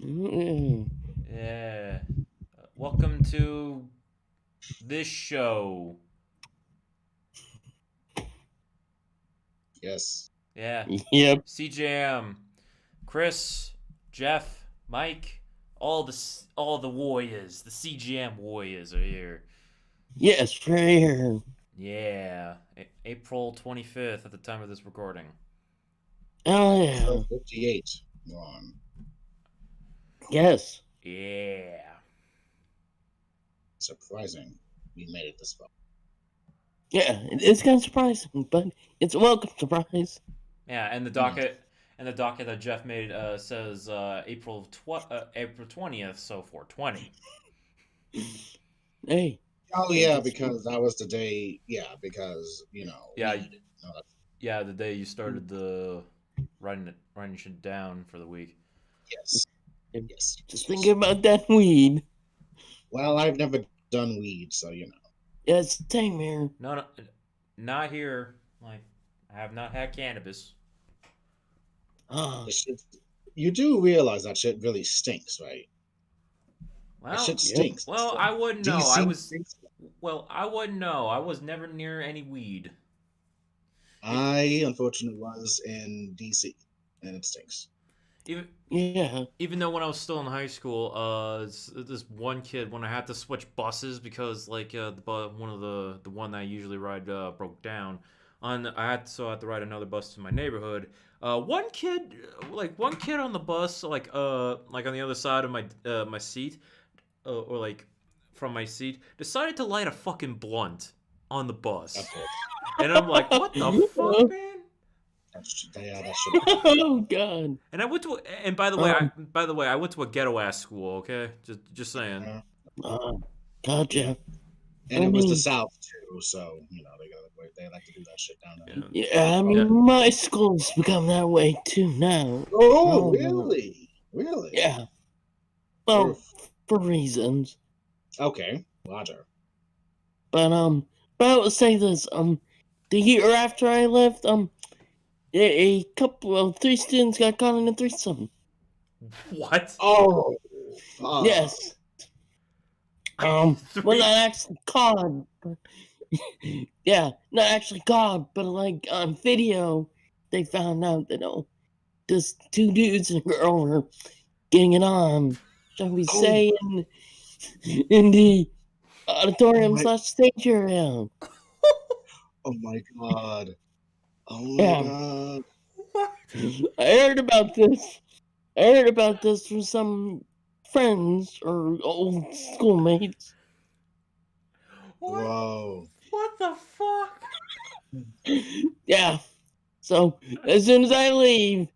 Mm. Yeah. Welcome to this show. Yes. Yeah. Yep. CJM. Chris, Jeff, Mike, all the warriors, the CGM warriors are here. Yes, for here. Yeah. April 25th at the time of this recording. Oh Episode yeah. 58. We're on. Yes. Yeah. Surprising. We made it this far. Yeah. It's kind of surprising, but it's a welcome surprise. Yeah, and the docket that Jeff made says April 20th, so 420. Hey. Oh, Hey, yeah, that's because that was the day. Yeah, because, Yeah, weed. No, yeah, the day you started the writing shit down for the week. yes. Yes. just thinking about that weed. Well, I've never done weed, so, Yes, same here. No, no, not here. Like, I have not had cannabis. Ah. The shit, you do realize that shit really stinks, right? That Well, shit Yep. stinks. well, I wouldn't know. DC stinks. I wouldn't know. I was never near any weed. It, I, unfortunately, was in DC, and it stinks. even Yeah. even though when I was still in high school, this one kid when I had to switch buses because one of the one that I usually ride broke down. I had to ride another bus to my neighborhood. One kid on the bus, like on the other side of my seat, or like from my seat, decided to light a fucking blunt on the bus, That's it. and I'm like, what the fuck, man? That should. Oh God. And I went to, and Um. by the way, I went to a ghetto ass school. Okay, just saying. Uh, Uh, gotcha. and I it was the mean, South too, so they like to do that shit down there. Yeah, yeah. I yeah. mean, my school's become that way too now. Oh, Um. really? Really? Yeah. For, Well, for reasons. okay, Roger. But but I will say this. The year after I left, a couple, well, three students got caught in a threesome. What? Oh, Yes. Well, Three? not actually caught, but yeah, not actually caught, but like on video, they found out that just two dudes and a girl were getting it on. Shall we oh, say in the oh auditorium my, slash stage area? oh my God, oh my Yeah, God. What? I heard about this. I heard about this from some friends or old schoolmates. What? Whoa. What the fuck? Yeah. So as soon as I leave,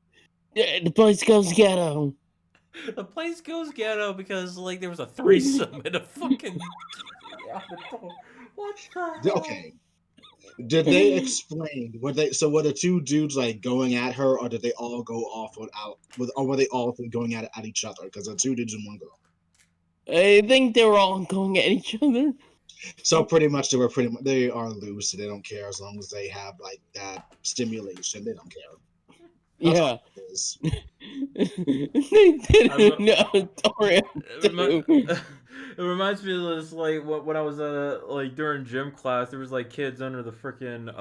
the place goes ghetto. The place goes ghetto because like there was a threesome in a fucking auditorium. What the hell? Okay. Did they explain? Were the two dudes like going at her, or did they all go off or were they all going at each other? Because the two dudes and one girl. I think they were all going at each other. So they are loose. They don't care as long as they have like that stimulation. They don't care. That's all Yeah. it is. They did I an remember. auditorium It, remi- too. it reminds me of this like when I was like during gym class there was like kids under the freaking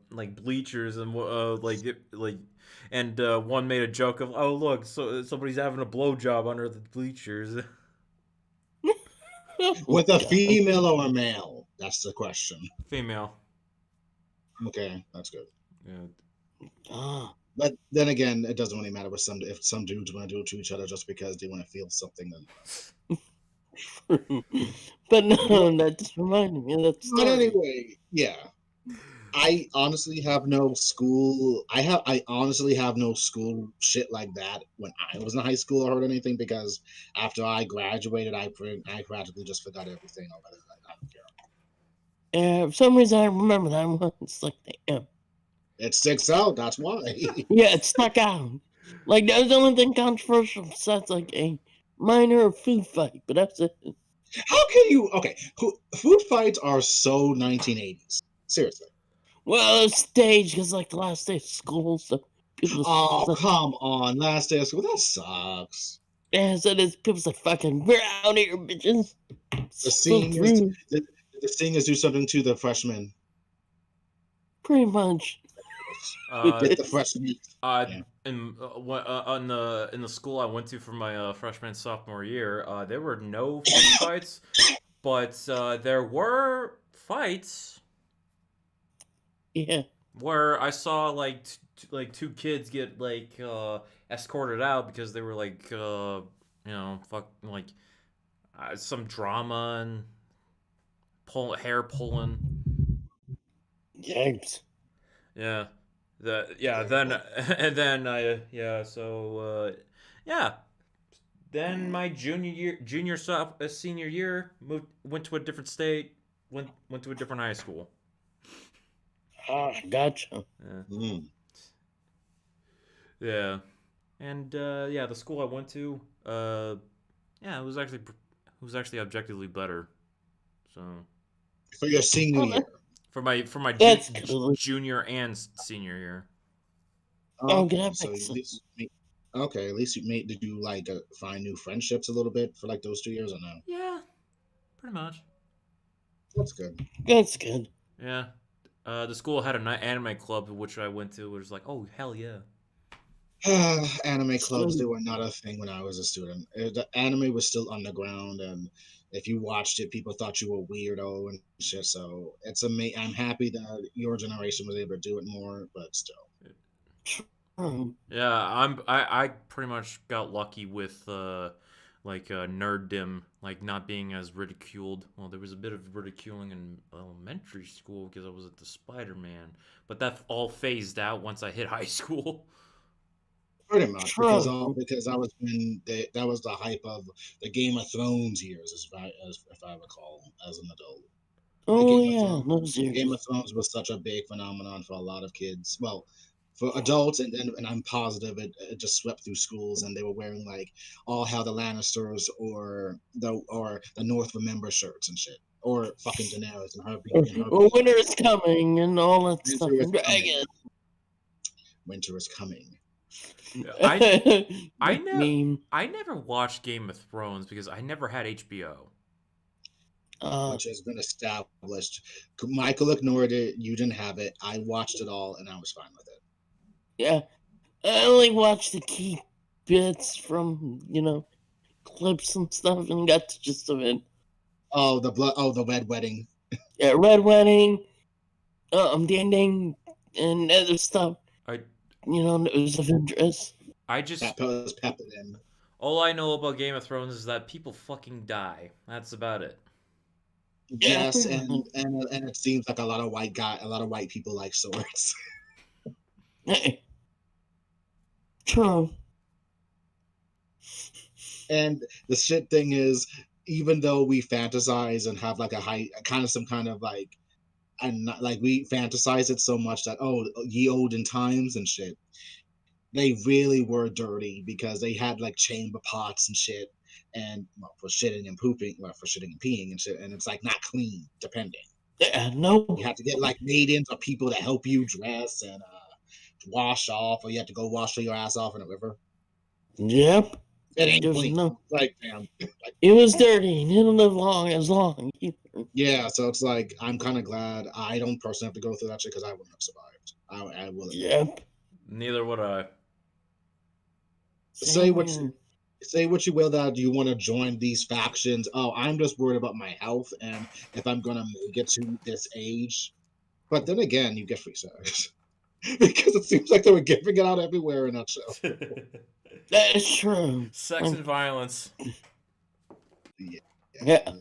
like bleachers and one made a joke of, oh look, so somebody's having a blowjob under the bleachers. Oh, With a God. female or a male? That's the question. Female. Okay, that's good. Yeah. Ah. But then again, it doesn't really matter if some dudes want to do it to each other just because they want to feel something. Then. But no, that just reminded me of that But story. anyway, yeah. I honestly have no school. I honestly have no school shit like that when I was in high school or heard anything because after I graduated, I practically just forgot everything over there. I don't care. Yeah, for some reason I remember that one. It's like, damn. It sticks out. That's why. Yeah, it stuck out. Like, that was the only thing controversial besides, like, a minor food fight, but that's it. How can you? Okay, food fights are so 1980s. Seriously. Well, it was staged because, like, the last day of school, so people Oh, just. come on. Last day of school. That sucks. Yeah, so there's people's like, fucking, we're out here, bitches. The So seniors, rude, the seniors do something to the freshmen. pretty much. Get the freshmen. Yeah. In the school I went to for my freshman and sophomore year, there were no food fights, but there were fights Yeah. where I saw like two kids get like escorted out because they were like some drama and hair pulling. Yikes. Yeah. Then and then I yeah, so yeah. Then my senior year, went to a different state, went to a different high school. Ah, gotcha. Yeah. Mm. Yeah. And yeah, the school I went to, yeah, it was actually objectively better. So For your senior year. for my That's cool. junior and senior year. Okay, that so makes at least at least you made. Did you like find new friendships a little bit for like those 2 years or no? Yeah, pretty much. That's good. That's good. Yeah. The school had an anime club which I went to, which was like, oh hell yeah. Anime clubs, they were not a thing when I was a student. The anime was still underground, and if you watched it, people thought you were weirdo and shit. So I'm happy that your generation was able to do it more, but still. Yeah, I pretty much got lucky with nerddom, like not being as ridiculed. Well, there was a bit of ridiculing in elementary school because I was at the Spider-Man, but that all phased out once I hit high school. Pretty much, because that was when that was the hype of the Game of Thrones years, if I recall, as an adult. Oh Game of yeah, Thrones. those Game years. of Thrones was such a big phenomenon for a lot of kids. Well, for adults, and I'm positive it just swept through schools, and they were wearing like all Hail the Lannisters or the North Remember shirts and shit, or fucking Daenerys and her being. Winter is coming and all that stuff. Winter is And coming. dragon. Winter is coming. I never watched Game of Thrones because I never had HBO. Which has been established. Michael ignored it. You didn't have it. I watched it all, and I was fine with it. Yeah, I only watched the key bits from clips and stuff, and got the gist of it. Oh, the Red Wedding. Yeah, Red Wedding. The ending and other stuff. News of interest. I just peppered in. All I know about Game of Thrones is that people fucking die. That's about it. Yes, and it seems like a lot of white people like swords. Hey, true. And the shit thing is, even though we fantasize and have like some kind of like, and not, like we fantasize it so much that ye olden times and shit, they really were dirty because they had like chamber pots and shit, and for shitting and pooping, for shitting and peeing and shit, and it's like not clean, depending. Yeah, no. You have to get like maidens or people to help you dress and wash off, or you have to go wash your ass off in a river. Yep. It ain't clean. No. Like, damn. It was dirty and didn't live long. Yeah, so it's like I'm kind of glad I don't personally have to go through that shit because I wouldn't have survived. I wouldn't. Yep. Neither would I. Say what you will that you want to join these factions. Oh, I'm just worried about my health and if I'm gonna make it to this age. But then again, you get free sex because it seems like they were giving it out everywhere in that show. That is true. Sex and violence. Yeah.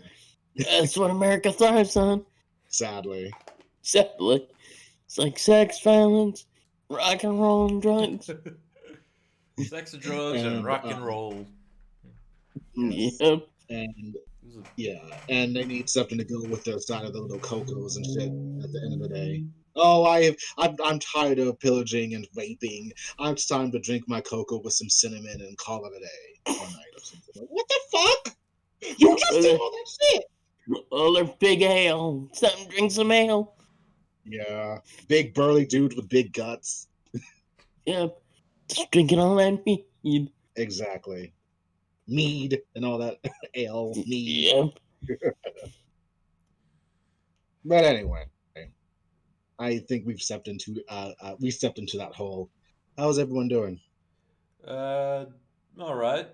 That's what America thrives on. Sadly. It's like sex, violence, rock and roll, and drugs. Sex and drugs and rock and roll. Yes. Yep. And they need something to go with their side of the little cocos and shit at the end of the day. Oh, I'm tired of pillaging and raping. It's time to drink my cocoa with some cinnamon and call it a day one night or something. What the fuck? You just did all that shit. Oh, they're big ale. Something, drink some ale. Yeah, big burly dude with big guts. Yep, just drinking all that mead. Exactly. mead and all that ale, mead. Yep. But anyway, I think we've stepped into that hole. How's everyone doing? All right.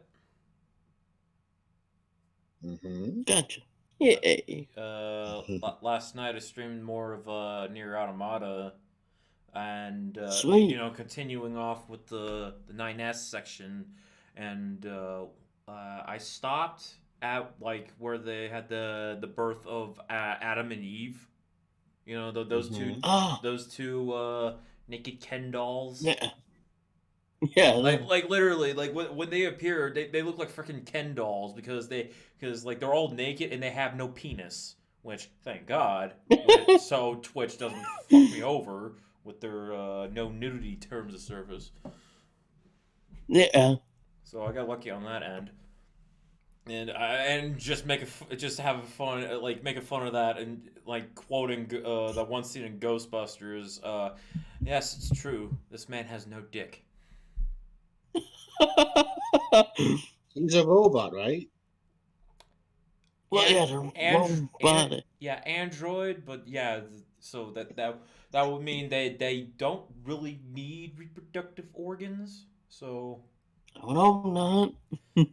Mm-hmm. Gotcha. Yay. Last night I streamed more of Near Automata, and Sweet. continuing off with the 9S section, and I stopped at like where they had the birth of Adam and Eve. You know, Mm-hmm. those two naked Ken dolls. Yeah. Yeah. Like literally, like when they appear, they look like freaking Ken dolls because like they're all naked and they have no penis. Which thank God, so Twitch doesn't fuck me over with their no nudity terms of service. Yeah. So I got lucky on that end, and just just have fun, like making fun of that and like quoting that one scene in Ghostbusters. Yes, it's true. This man has no dick. He's a robot, right? Well, yeah, they're robotic. Yeah, Android, but yeah, so that would mean they don't really need reproductive organs. So Oh, no, not.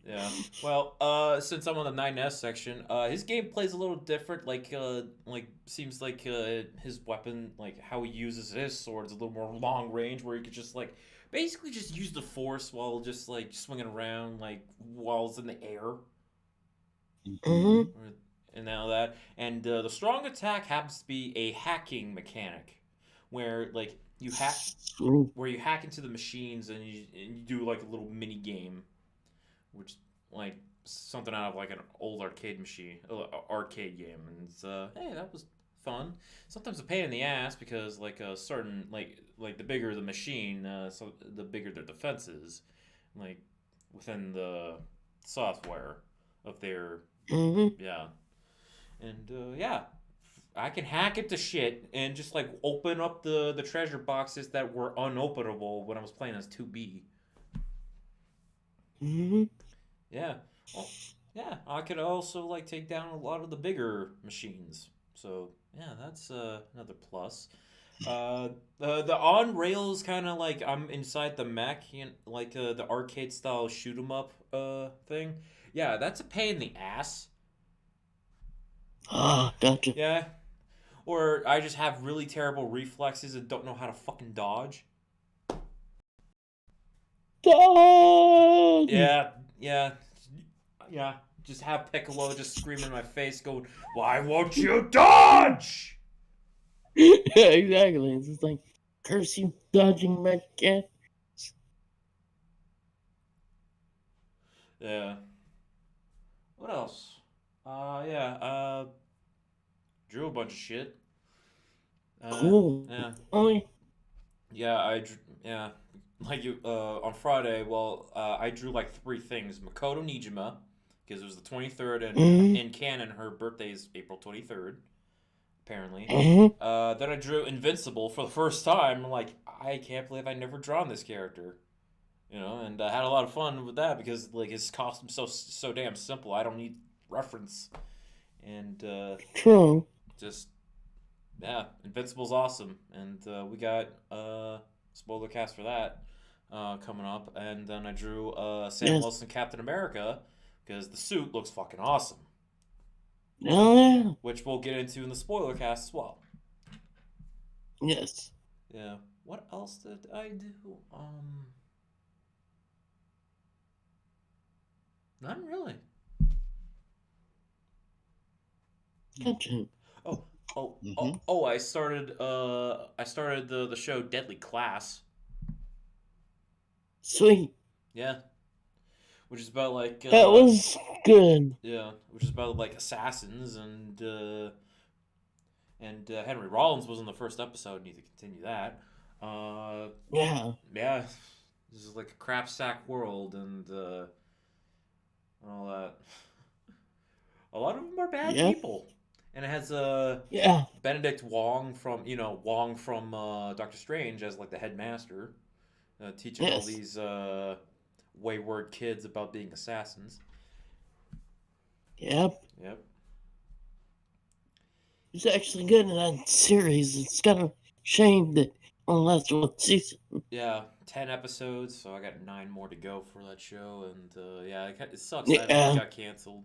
yeah. Well, since I'm on the 9S section, his game plays a little different. Like seems like his weapon, like how he uses his sword, is a little more long range, where he could just like basically just use the force while just like swinging around, like while it's in the air. Mm-hmm. And now that, and the strong attack happens to be a hacking mechanic, where like where you hack into the machines and you do like a little mini game, which like something out of like an old arcade game, and it's, hey, that was fun. Sometimes a pain in the ass because like a certain like the bigger the machine, so the bigger their defenses, like within the software of their Mm-hmm. yeah. And yeah, I can hack it to shit and just like open up the treasure boxes that were unopenable when I was playing as 2B. Mm-hmm. Yeah. Well, yeah, I could also like take down a lot of the bigger machines. So yeah, that's another plus. The on rails kind of like I'm inside the mech, like the arcade style shoot 'em up thing. Yeah, that's a pain in the ass. Ah, gotcha. Yeah, or I just have really terrible reflexes and don't know how to fucking dodge. Dog! Yeah, yeah, yeah. Just have Piccolo just screaming in my face, going, "Why won't you dodge?" Yeah, exactly. It's just like, curse you, dodging mechanic. Yeah. What else? Yeah. Drew a bunch of shit. Cool. Yeah. Oh, Yeah. Yeah. Like you. On Friday. Well. I drew like three things. Makoto Nijima, because it was the 23rd, and in canon, her birthday is April 23rd. Apparently. Then I drew Invincible for the first time. I'm like, I can't believe I never drawn this character. And I had a lot of fun with that because like his costume's so damn simple. I don't need reference, and true. just yeah, Invincible's awesome, and we got spoiler cast for that coming up, and then I drew Sam Wilson Captain America because the suit looks fucking awesome. Oh, yeah. Which we'll get into in the spoiler cast as well. Yes. Yeah. What else did I do? Not really. Gotcha. Oh! I started the show Deadly Class. Sweet. Yeah. Which is about like that was good. Yeah, which is about like assassins and Henry Rollins was in the first episode. Need to continue that. Yeah. Yeah. This is like a crap sack world and all that. A lot of them are bad people. And it has Benedict Wong from Doctor Strange as like the headmaster, teaching all these wayward kids about being assassins. Yep. Yep. It's actually good in that series. It's kind of shame that only lasts one season. Yeah, 10 episodes, so I got 9 more to go for that show, and yeah, it sucks that it Yeah. got canceled.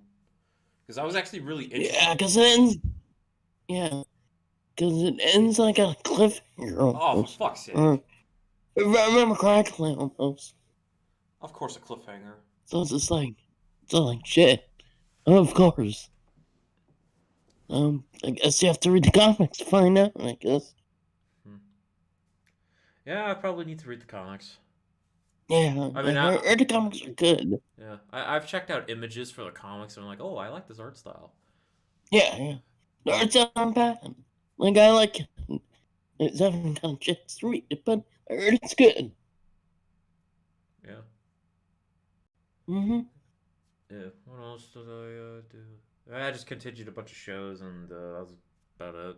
Because I was actually really interested. Yeah, because it ends. Yeah. Because it ends like a cliffhanger Oh, for almost. fuck's sake. If I remember correctly, almost. Of course, a cliffhanger. So it's just like, shit. Of course. I guess you have to read the comics to find out, I guess. Yeah, I probably need to read the comics. Yeah, I mean, I heard the comics are good. Yeah, I've checked out images for the comics, and I'm like, oh, I like this art style. Yeah. The art's not bad. Like, I like it. It's having kind of chance to read it, but I heard it's good. Yeah. Mm-hmm. Yeah. What else did I do? I just continued a bunch of shows, and that was about it.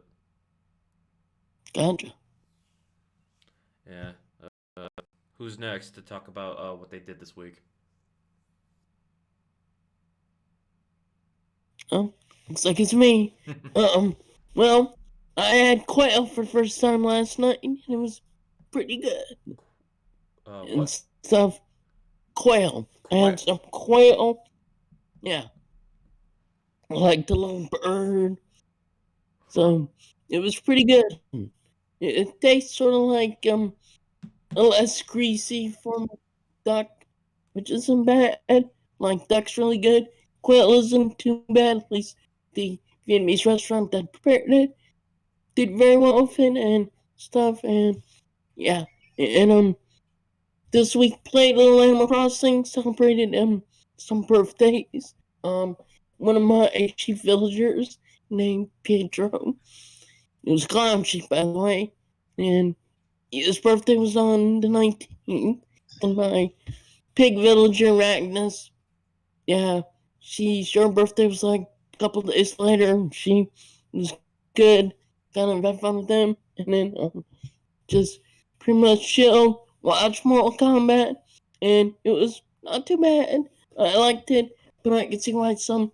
Gotcha. Yeah. Who's next to talk about what they did this week? Looks like it's me. Well, I had quail for the first time last night, and it was pretty good. And What? stuff. Quail. I had some quail. Yeah. Like the little bird. So, it was pretty good. It tastes sort of like, a less greasy form of duck, which isn't bad. Like, duck's really good. Quail isn't too bad, at least the Vietnamese restaurant that prepared it did very well with it and stuff, and yeah. And this week played a little Animal Crossing, celebrated some birthdays. One of my chief villagers named Pedro. It was clown sheep, by the way, and his birthday was on the 19th. And my pig villager Agnes, yeah, her birthday was like a couple days later. She was good, kind of had fun with them, and then just pretty much chill, watch Mortal Kombat, and it was not too bad. I liked it, but I could see why some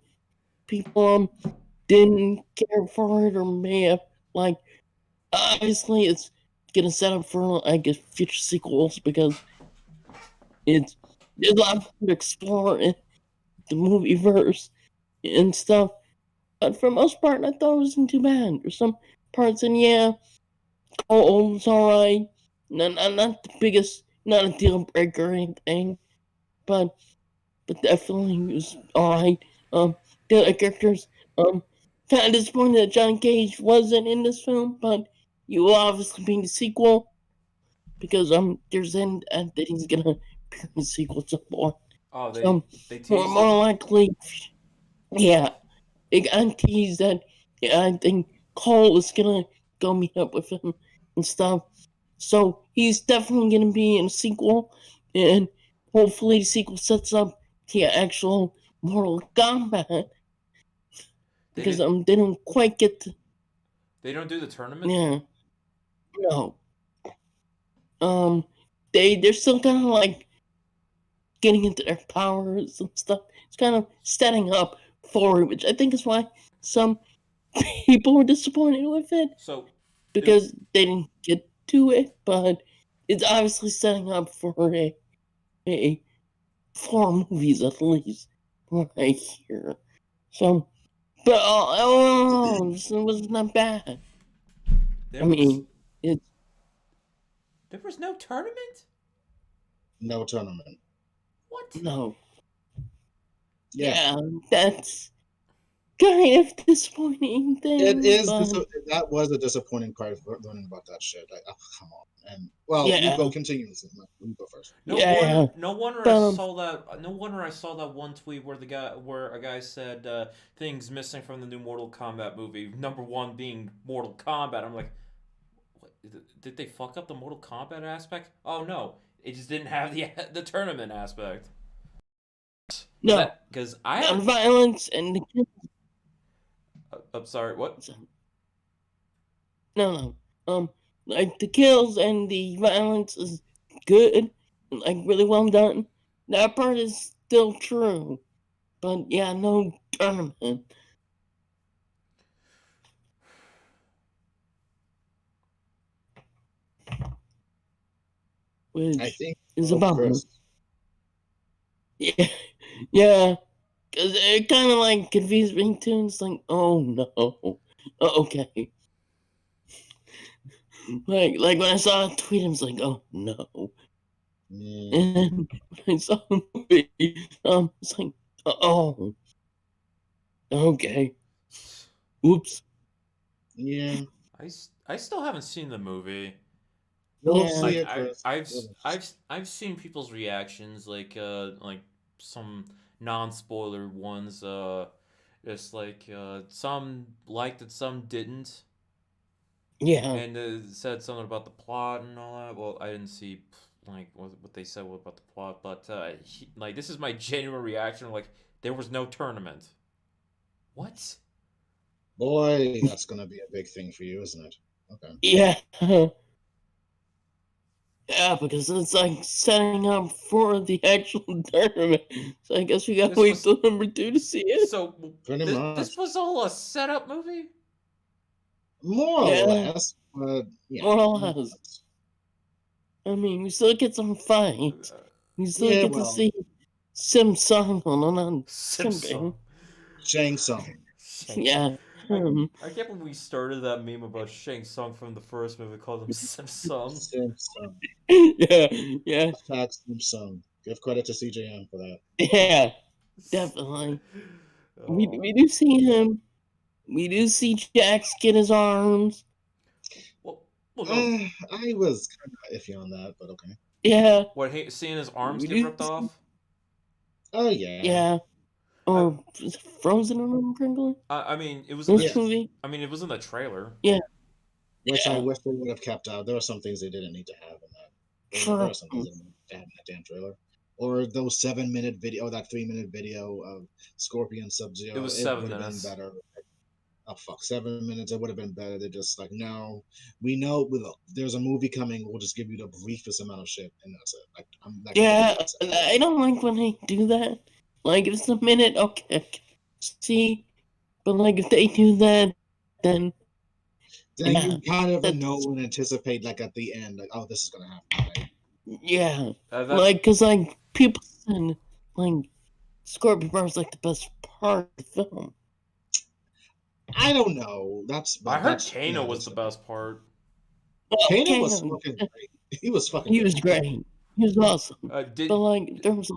people didn't care for it or may have like. Obviously, it's gonna set up for I guess future sequels because there's a lot to explore in the movie verse and stuff. But for the most part, I thought it wasn't too bad. There's some parts, and yeah, Cole's alright. Not the biggest, not a deal breaker or anything, but definitely it was alright. The other characters, kind of disappointed that John Cage wasn't in this film, but you will obviously be in the sequel because there's that he's gonna appear in the sequel at some point. Oh, they teased more likely, yeah. It got teased that I think Cole is gonna go meet up with him and stuff. So he's definitely gonna be in a sequel, and hopefully the sequel sets up the actual Mortal Kombat because they don't quite get to. They don't do the tournament. Yeah, no. They're still kind of like getting into their powers and stuff. It's kind of setting up for it, which I think is why some people were disappointed with it. So because they didn't get to it, but it's obviously setting up for a 4 movies at least right here. So, but it was not bad. There was no tournament. No tournament. What? No. Yeah, that's kind of disappointing thing. It is. That was a disappointing part of learning about that shit. Like, oh, come on. And you go continue. You go first. No wonder I saw that. No wonder I saw that one tweet where a guy said things missing from the new Mortal Kombat movie. Number 1 being Mortal Kombat. I'm like, what, did they fuck up the Mortal Kombat aspect? Oh no, it just didn't have the tournament aspect. No, because violence and. I'm sorry. What? No. Like the kills and the violence is good, like really well done. That part is still true, but yeah, no tournament. I Which think is a bummer. Chris. Yeah, yeah. Because it kind of like confused me too. It's like, oh no. Okay. Like when I saw a tweet, I was like, oh no. Mm, And then when I saw the movie, it's like, oh, okay. Oops. yeah, I still haven't seen the movie. you'll Yeah. see Like it, Chris. I've seen people's reactions, like some non-spoiler ones. Just like some liked it, some didn't, Yeah. and said something about the plot and all that. Well, I didn't see like what they said about the plot, but like this is my genuine reaction. Like there was no tournament. What? Boy, that's gonna be a big thing for you, isn't it? Okay. Yeah. Yeah, because it's like setting up for the actual tournament. So I guess we gotta This wait was till number 2 to see it. so. Pretty This much. was all a setup movie. More Yeah. or less, but yeah. More or less. I mean, we still get some fights. We still Yeah, get to well, see Sim Sung on Simpson. simping. Shang Tsung. Yeah. I can't believe we started that meme about Shang Tsung from the first movie, called him Simpson. Simpson. Yeah. Yeah. Hashtag Simpson. Give credit to CJM for that. Yeah. Definitely. We Oh. do see him. We do see Jax get his arms. Well, no. I was kind of iffy on that, but okay. Yeah. Seeing his arms We get do ripped see- off? Oh yeah. Yeah. Or is it Frozen, remember Crinkly? I mean, it was in This the. movie? I mean, it was in the trailer. Yeah. Which I Yeah. wish they would have kept out. There were some things they didn't need to have in that. There are some things they didn't need to have in that damn trailer. Or those 7-minute video, or that 3-minute video of Scorpion Sub-Zero. It was 7 would have been minutes. better. Oh fuck, 7 minutes. It would have been better. They're just like, no, we know there's a movie coming. We'll just give you the briefest amount of shit, and that's it. Like, Yeah, I don't like when they do that. Like, if it's a minute, okay. See? But, like, if they do that, then. Then Yeah, you kind of that's- know and anticipate, like, at the end, like, oh, this is gonna happen, right? Yeah. That- Like, because, like, people said, like, Scorpion Bar's, like, the best part of the film. I don't know. I heard Kano was the best part. Well, Kano was Kano, fucking great. He was fucking he was great. He was awesome. Did But, like, there was,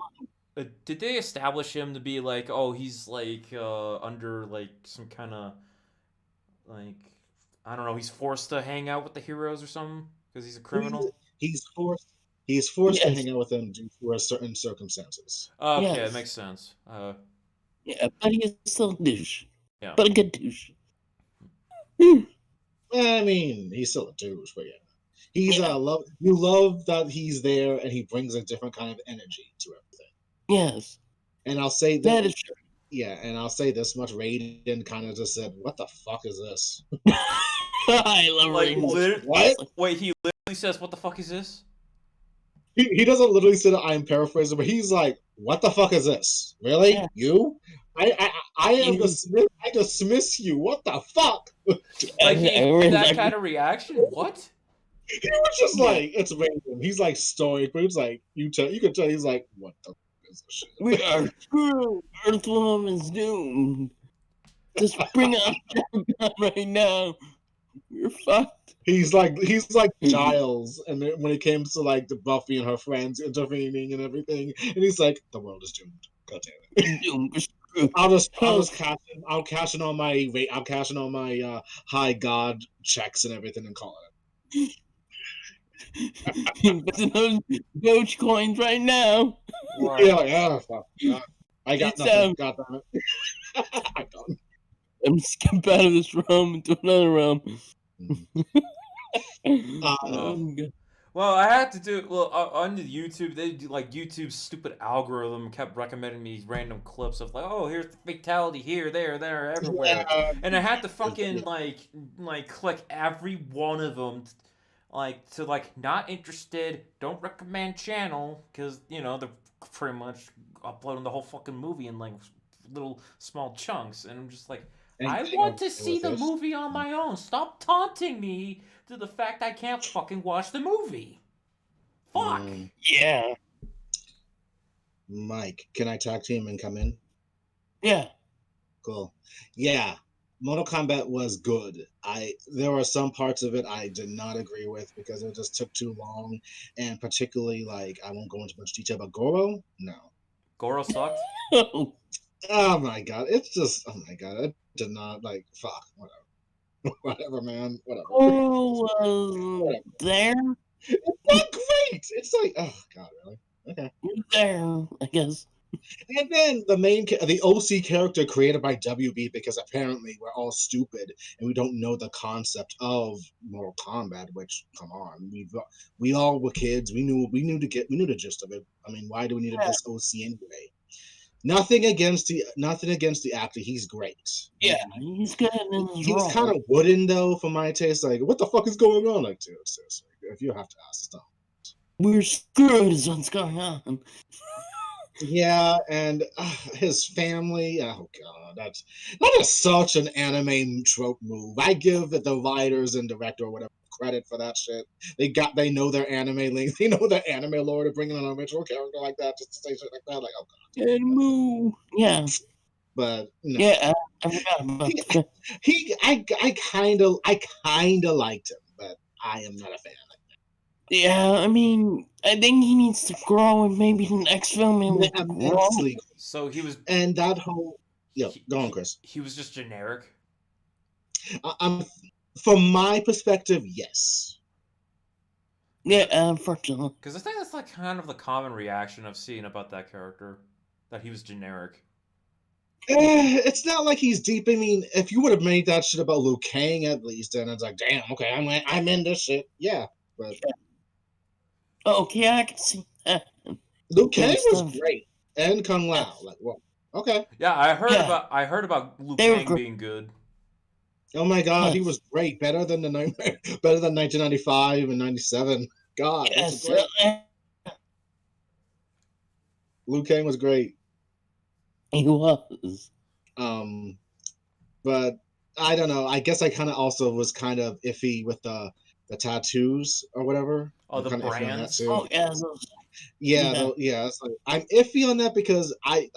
did they establish him to be like, oh, he's like under like some kind of like, I don't know, he's forced to hang out with the heroes or something because he's a criminal? He's forced to Yes. hang out with them due to certain circumstances. Okay, Yes. that makes sense. Yeah, but he is still a douche. Yeah. But a good douche. I mean, he's still a douche, but yeah. He's love. You love that he's there and he brings a different kind of energy to everything. Yes. And I'll say That is true. Yeah, and I'll say this much: Raiden kind of just said, "What the fuck is this?" I love Like, Raiden. What? Wait, he literally says, "What the fuck is this?" He doesn't literally say that. I'm paraphrasing, but he's like, "What the fuck is this? Really? Yeah. You? I am dismiss. I dismiss you. What the fuck?" Like, he had Raiden's that like, kind of reaction? What? He was just like, "It's Raiden." He's like stoic, but he's like, you can tell he's like, "What the fuck is this shit?" we are screwed. Earthworm is doomed. Just bring out Shotgun right now. We're fucked. He's like Giles, and then when it came to like the Buffy and her friends intervening and everything, and he's like, "The world is doomed. God damn it." Doomed. We're screwed. I'll cash in on my high god checks and everything and call it. But those Doge coins right now. Right. Yeah, like, oh fuck. I got It's, nothing. God damn it. I'm done. I'm skip out of this realm into another realm. Oh, God. Well, I had to do on the YouTube. They do like YouTube's stupid algorithm kept recommending me random clips of like, oh, here's the fatality here, there, everywhere, and I had to fucking like click every one of them, like to like not interested, don't recommend channel, because you know they're pretty much uploading the whole fucking movie in like little small chunks, and I'm just like, I Anything want to okay see with the this? movie on my own. Stop taunting me to the fact I can't fucking watch the movie. Fuck. Yeah. Mike, can I tag team and come in? Yeah. Cool. Yeah, Mortal Kombat was good. There were some parts of it I did not agree with because it just took too long, and particularly like I won't go into much detail, but Goro, no. Goro sucked. Oh my god, it's just oh my god, it did not like fuck whatever, whatever man, whatever. Goro was there. It's not great. It's like oh god, really? Okay. There, I guess. And then the OC character created by WB because apparently we're all stupid and we don't know the concept of Mortal Kombat. Which, come on, we all were kids. We knew the gist of it. I mean, why do we need this OC anyway? Nothing against the actor. He's great. Yeah, he's good in his He was role. kind of wooden though, for my taste. Like, what the fuck is going on? Like, dude, seriously, if you have to ask, stop. We're screwed is what's going on. Yeah, and his family. Oh god, that is such an anime trope move. I give the writers and director or whatever credit for that shit. They know their anime link. They know their anime lore to bring in an original character like that just to say shit like that. Like, oh god. And move. Yeah. But no. Yeah, I forgot about that. I kind of liked him, but I am not a fan. Yeah, I mean, I think he needs to grow, and maybe the next film he will grow. Immensely. So he was. And that whole go on, Chris. He was just generic. From my perspective, yes. Yeah, unfortunately. Because I think that's like kind of the common reaction I've seen about that character, that he was generic. It's not like he's deep. I mean, if you would have made that shit about Liu Kang at least, then it's like, damn, okay, I'm in this shit. Yeah, but Okay, I can see that. Liu Kang Good was stuff. great, and Kung Lao. Like, well, okay. Yeah, I heard Yeah. about Liu They were Kang great. being good. Oh my god, he Yes. was great. Better than 1995 and 97. God, that's Yes, great. Liu Kang was great. he was. But I don't know. I guess I kind of also was kind of iffy with the tattoos or whatever. Oh, I'm the kinda iffy on that brands? too. Oh, yeah. Yeah. It's like, I'm iffy on that because I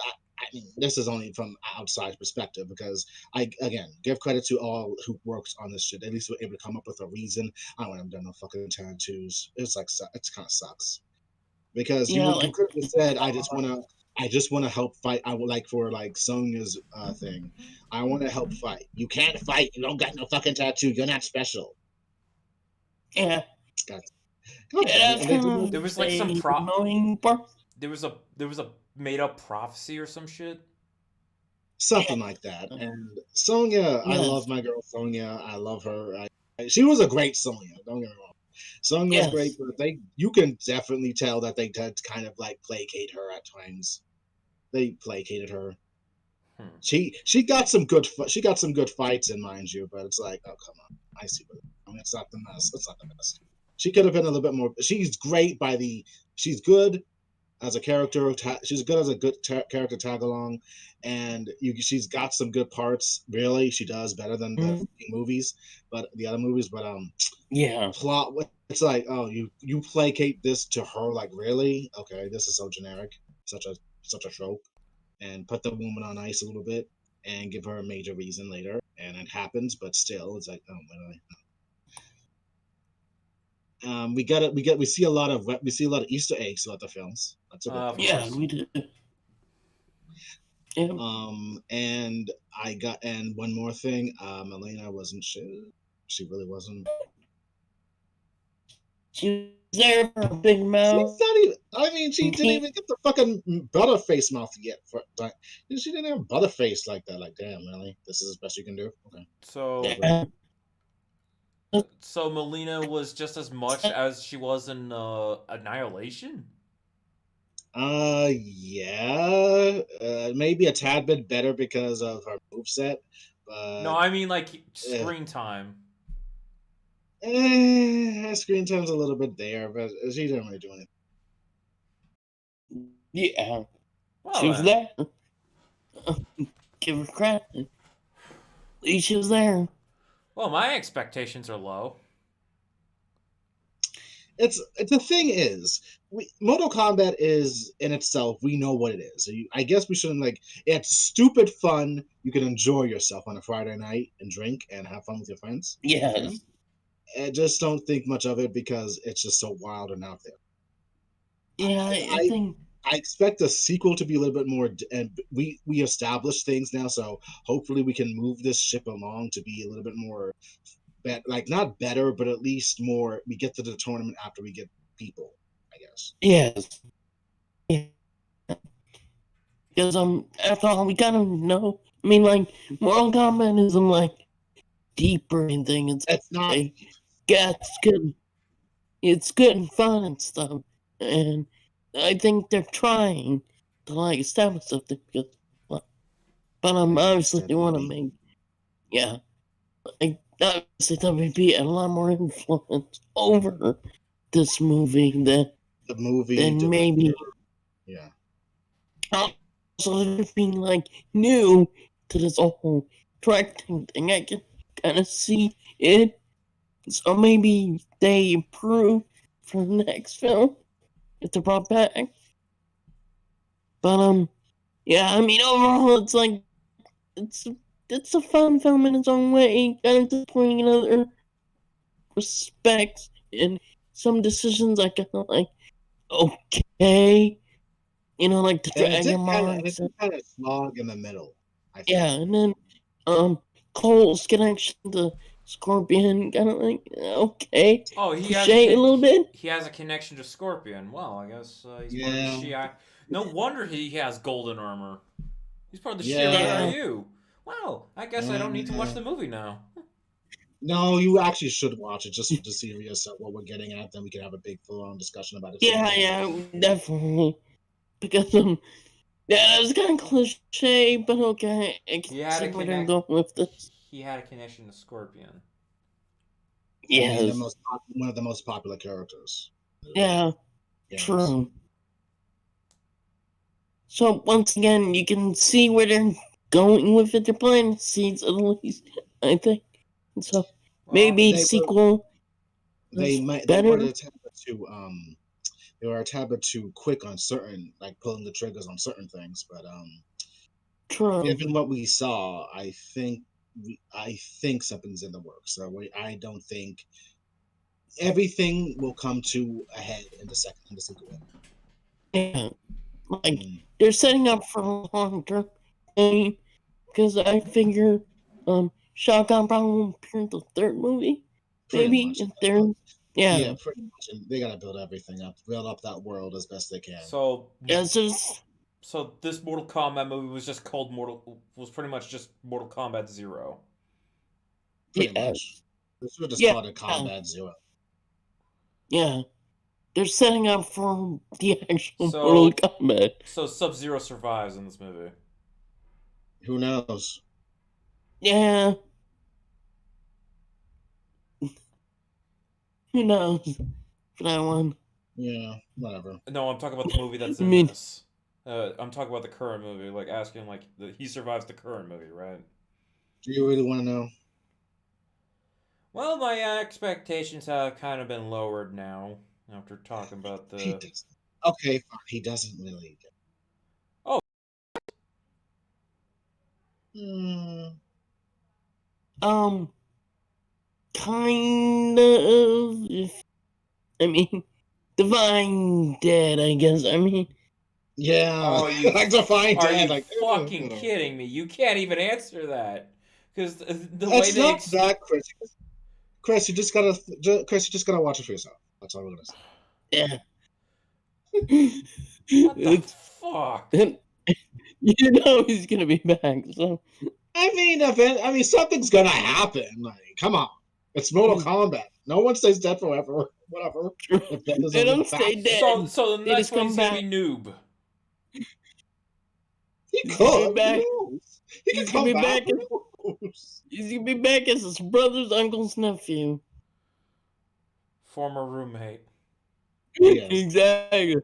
mean, this is only from outside perspective because I again give credit to all who works on this shit. At least we're able to come up with a reason. I don't want them done no fucking tattoos. It's like it kind of sucks because Yeah, you like- could have said I just want to help fight. I would like for like Sonya's thing. I want to help fight. You can't fight. You don't got no fucking tattoo. You're not special. Yeah. God Yeah, damn it. that's And they kind did of There was like some the annoying part. There was a made up prophecy or some shit. something like that. And Sonya, I Yes. love my girl Sonya. I love her. She was a great Sonya. Don't get me wrong. Sonya was Yes. great, but you can definitely tell that they did kind of like placate her at times. They placated her. She got some good fights in, mind you, but it's like, oh come on, I see what I mean. It's not the best. It's not the best. She could have been a little bit more. She's great she's good as a character. She's good as a good character tag along, and she's got some good parts. Really, she does better than the movies, but the other movies. But Yeah. plot. It's like, oh, you placate this to her. Like, really? Okay, this is so generic. Such a trope. And put the woman on ice a little bit and give her a major reason later, and it happens. But still, it's like, oh, really? We see a lot of Easter eggs throughout the films. That's a good thing. Yeah, we did. Yeah. And one more thing, Elena wasn't sure. She really wasn't. She was there for a big mouth. She's not even. I mean, she didn't even get the fucking butterface mouth yet. She didn't have butterface like that. Like, damn, really? This is as best you can do. Okay. So Melina was just as much as she was in Annihilation? Yeah. Maybe a tad bit better because of her moveset. But no, I mean like screen time. Screen time's a little bit there, but she didn't really do anything. Yeah. Well, She was there. give her credit. At least she was there. Well, my expectations are low. It's the thing is, Mortal Kombat is in itself. We know what it is. I guess we shouldn't like. It's stupid fun. You can enjoy yourself on a Friday night and drink and have fun with your friends. Yes. I just don't think much of it because it's just so wild and out there. Yeah, I think. I expect a sequel to be a little bit more, and we established things now, so hopefully we can move this ship along to be a little bit more, like not better, but at least more. We get to the tournament after we get people, I guess. Yes. Yeah. Because after all, we kind of know. I mean, like Mortal Kombat isn't like deep or anything. It's not. Like, yeah, it's good. It's good and fun and stuff, and I think they're trying to like establish something. Because, but obviously they want to make, yeah, like obviously WB had a lot more influence over this movie than the movie. than maybe. Yeah. Also, they're being like new to this whole directing thing. I can kind of see it. So maybe they improve for the next film if they're brought back. But yeah, I mean overall it's like it's a fun film in its own way, kind of disappointing in other respects, and some decisions I kind of like okay, like the dragon marks. It's kind of slog in the middle. I think. Yeah, and then Cole's connection to Scorpion, kind of like okay. Oh, he has a little bit. He has a connection to Scorpion. Well, I guess he's part of the Shi'ar. No wonder he has golden armor. He's part of the Shi'ar RU. Wow, I guess I don't need to watch the movie now. No, you actually should watch it just to see what we're getting at. Then we can have a big full-on discussion about it. Yeah, definitely. Because yeah, that was kind of cliche, but okay. I can see where they're going with this. He had a connection to Scorpion. Yeah, one of the most popular characters. Yeah, true. So once again, you can see where they're going with it. They're planting seeds at least, I think. So maybe sequel. They might. Better. They were a tad bit too quick on certain, like pulling the triggers on certain things. But true. Given what we saw, I think something's in the works. So I don't think everything will come to a head in the sequel. Yeah, like they're setting up for a long-term game because I figure Shao Kahn probably won't appear in the third movie. Maybe if they're yeah, pretty much. And they gotta build everything up, build up that world as best they can. So yeah, so this Mortal Kombat movie was just called pretty much just Mortal Kombat 0. Pretty much. This was just called Kombat 0. Yeah. They're setting up for the actual Mortal Kombat. So Sub-Zero survives in this movie. Who knows? Yeah. Who knows for that one? Yeah, whatever. No, I'm talking about the movie that's in this. I'm talking about the current movie, like asking like he survives the current movie, right? Do you really want to know? Well, my expectations have kind of been lowered now after talking about the. Okay, fine. He doesn't really. Oh. Kind of. I mean, Divine Dead. I guess. I mean. Yeah. Oh, you like Divine Dead. Are you like, fucking kidding me? You can't even answer that because the way they. It's not that, Chris. Chris, you just gotta watch it for yourself. That's all we're gonna say. Yeah. What the fuck? You know he's gonna be back, so. I mean, something's gonna happen. Like, come on, it's Mortal Kombat. No one stays dead forever. Whatever. They don't stay dead. So the next one's gonna be Noob. He could. He's gonna be back. He's gonna be back as his brother's uncle's nephew. Former roommate. Yes. Exactly.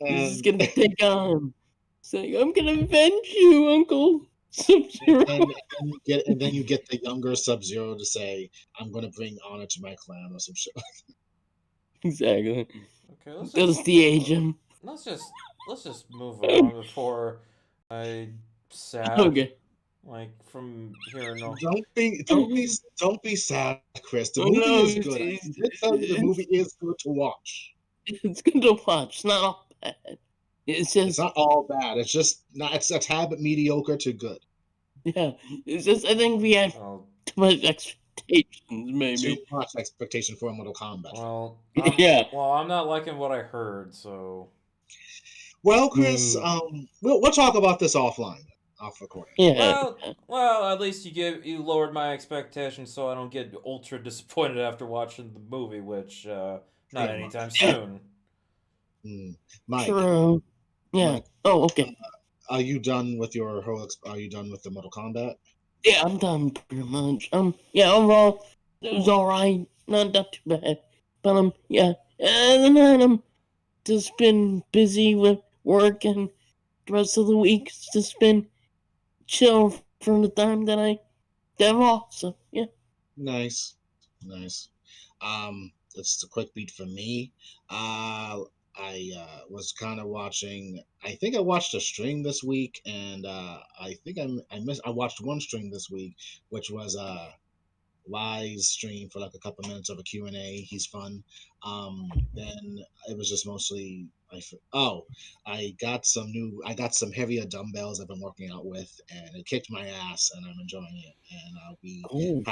He's gonna take on saying, "I'm gonna avenge you, Uncle Sub-Zero." And then you get the younger Sub-Zero to say, "I'm gonna bring honor to my clan" or some shit. Exactly. Okay, let's Goes just de-age him. let's just let's just move on before I sad Okay. like from hearing all. Don't be sad, Chris. The Oh movie no, is good. I did tell you the movie is good to watch. it's good to watch. It's not all bad. It's It's just, not all bad. It's just not. It's a tad bit mediocre to good. yeah. It's just, I think we had Oh, too much expectations, Too maybe. much expectation for a Mortal Kombat film. Yeah. I'm not liking what I heard, so Well, Chris, we'll talk about this offline, off recording. Yeah. at least you lowered my expectations, so I don't get ultra disappointed after watching the movie, which not Pretty anytime much. soon. Mike, True. Yeah. Mike, Oh, okay. are you done with your whole? Are you done with the Mortal Kombat? Yeah, I'm done pretty much. Yeah, overall, it was alright. Not too bad. But, yeah. And then I'm just been busy with work, and the rest of the week it's just been chill from the time that I get off. So, yeah. Nice. It's a quick beat for me. I was kind of watching. I think I watched a stream this week, and I think I watched one stream this week, which was Wise stream for like a couple minutes of a Q&A. He's fun. Then it was just mostly I got some heavier dumbbells I've been working out with, and it kicked my ass, and I'm enjoying it. And Cool.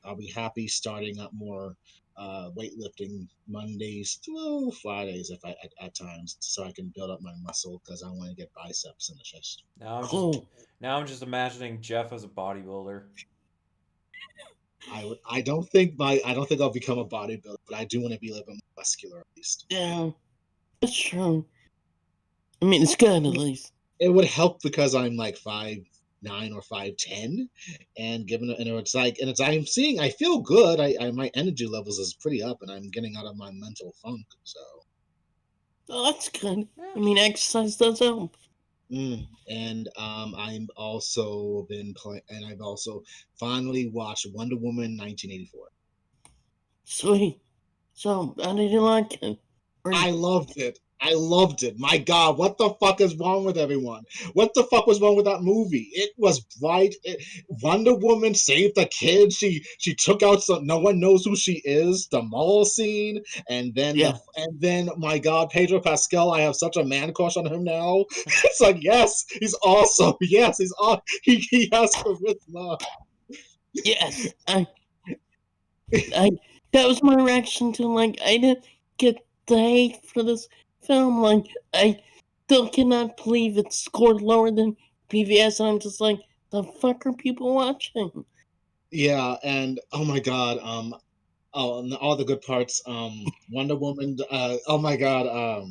I'll be happy starting up more weightlifting Mondays through Fridays if at times, so I can build up my muscle because I want to get biceps in the chest. Cool. Now I'm just imagining Jeff as a bodybuilder. I don't think I'll become a bodybuilder, but I do want to be a little bit more muscular at least. Yeah. That's true. I mean, it's good at least. It would help because I'm like 5'9" or 5'10", and I feel good. My energy levels is pretty up, and I'm getting out of my mental funk. So. Oh, that's good. Yeah. I mean, exercise does help. And I've also finally watched Wonder Woman 1984. Sweet. So, how did you like it? I loved it. My God, what the fuck is wrong with everyone? What the fuck was wrong with that movie? It was bright. Wonder Woman saved the kid. She took out no one knows who she is. The mall scene, and then my God, Pedro Pascal. I have such a man crush on him now. It's like, yes, he's awesome. Yes, he has charisma. Yes, that was my reaction to, like, I didn't get the hate for this film. Like, I still cannot believe it scored lower than PVS, and I'm just like, the fuck are people watching? Yeah, and oh my God, and all the good parts. Wonder Woman. Oh my God.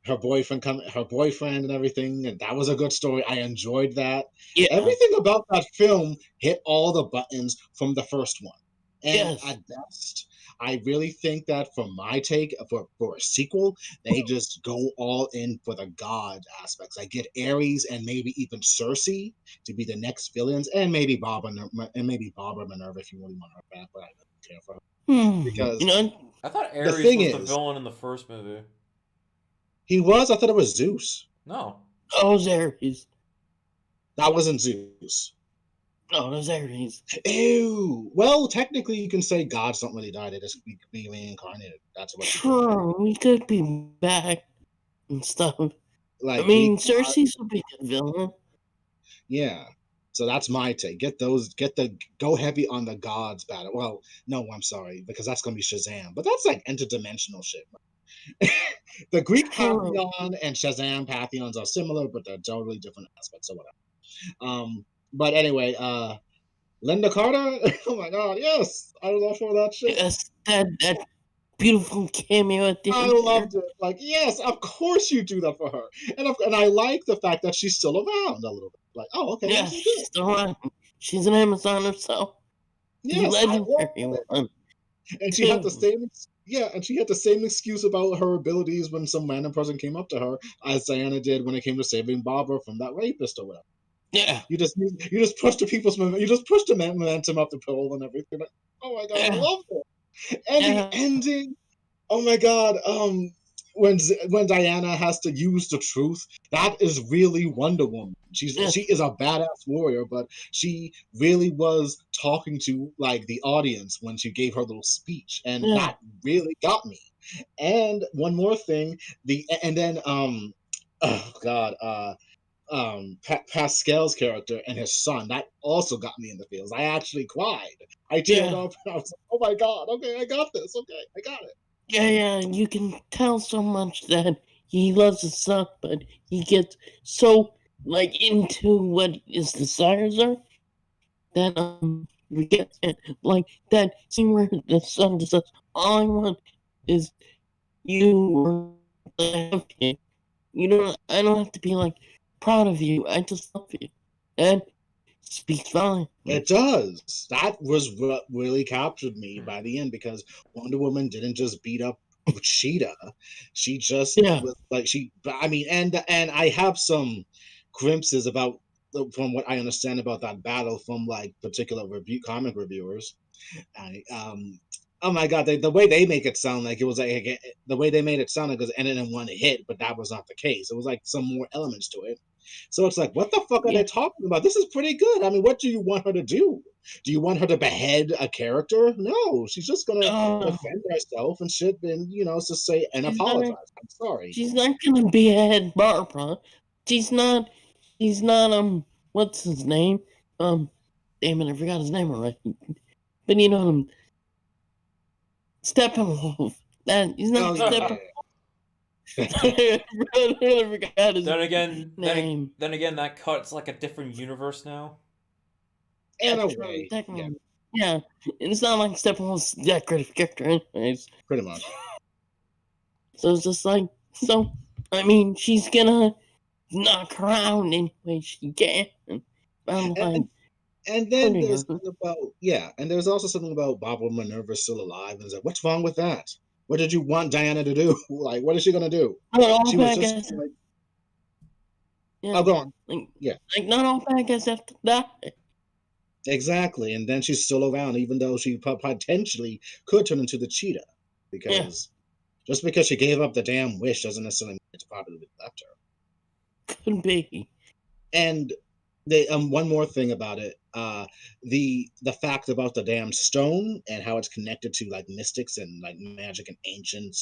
Her boyfriend and everything, and that was a good story. I enjoyed that. Yeah. Everything about that film hit all the buttons from the first one. And Yes. at best, I really think that for my take for a sequel, they just go all in for the god aspects. I get Ares and maybe even Cersei to be the next villains, and maybe Barbara Minerva if you really want her back, but I don't care for her because I thought the Ares thing was the is, villain in the first movie. he was. I thought it was Zeus. No. Oh, it was Ares. That wasn't Zeus. Oh, it was Ares. Ew. Well, technically, you can say gods don't really die; they just be reincarnated. That's what. Sure, we could be back and stuff. Like, I mean, Cersei's a big villain. Yeah. So that's my take. Go heavy on the gods battle. Well, no, I'm sorry, because that's gonna be Shazam. But that's like interdimensional shit. The Greek pantheon and Shazam pantheons are similar, but they're totally different aspects or whatever. But anyway, Linda Carter. Oh my God, yes, I was all for that shit. Yes, that beautiful cameo at the I end. loved it. Like, yes, of course you do that for her, and I like the fact that she's still around a little bit. Like, oh, okay, Yeah, she's still around. She's an Amazon herself. Yes, the legendary one. and she had the same. Yeah, and she had the same excuse about her abilities when some random person came up to her as Diana did when it came to saving Barbara from that rapist or whatever. Yeah. You just push the you just push the momentum up the pole and everything. Like, oh my god, I Yeah. love it. And the Yeah. ending, oh my god, when Diana has to use the truth, that is really Wonder Woman. She is a badass warrior, but she really was talking to like the audience when she gave her little speech, and Yeah. that really got me. And one more thing, and then oh god, Pascal's character and his son, that also got me in the feels. I actually cried. I teared Yeah. up. I was like, oh my god, okay, I got this. Okay, I got it. Yeah, you can tell so much that he loves his son, but he gets so like into what his desires are that we get it. Like that scene where the son just says, "All I want is you or okay. You know, I don't have to be like proud of you. I just love you." And speaks volumes. It does. That was what really captured me by the end because Wonder Woman didn't just beat up Cheetah. She just Yeah. was like I mean, and I have some glimpses about from what I understand about that battle from like particular comic reviewers. I, oh my god, the way they make it sound like it was like the way they made it sound like it was ended in one hit, but that was not the case. It was like some more elements to it. So it's like, what the fuck are Yeah. they talking about? This is pretty good. I mean, what do you want her to do? Do you want her to behead a character? No, she's just gonna Oh, defend herself and shit, and just say and she's not. apologize. I'm sorry. She's not gonna behead Barbara. She's not. He's not. What's his name? Damn it, I forgot his name already. But you know Steppenwolf. That he's Oh not yeah. Steppenwolf. I forgot his Then again, name. then again, that cut's like a different universe now. In Yeah, a true, way, yeah, technically. Yeah, and it's not like Steppenwolf's that great of a character, anyways. pretty much. So it's just like, so, I mean, she's gonna knock her out any way she can. I'm like, And then hurting there's her. something about and there's also something about Barbara Minerva's still alive, and it's like, what's wrong with that? What did you want Diana to do? Like, what is she gonna do? Not all She was bad just guys. like, Yeah, oh, go on. like, Yeah, like not all bad guys have to die. exactly. And then she's still around, even though she potentially could turn into the cheetah, Yeah, because just because she gave up the damn wish doesn't necessarily mean it's probably left her. could be. And they one more thing about it, the fact about the damn stone and how it's connected to like mystics and like magic and ancient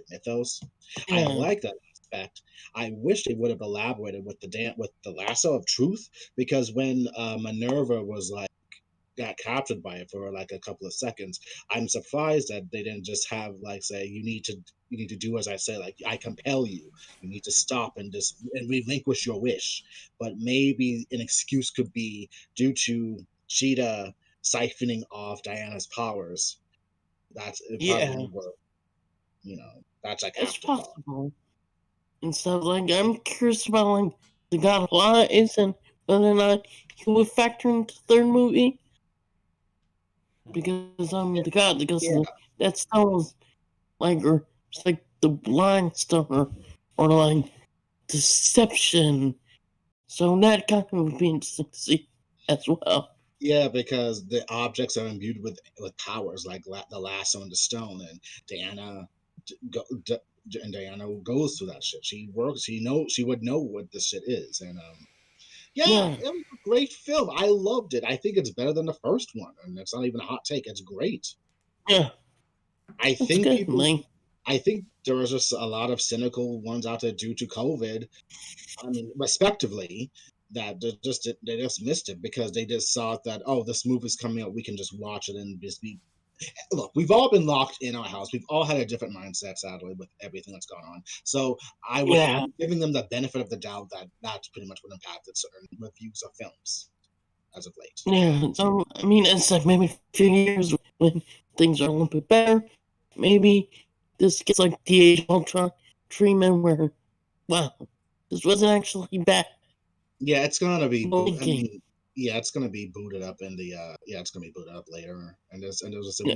mythos. I Yeah, like that aspect. I wish they would have elaborated with the lasso of truth, because when Minerva was like got captured by it for like a couple of seconds. I'm surprised that they didn't just have like say you need to do as I say, like I compel you. You need to stop and just and relinquish your wish. But maybe an excuse could be due to Cheetah siphoning off Diana's powers. That's it yeah, probably were that's like it's afterthought. possible. And so, like, I'm curious about like the God of Lies and whether or not he would factor into the third movie because the God because Yeah. that stone was like or it's like the blind stone or like deception. So that kind of would be interesting to see as well. Yeah, because the objects are imbued with powers like the lasso and the stone, and Diana, go, and Diana goes through that shit. She works. She would know what this shit is, and yeah, Yeah, it was a great film. I loved it. I think it's better than the first one, and it's not even a hot take. It's great. yeah, I that's think good, man. I think there was just a lot of cynical ones out there due to COVID. I mean, respectively, that they just missed it because they just thought that, oh, this movie's coming out, we can just watch it and just be. Look, we've all been locked in our house. We've all had a different mindset, sadly, with everything that's gone on. So Yeah, I'm giving them the benefit of the doubt that that's pretty much what impacted certain reviews of films as of late. yeah. So I mean, it's like maybe a few years when things are a little bit better. Maybe this gets like the Age of Ultron treatment where, wow, this wasn't actually bad. Yeah, it's gonna be. I Thinking. mean, Yeah, it's gonna be booted up in the it's gonna be booted up later. And there's Yeah,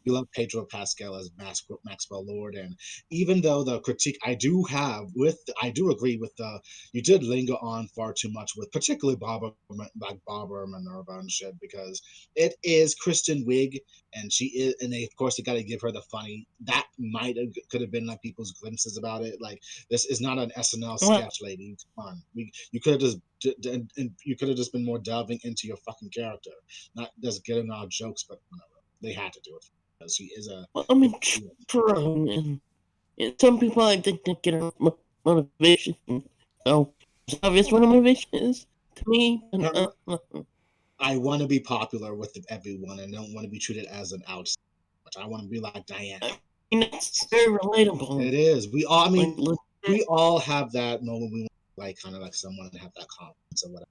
we love Pedro Pascal as Maxwell Lord, and even though the critique I do have with I do agree with the you did linger on far too much with particularly Barbara Minerva and shit, because it is Kristen Wiig, and she is, and they of course they got to give her the funny that might have could have been like people's glimpses about it. Like, this is not an SNL well, sketch, lady. Come on, you could have just and you could have just been more delving into your fucking character, not just getting our jokes. But whatever, they had to do it because she is a. I mean, true, and some people I think they get a motivation. So it's obvious what a motivation is to me. I want to be popular with everyone and don't want to be treated as an outsider. I want to be like Diana. I mean, it's very relatable. It is. We all. I mean, Like, we all have that moment we want to like kind of like someone and have that confidence or whatever.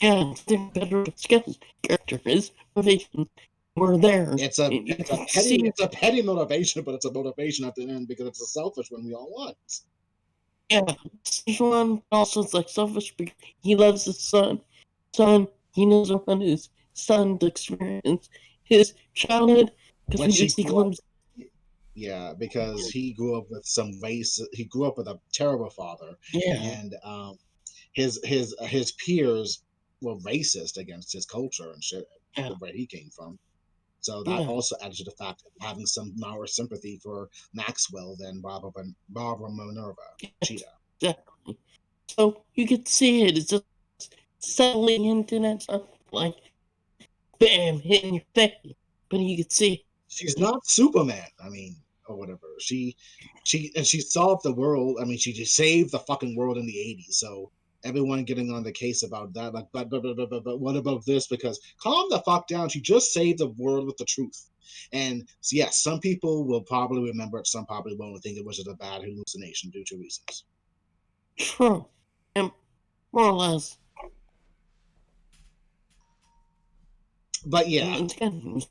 yeah, it's the better skills character is motivation. We're there. It's a petty motivation, but it's a motivation at the end because it's a selfish one we all want. Yeah, Sichuan also is like selfish because he loves his son. He knows what his son to experience his childhood because When we she just see grew up, glimpses. yeah, because he grew up with some race. He grew up with a terrible father, Yeah, and his peers were racist against his culture and shit, yeah, where he came from. So that yeah, also added to the fact of having some more sympathy for Maxwell than Barbara Minerva Cheetah. exactly. So you could see it. It's just settling into that stuff, like bam, hitting your face. But you could see She's not Superman. I mean, or whatever. She solved the world. I mean, she just saved the fucking world in the '80s. So everyone getting on the case about that, like, but what about this? Because calm the fuck down. She just saved the world with the truth. And so, yes, some people will probably remember it. Some probably won't think it was just a bad hallucination due to reasons. true, and more or less. But yeah, It's kind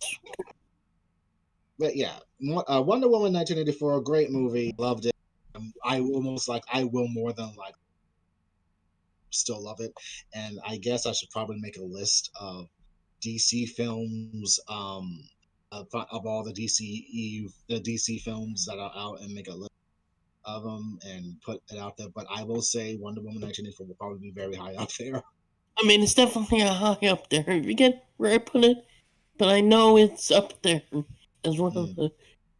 Wonder Woman 1984, great movie, loved it. I will more than like still love it, and I guess I should probably make a list of DC films, of all the DC films that are out, and make a list of them and put it out there. But I will say Wonder Woman 1984 will probably be very high up there. I mean, it's definitely a high up there. I forget where I put it, but I know it's up there as one of the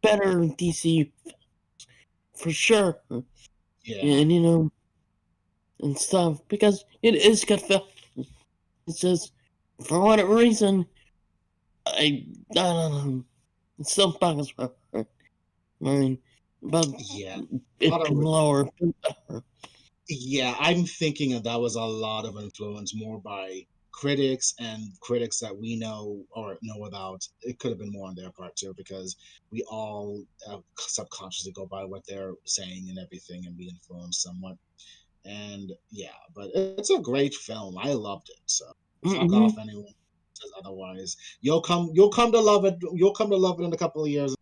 better DC for sure. Yeah, And and stuff because it is good film. It's just for whatever reason, I don't know. It still bugs my heart. I mean, but yeah. it being lower. Yeah, I'm thinking that was a lot of influence more by critics and critics that we know or know about. It could have been more on their part too, because we all subconsciously go by what they're saying and everything, and be influenced somewhat. And yeah, but it's a great film. I loved it. So fuck off anyone who says otherwise. You'll come to love it. You'll come to love it in a couple of years.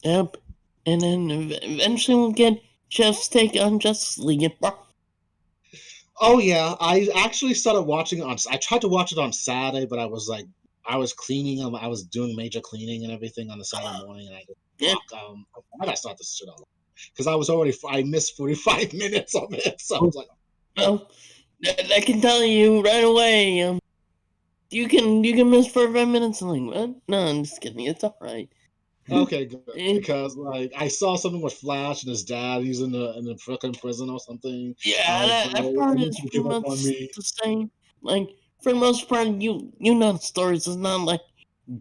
Yep. And then eventually we'll get Jeff's take on Justice League. Oh yeah, I actually started watching it on. I tried to watch it on Saturday, but I was cleaning. I was doing major cleaning and everything on the Saturday morning, and I go, Yeah. fuck. I gotta start this shit all because I missed 45 minutes of it. So I was like, well, I can tell you right away. You can miss 45 minutes and like what? No, I'm just kidding. It's all right. okay, good. Because like I saw something with Flash and his dad. He's in the freaking prison or something. Yeah, that part is pretty much the same. Like for the most part, you know the stories. It's not like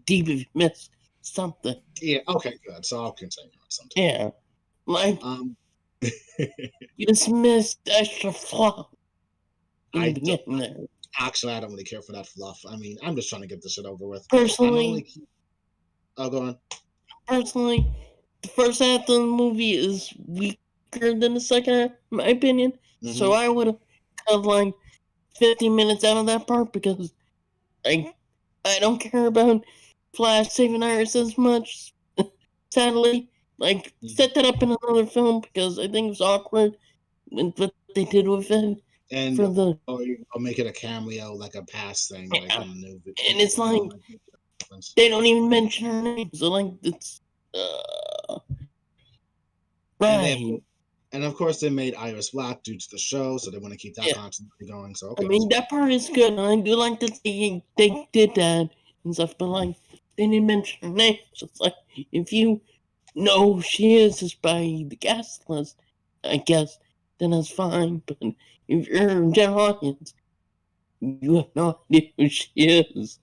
deep if you miss something. Yeah. Okay. Good. So I'll continue sometime. Yeah, like you just missed extra fluff in the beginning there. Actually, I don't really care for that fluff. I mean, I'm just trying to get this shit over with. Personally, go on. Personally, the first half of the movie is weaker than the second half, in my opinion. Mm-hmm. So I would have cut like 15 minutes out of that part because I don't care about Flash saving Iris as much. Sadly, set that up in another film because I think it was awkward what they did with it. And for the or make it a cameo, like a past thing, like yeah. in the new video. And it's like they don't even mention her name, so like it's right. And of course, they made Iris Black due to the show, so they want to keep that Yeah. continuity going. So I okay, mean that part is good. I do like that they did that and stuff, but like they didn't mention her name. So it's like if you know who she is just by the guest list, I guess, then that's fine. But if you're a general audience, you have no idea who she is.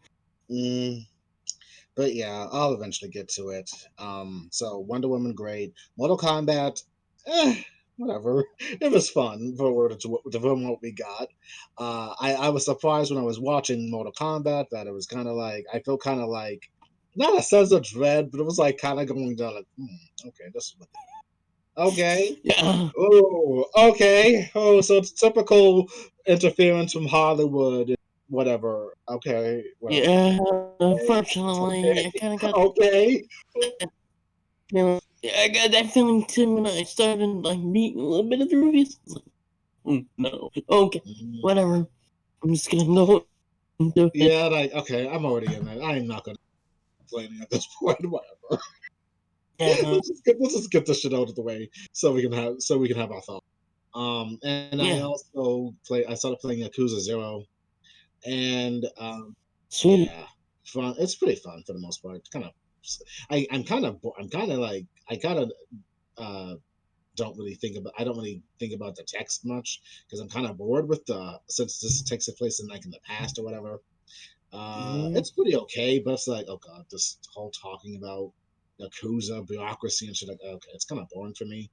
But yeah, I'll eventually get to it. So Wonder Woman, great. Mortal Kombat, whatever. It was fun from what we got. I was surprised when I was watching Mortal Kombat that it was kind of like I felt kind of like not a sense of dread, but it was like kind of going down like, okay, this is what. Okay. Yeah. Oh, okay. Oh, so it's typical interference from Hollywood. Whatever. Okay. Whatever. Yeah. Unfortunately, I kind of got Okay. I got that feeling too when I started like reading a little bit of the reviews. Like, no, okay, whatever. I'm just gonna go into it. Yeah, like okay, I'm already in there. I'm not gonna complain at this point. Whatever. Yeah. Let's just get this shit out of the way so we can have our thoughts. And I Yeah. also I started playing Yakuza 0, and Sweet. yeah, fun. It's pretty fun for the most part. Kind of, I'm kind of like I kind of don't really think about the text much because I'm kind of bored with since this takes place in like in the past or whatever. It's pretty okay, but it's like, oh god, this whole talking about Yakuza bureaucracy and shit. Like, okay, it's kind of boring for me.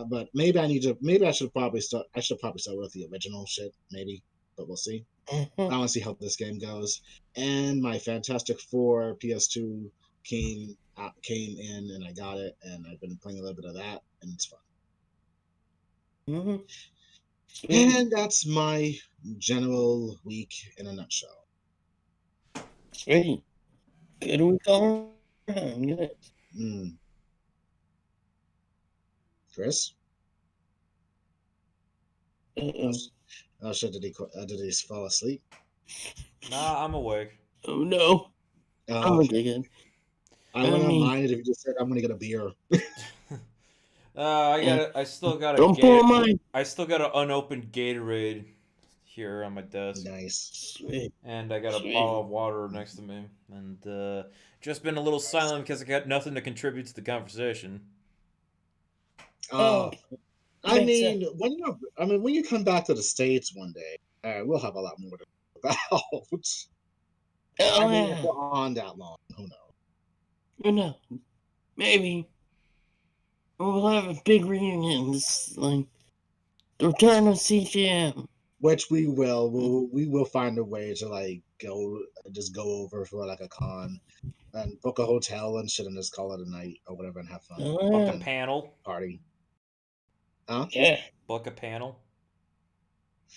But maybe I should probably start. I should probably start with the original shit, maybe. But we'll see. I want to see how this game goes. And my Fantastic Four PS2 came in, and I got it, and I've been playing a little bit of that, and it's fun. And that's my general week in a nutshell. Sweet. Good week all around. Good. Chris? Uh-oh. Oh shit! Did he fall asleep? Nah, I'm awake. Oh no. I'm okay. I wouldn't mind it if you just said I'm gonna get a beer. I still got Don't pull mine. I still got an unopened Gatorade here on my desk. Nice. Sweet. And I got a bottle of water next to me. And just been a little silent because I got nothing to contribute to the conversation. I mean, when you come back to the States one day, we'll have a lot more to talk about. I mean, if we're on that long, who knows? Who knows? Maybe we'll have a big reunion. This like the return of CJM. Which we will. We will find a way to like go over for like a con and book a hotel and shit and just call it a night or whatever and have fun. Book a panel party. Huh? Yeah. Book a panel.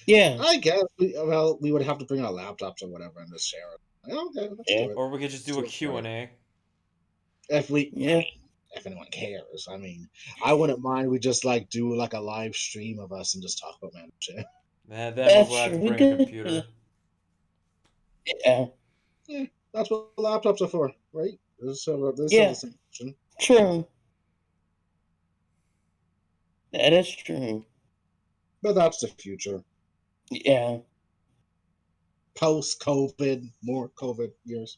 Yeah. I guess we would have to bring our laptops or whatever and just share it. Okay, let's do it. Or we could just do a Q&A. If anyone cares. I mean, I wouldn't mind we just like do like a live stream of us and just talk about random shit. Then we'll have to bring a computer. Yeah. Yeah, that's what laptops are for, right? So this Yeah. is the same option. True. That is true. But that's the future. Yeah. Post-COVID, more COVID years.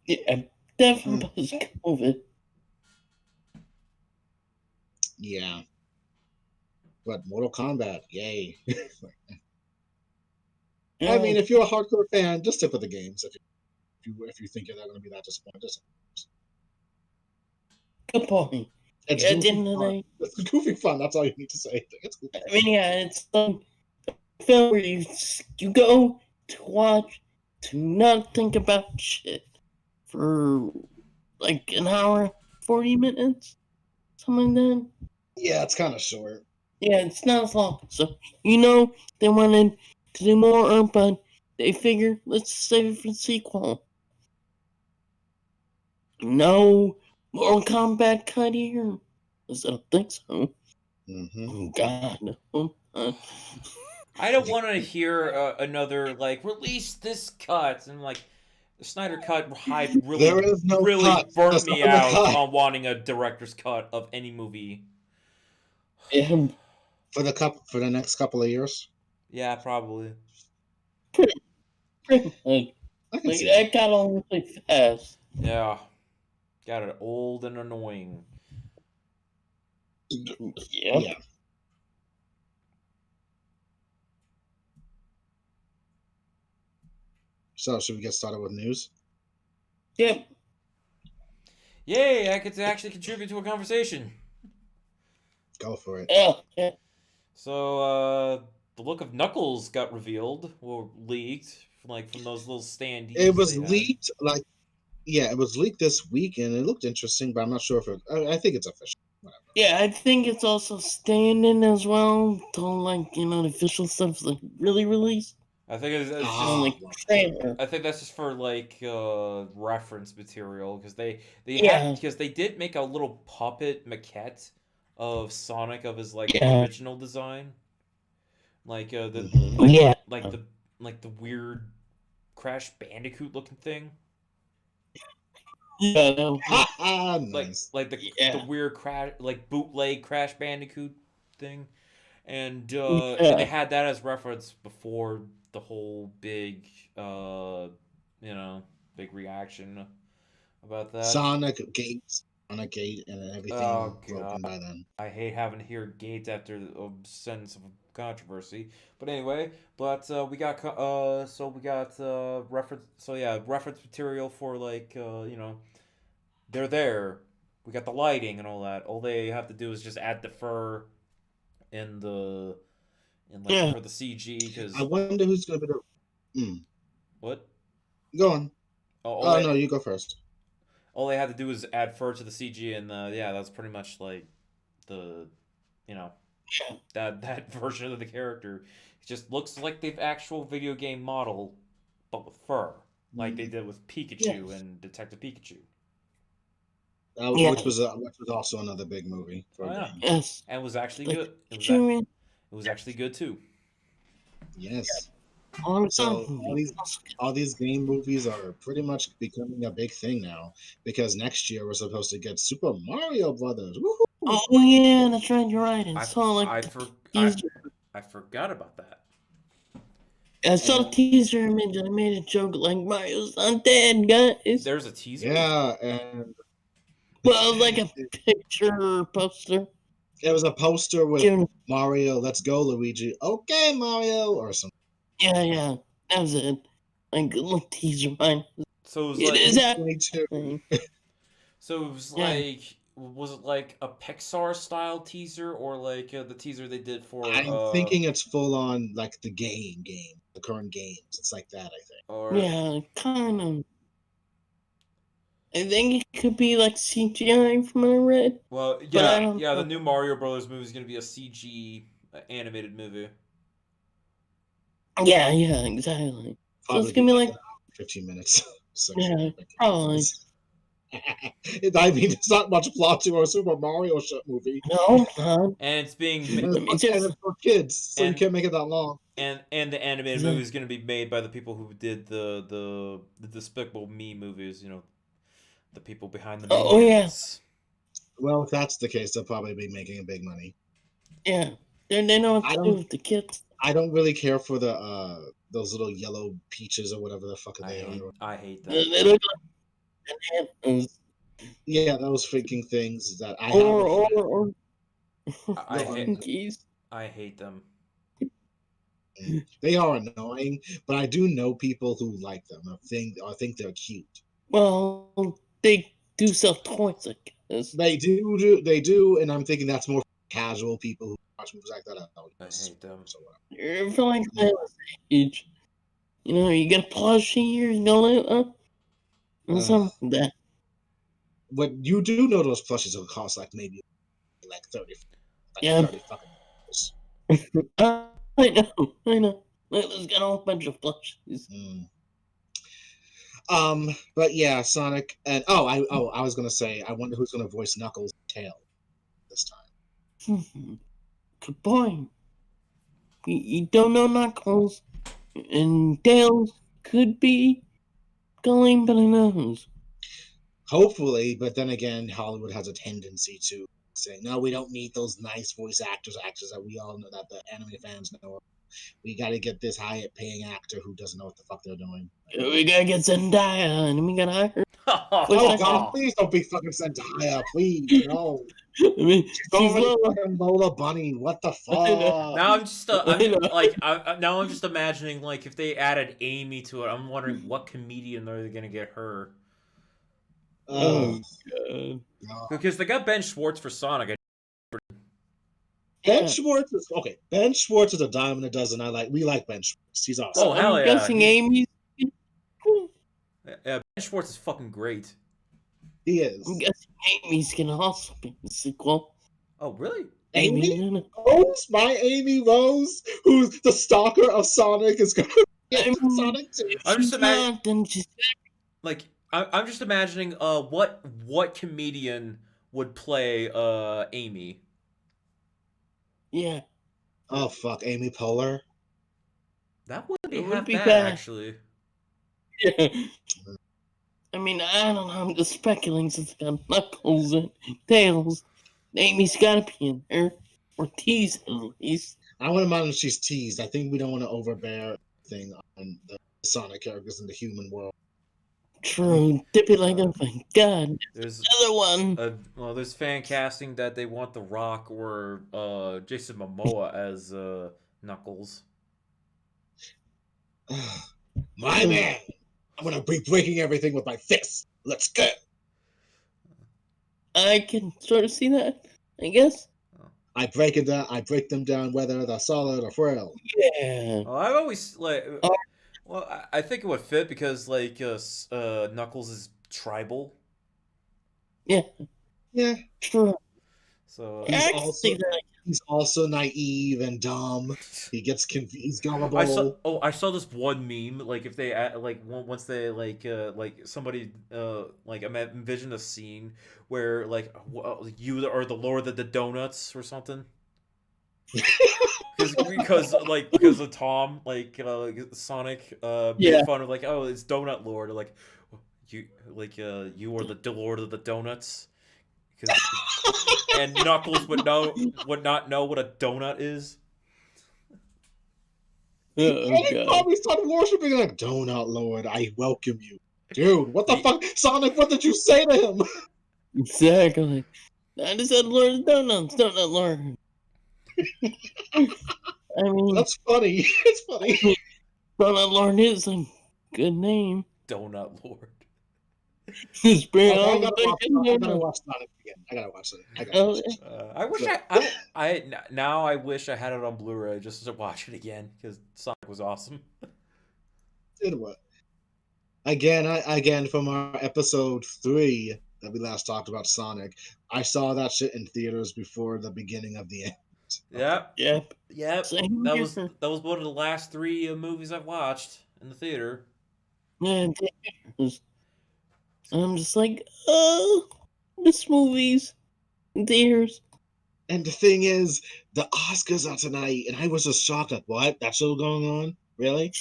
Yeah, definitely post-COVID. Yeah. But Mortal Kombat, yay. I mean, if you're a hardcore fan, just stick with the games. If you think you're not going to be that disappointed, just good point. It's at the end of the day, it's goofy fun. That's all you need to say. It's goofy. I mean, yeah, it's like a film where you go to watch to not think about shit for like an hour, 40 minutes, something like that. Yeah, it's kind of short. Yeah, it's not as long. So, they wanted to do more, but they figured, let's save it for the sequel. No Mortal Kombat cut here. I don't think so. Mm-hmm. Oh, God. No. I don't want to hear another like release this cut and like the Snyder cut hype There is no really cut. burnt That's me not in the out cut. on wanting a director's cut of any movie. Yeah, For the next couple of years. Yeah, probably. pretty much. I can Like see that got on really fast. Yeah, got it old and annoying. Yep. Yeah. So should we get started with news? Yep. Yay! I get to actually contribute to a conversation. Go for it. Yeah. So, the look of Knuckles got revealed or leaked, like from those little standees. It was they had. leaked it was leaked this week, and it looked interesting, but I'm not sure if I think it's official. Whatever. Yeah, I think it's also standing as well till like the official stuff's like really released. I think it's just. Like trailer. I think that's just for like reference material because they Yeah. because they did make a little puppet maquette of Sonic of his like Yeah. original design, like the Mhm. Yeah. like the weird Crash Bandicoot looking thing. Yeah. No. Nice. Like the Yeah. weird crash like bootleg Crash Bandicoot thing, and Yeah. they had that as reference before the whole big big reaction about that. Sonic Gate, and everything Oh, broken God. by then. I hate having to hear Gates after a sentence of controversy. But anyway, we got reference material for like they're there. We got the lighting and all that. All they have to do is just add the fur in the for the CG because I wonder who's gonna be the. what? Go on. Oh, No, you go first. all they had to do is add fur to the CG, and that's pretty much like the, that version of the character. It just looks like the actual video game model, but with fur, like they did with Pikachu and Detective Pikachu. Which was also another big movie. For Oh, yeah. Yes. And it was actually Like, good. It was actually good too. Yes. On So all these game movies are pretty much becoming a big thing now because next year we're supposed to get Super Mario Brothers. Woohoo! Oh yeah, that's right. You're right. I saw I forgot about that. I saw the teaser image and I made a joke like Mario's not dead, guys. There's a teaser. Yeah, and Well, it was like a picture poster. it was a poster with Mario, let's go, Luigi. Okay, Mario, or something. Yeah, that was it. Like a little teaser mine. So it was It is happening. So it was like, was it like a Pixar style teaser or like the teaser they did for? I'm thinking it's full on like the the current games. It's like that, I think. Or yeah, kind of. I think it could be like CGI from what I read. well, But I don't the know. new Mario Brothers movie is gonna be a CG animated movie. Yeah, exactly. So it's Probably gonna be like 15 minutes. yeah, probably. I mean, it's not much plot to a Super Mario movie. No, And it's being And it's for kids, so you can't make it that long. and the animated movie is gonna be made by the people who did the Despicable Me movies. You know, the people behind the Oh, yeah. movies. Well, if that's the case, they'll probably be making big money. Yeah, they know what to do with the kids. I don't really care for the those little yellow peaches or whatever the fuck they are. I hate that. They look like bananas. Yeah, those freaking things that I Or I hate. keys. I hate them. They are annoying, but I do know people who like them. I think they're cute. Well, they do sell toys, I guess. They do, and I'm thinking that's more casual people who watch movies like that. I hate them. So You're feeling like age. You get a plushie here, you go and something like that. But you do know those plushies will cost like maybe like 30 fucking dollars. I know. Let's get a whole bunch of plushies. But yeah, Sonic and I was gonna say, I wonder who's gonna voice Knuckles' tail this time. Good point. You don't know Knuckles, and Tails could be going, but who knows? Hopefully, but then again, Hollywood has a tendency to say, no, we don't need those nice voice actors that we all know, that the anime fans know. We got to get this high-paying actor who doesn't know what the fuck they're doing. We gotta get Zendaya, and we gotta hire her. Oh God, please don't be fucking Zendaya, please, no. I mean, She's she's already low. fucking Lola Bunny. What the Now fuck? I'm just imagining like if they added Amy to it. I'm wondering what comedian are they gonna get her? Oh, God. God. Because they got Ben Schwartz for Sonic. Ben Schwartz is okay. Ben Schwartz is a dime in a dozen. We like Ben Schwartz. He's awesome. Oh, hell I'm yeah. guessing Amy's. Yeah, Ben Schwartz is fucking great. He is. I'm guessing Amy's gonna also be in the sequel. Oh, really? Amy Rose, my Amy Rose, who's the stalker of Sonic, is going to get Sonic 2. I'm just imagining. Like I'm just imagining what comedian would play Amy. Yeah. Oh fuck, Amy Poehler. That wouldn't be It half would be bad, bad. actually. Yeah. I mean, I don't know. I'm just speculating since it's got Knuckles and Tails. Amy's gotta be in there. Or teased at least. I wouldn't mind if she's teased. I think we don't want to overbear thing on the Sonic characters in the human world. True. Dip it like, oh my god. There's Another one. there's fan casting that they want The Rock or Jason Momoa as Knuckles. My man, I'm gonna be breaking everything with my fists. Let's go. I can sort of see that, I guess. I break them down whether they're solid or frail. Yeah. Well, I've always well, I think it would fit because like Knuckles is tribal. Yeah. Yeah. True. So he's also naive and dumb. He gets confused. He's gullible. I saw this one meme. Like if they once they like somebody like envision a scene where like you are the Lord of the Donuts or something. because of Tom Sonic made fun of like, oh, it's Donut Lord, or like you are the Lord of the Donuts. And Knuckles would not know what a donut is. And he probably started worshiping like, Donut Lord, I welcome you. Dude, what the fuck? Sonic, what did you say to him? Exactly. I just said Lord of Donuts, Donut Lord. I mean, that's funny. It's funny. Donut Lord is a good name. Donut Lord. I gotta watch Sonic again. I gotta watch it. I wish I wish I had it on Blu-ray just to watch it again because Sonic was awesome. Did what? Again from our episode 3 that we last talked about Sonic, I saw that shit in theaters before the beginning of the end. Yep. That was one of the last 3 movies I've watched in the theater. Yeah, I'm just like, this movie's in theaters. And the thing is, the Oscars are tonight, and I was just shocked. Like, what? That's still going on? Really?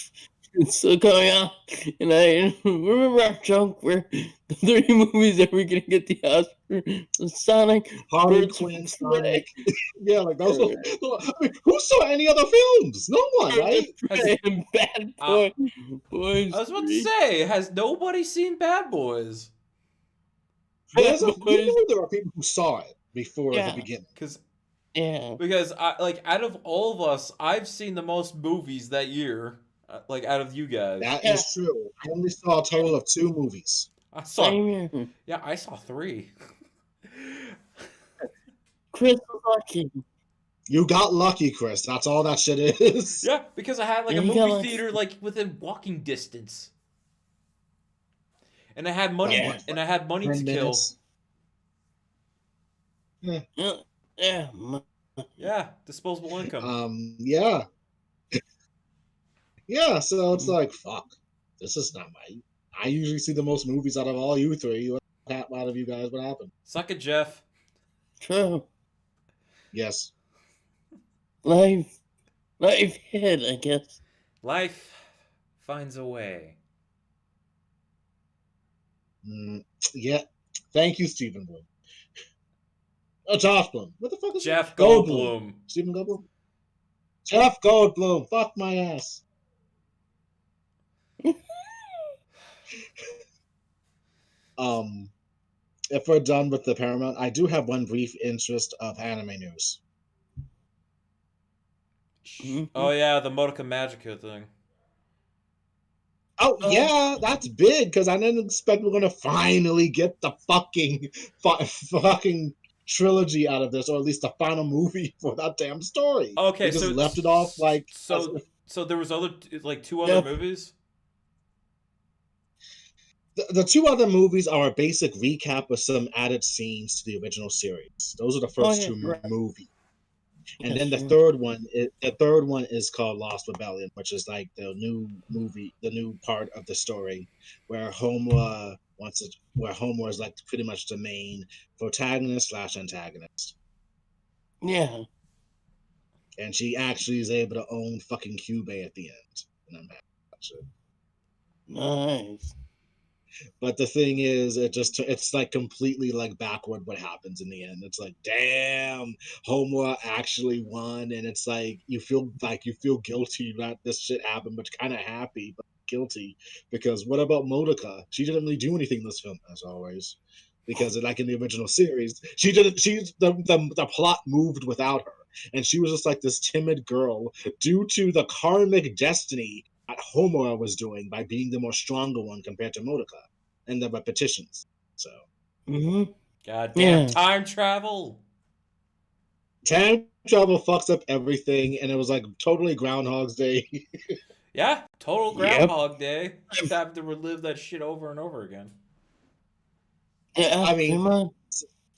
It's still going on. And I remember our joke where the 3 movies that were gonna get the Oscar: Sonic, Harley Quinn, Sonic. Yeah, like those. I mean, who saw any other films? No one, right? Bad Boys. I was about to say, has nobody seen Bad Boys? There are people who saw it before the beginning. Because out of all of us, I've seen the most movies that year. Out of you guys. That is true. I only saw a total of 2 movies. I saw 3. Chris was lucky. You got lucky, Chris. That's all that shit is. Yeah, because I had a movie theater within walking distance. And I had money to kill. Yeah, disposable income. Yeah. Yeah, so it's like, fuck. This is not I usually see the most movies out of all you 3. Out of you guys, what happened? Suck it, Jeff. True. Yes. Life Life hit, I guess. Life finds a way. Yeah. Thank you, Stephen Bloom. Oh, Josh Bloom. What the fuck is it? Jeff Goldblum. Goldblum. Stephen Goldblum. Jeff Goldblum. Fuck my ass. If we're done with the Paramount, I do have one brief interest of anime news. Oh yeah, the Madoka Magica thing. Oh yeah, that's big because I didn't expect we're gonna finally get the fucking trilogy out of this, or at least the final movie for that damn story. Okay, They just left it off like so there was two other movies. The two other movies are a basic recap with some added scenes to the original series. Those are the first two movies. And then the third one is called Lost Rebellion, which is like the new movie, the new part of the story, where Homura is like pretty much the main protagonist / antagonist. Yeah. And she actually is able to own fucking Kyubey at the end. And I'm happy about it. Nice. But the thing is, it's like completely like backward what happens in the end. It's like, damn, Homura actually won, and it's like you feel guilty that this shit happened, but kind of happy, but guilty because what about Madoka? She didn't really do anything in this film, as always, because like in the original series, the plot moved without her, and she was just like this timid girl due to the karmic destiny that Homura was doing by being the more stronger one compared to Madoka and the repetitions. So, goddamn time travel. Time travel fucks up everything, and it was like totally Groundhog's Day. Yeah, total Groundhog Day. Just having to relive that shit over and over again. Yeah, I mean,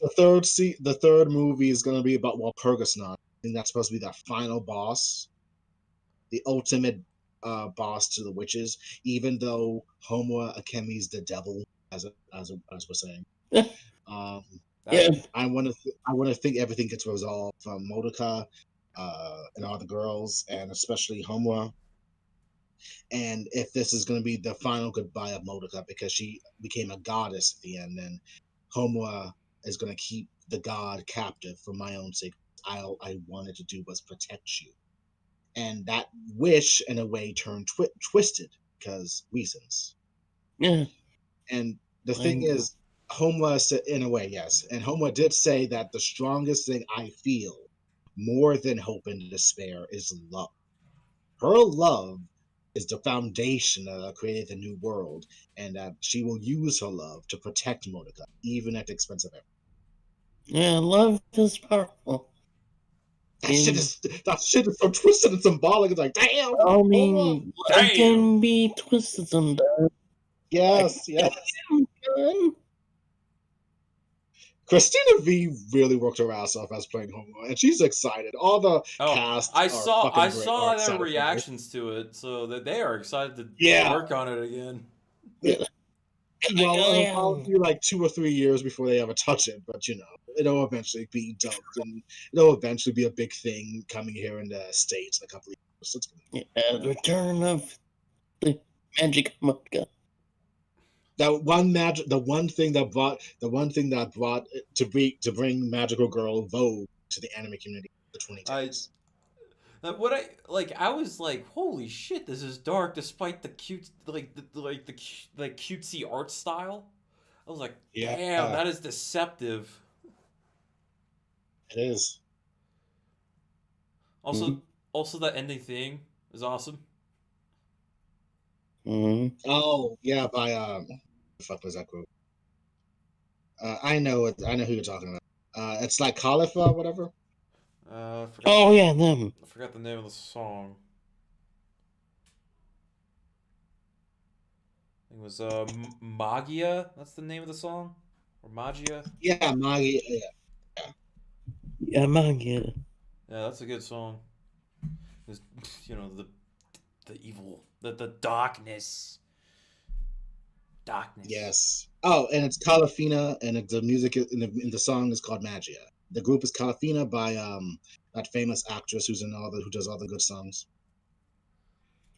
the third movie is going to be about Walpurgisnacht. I think that's supposed to be the final boss, the ultimate boss to the witches. Even though Homura Akemi's the devil, as we're saying. I want to think everything gets resolved from Madoka and all the girls, and especially Homura. And if this is going to be the final goodbye of Madoka because she became a goddess at the end, then Homura is going to keep the god captive for my own sake. I wanted to do was protect you. And that wish, in a way, turned twisted because reasons. Yeah. And the thing is, Homura said, in a way, yes. And Homura did say that the strongest thing I feel, more than hope and despair, is love. Her love is the foundation that created the new world, and that she will use her love to protect Madoka, even at the expense of everything. Yeah, love is powerful. That shit is so twisted and symbolic. It's like, damn. I mean, love can be twisted sometimes. Yes. Christina V really worked her ass off as playing Homura, and she's excited. All the cast I saw their reactions to it, so that they are excited to work on it again. Well, it'll probably be like 2 or 3 years before they ever touch it, but it'll eventually be dubbed, and it'll eventually be a big thing coming here in the States in a couple of years. The return of the Magic Magica. The one thing that brought to bring Magical Girl Vogue to the anime community in the 2010s. I was like, holy shit, this is dark despite the cute the cutesy art style. I was like, damn, that is deceptive. It is. Also that ending thing is awesome. Oh yeah, by the fuck was that group? I know who you're talking about. It's like Khalifa or whatever. Them. I forgot the name of the song. It was Magia. That's the name of the song, or Magia. Yeah, Magia. Yeah, Magia. Yeah, that's a good song. It's, the evil, the darkness. Darkness. Yes. Oh, and it's Calafina, and the music in the song is called Magia. The group is Calafina by that famous actress who does all the good songs.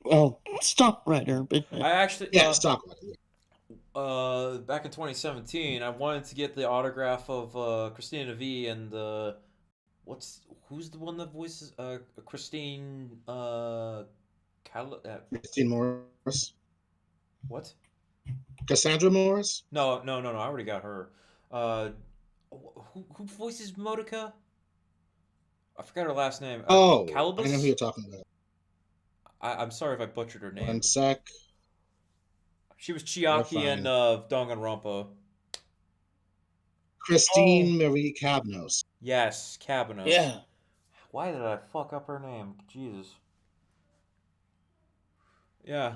Well, stock writer, but I actually, Yeah, Stocklight. back in 2017, I wanted to get the autograph of Christina V and who's the one that voices Christine Christine Morris. what? Cassandra Morris. No, I already got her. Who voices Madoka? I forgot her last name. I know who Calibus? you're talking about. I'm sorry if I butchered her name. One sec. She was You're Chiaki fine. and Danganronpa. Christine Marie Cabnos. Yes, Cabanos. yeah. Why did I fuck up her name? Jesus. Yeah,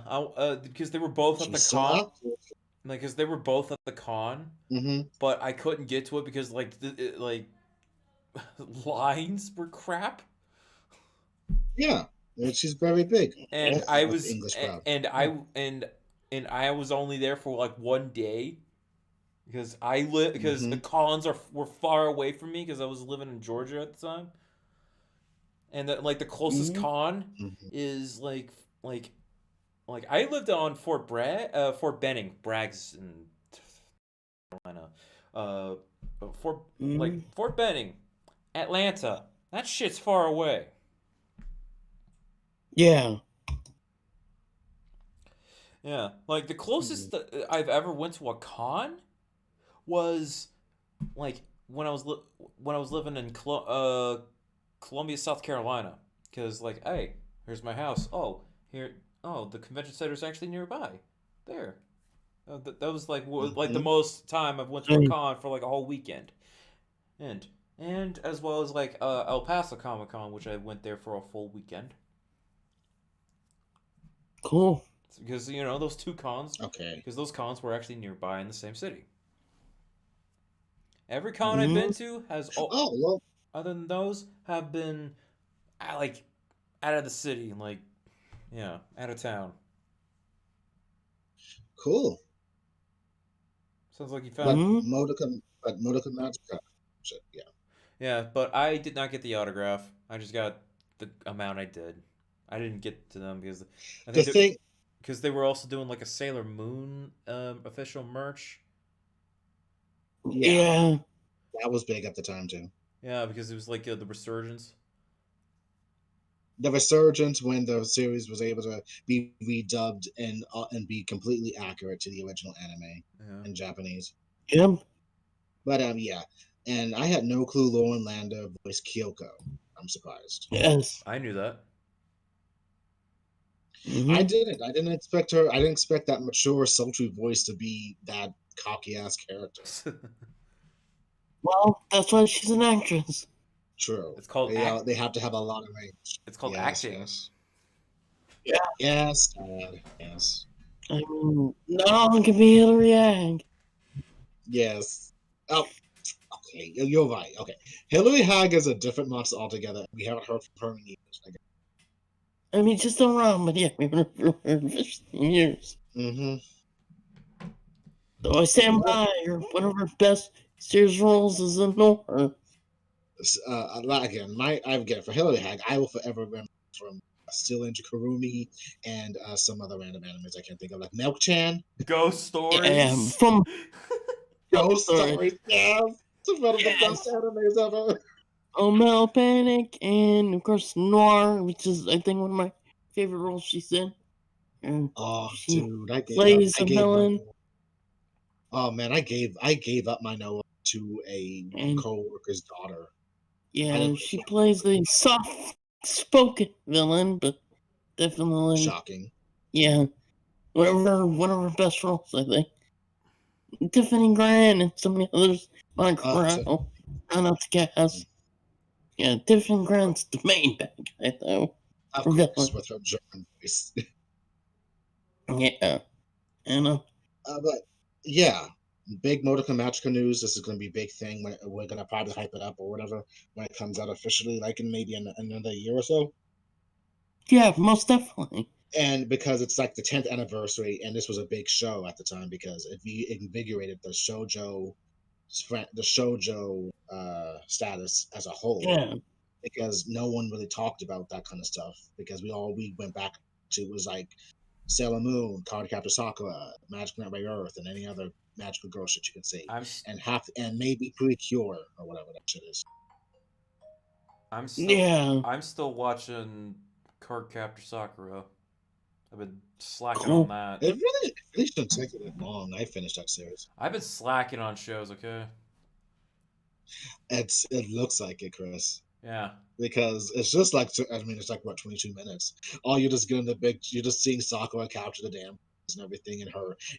because they were both at She's the still con. up. Like, because they were both at the con, Mm-hmm. but I couldn't get to it because like lines were crap, Yeah, she's very big. and With I the was English crowd. and I was only there for like one day because because the Mhm. cons were far away from me because I was living in Georgia at the time, and that like the closest Mhm. con Mhm. is like I lived on Fort Benning, Braggs in Carolina, Mhm. Fort Benning, Atlanta. That shit's far away. Yeah. Yeah, like the closest that I've ever went to a con was like when I was living in Columbia, South Carolina. Because like, hey, here's my house. Oh, here. Oh, the convention center's actually nearby. There. That was like like the Mhm. most time I've went to a Right. con for like a whole weekend, and as well as like El Paso Comic Con, which I went there for a full weekend. Cool. Because you know those two cons, Okay. because those cons were actually nearby in the same city. Every con I've been Mhm. to has Oh well, other than those have been like out of the city, like yeah, out of town. cool. Sounds like you But found Mhm. Madoka Magica. Shit, yeah. yeah, but I did not get the autograph. I just got the amount I did. I didn't get to them because I The think thing, because they were also doing like a Sailor Moon official merch. yeah, Yeah. that was big at the time too. Yeah, because it was like the resurgence. The resurgence when the series was able to be redubbed and be completely accurate to the original anime Yeah. in Japanese. Yep. But yeah, and I had no clue Lauren Lander voiced Kyoko. I'm surprised. Yes. I knew that. I Mhm. didn't. I didn't expect her. I didn't expect that mature, sultry voice to be that cocky ass character. Well, that's why she's an actress. True. It's called They have to have a lot of range. It's called Yes, acting. yes, Yeah. yes, Dad. Yes, I mean, no one can be Hillary Hag. yes. Oh, okay. You're right. Okay, Hillary Hag is a different monster altogether. We haven't heard from her in years. I mean, she's still around, but yeah, we haven't heard her in 15 years. Mm-hmm. So I stand But by her. One of her best series roles is in Nora. again, for Hillary Hag, I will forever remember from Still Ninja Karumi and some other random animes I can't think of, like Milk Chan. Ghost Yeah, stories. from Ghost Story. Stories, yes, it's one of the best Yes. animes ever. Omel Panic, and of course Noir, which is I think one of my favorite roles she's in. And Oh, she dude, I gave up. plays I a gave my. villain, Oh man, I gave up my Noah to a and co-worker's daughter. I yeah, didn't she really plays a soft-spoken villain, but definitely, shocking. yeah, one of her best roles, I think. Tiffany Grant and some of the others on To, Corral. I know the cast. Yeah, Tiffany Grant's the main bad guy, though. of Or course, villain. with her German voice. Yeah, and But yeah, big Madoka Magica news. This is going to be a big thing. We're going to probably hype it up or whatever when it comes out officially, like in maybe another year or so. yeah, most definitely. And because it's like the 10th anniversary, and this was a big show at the time because it invigorated the shojo status as a whole. Yeah. because no one really talked about that kind of stuff because we went back to was like Sailor Moon, Cardcaptor Sakura, Magic Knight by Earth, and any other magical girl shit you can see, I'm and maybe Precure or whatever that shit is. I'm still Yeah. I'm still watching Cardcaptor Sakura. I've been slacking Cool. on that. It really shouldn't take it that long. I finished that series. I've been slacking on shows. Okay. It looks like it, Chris. Yeah. Because it's just like it's like what 22 minutes. All you're just getting you're just seeing Sakura capture the damn and everything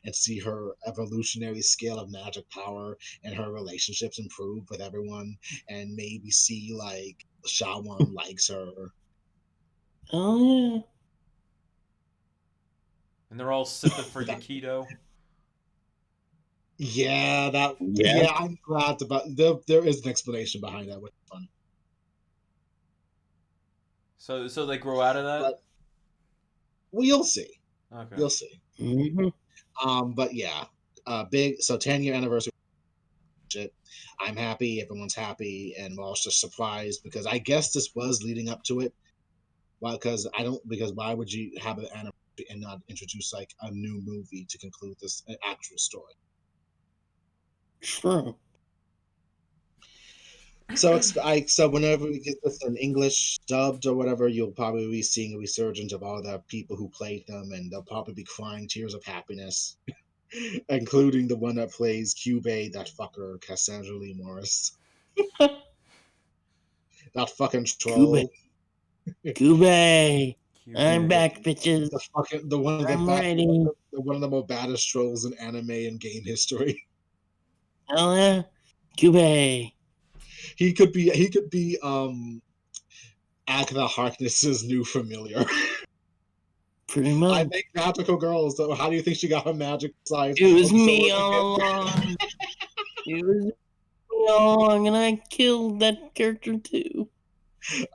and see her evolutionary scale of magic power and her relationships improve with everyone and maybe see like Shawan likes her. Oh, yeah. And they're all sipping for Yakido. Yeah, Yeah. I'm glad about there is an explanation behind that, which is fun. So they grow out of that? But you'll see. Okay. You'll see. But yeah, big 10-year anniversary. Shit. I'm happy. Everyone's happy, and we're all just surprised because I guess this was leading up to it. Why? Because why would you have an anniversary and not introduce like a new movie to conclude this actual story? True. So so whenever we get this in English dubbed or whatever, you'll probably be seeing a resurgence of all the people who played them, and they'll probably be crying tears of happiness, including the one that plays Cubey, that fucker Cassandra Lee Morris, that fucking troll. Goobay. Cute. I'm back, bitches. The one of the I'm best, ready. one of the most baddest trolls in anime and game history. Hell yeah. Goobay. He could be Agatha Harkness's new familiar. Pretty much. I make magical girls. So how do you think she got her magic size? It was me all along. It was me all along, and I killed that character too.